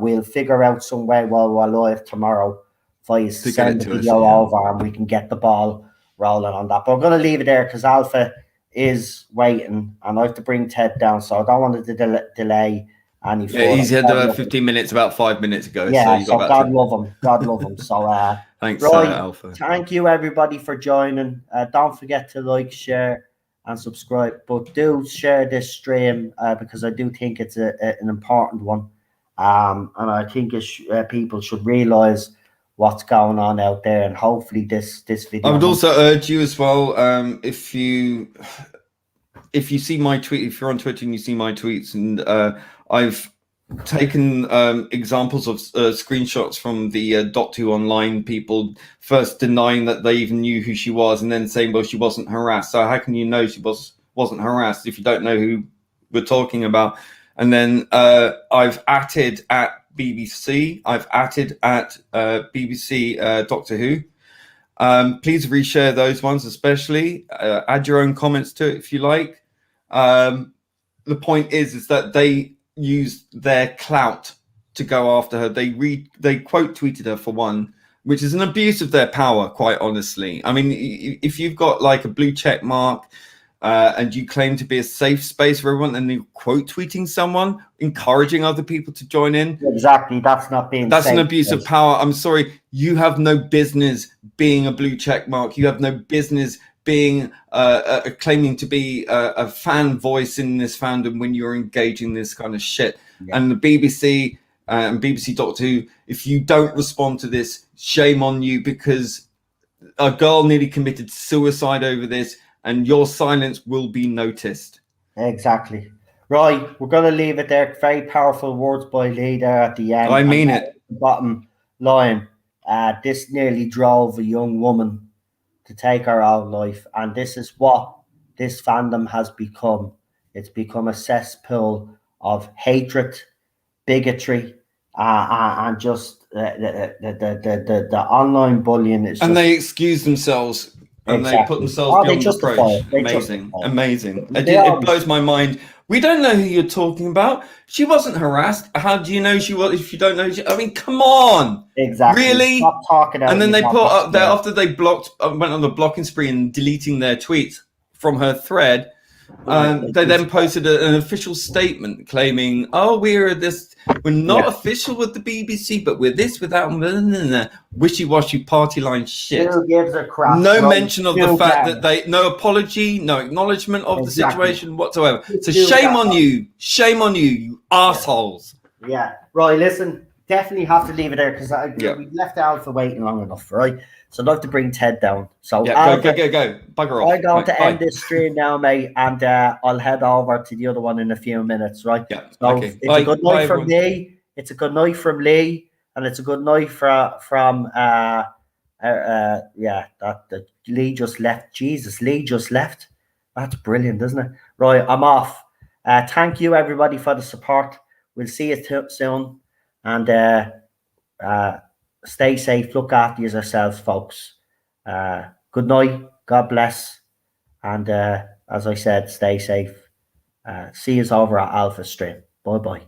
we'll figure out some way while we're live tomorrow for you to send the video over, and we can get the ball rolling on that. But I'm going to leave it there because Alpha is waiting, and I have to bring Ted down, so I don't want to delay any further. Yeah, he's had 15 minutes about 5 minutes ago. Yeah, so God love him. God love him. So thanks, Alpha. Thank you everybody for joining. Don't forget to like, share, and subscribe. But do share this stream because I do think it's an important one, and I think people should realize what's going on out there, and hopefully this video. I would also urge you as well, if you see my tweet, if you're on Twitter and you see my tweets, and I've taken examples of screenshots from the Doctor Who Online people first denying that they even knew who she was, and then saying, well, she wasn't harassed. So how can you know she wasn't harassed if you don't know who we're talking about? And then I've atted at BBC, I've atted at BBC Doctor Who, Please reshare those ones, especially. Add your own comments to it if you like. The point is that they used their clout to go after her. They quote tweeted her for one, which is an abuse of their power, quite honestly. I mean, if you've got like a blue check mark and you claim to be a safe space for everyone, and you're quote tweeting someone, encouraging other people to join in. Exactly, that's not being. That's an abuse of power. I'm sorry, you have no business being a blue check mark. You have no business being claiming to be a fan voice in this fandom when you're engaging this kind of shit. Yeah. And the BBC and BBC Doctor Who, if you don't respond to this, shame on you, because a girl nearly committed suicide over this, and your silence will be noticed. Exactly. Right, we're going to leave it there. Very powerful words by Lee there at the end. I mean it. The bottom line, this nearly drove a young woman to take her own life, and this is what this fandom has become. It's become a cesspool of hatred, bigotry, and just the online bullying is. And they excuse themselves. And they put themselves beyond reproach. Amazing. It blows my mind. We don't know who you're talking about. She wasn't harassed. How do you know she was? If you don't know, I mean, come on. Exactly. Really? Stop talking. And then they put up there after they went on the blocking spree and deleting their tweets from her thread. They then posted an official statement claiming, "Oh, we're not official with the BBC, but we're this without wishy-washy party line shit." Who gives a crap? No mention of the fact that no apology, no acknowledgement of the situation whatsoever. So shame on you, you assholes. Yeah, right. Listen, definitely have to leave it there because we left Alpha waiting long enough, right? So I'd like to bring Ted down. So go. Bugger off. I'm going to end this stream now, mate, and I'll head over to the other one in a few minutes, right? Yeah. So it's a good night from me. It's a good night from Lee, and it's a good night from Lee just left. Jesus, Lee just left. That's brilliant, isn't it? Right, I'm off. Thank you everybody for the support. We'll see you soon, and stay safe. Look after yourselves, folks. Good night. God bless. And as I said, stay safe. See you over at Alpha Stream. Bye-bye.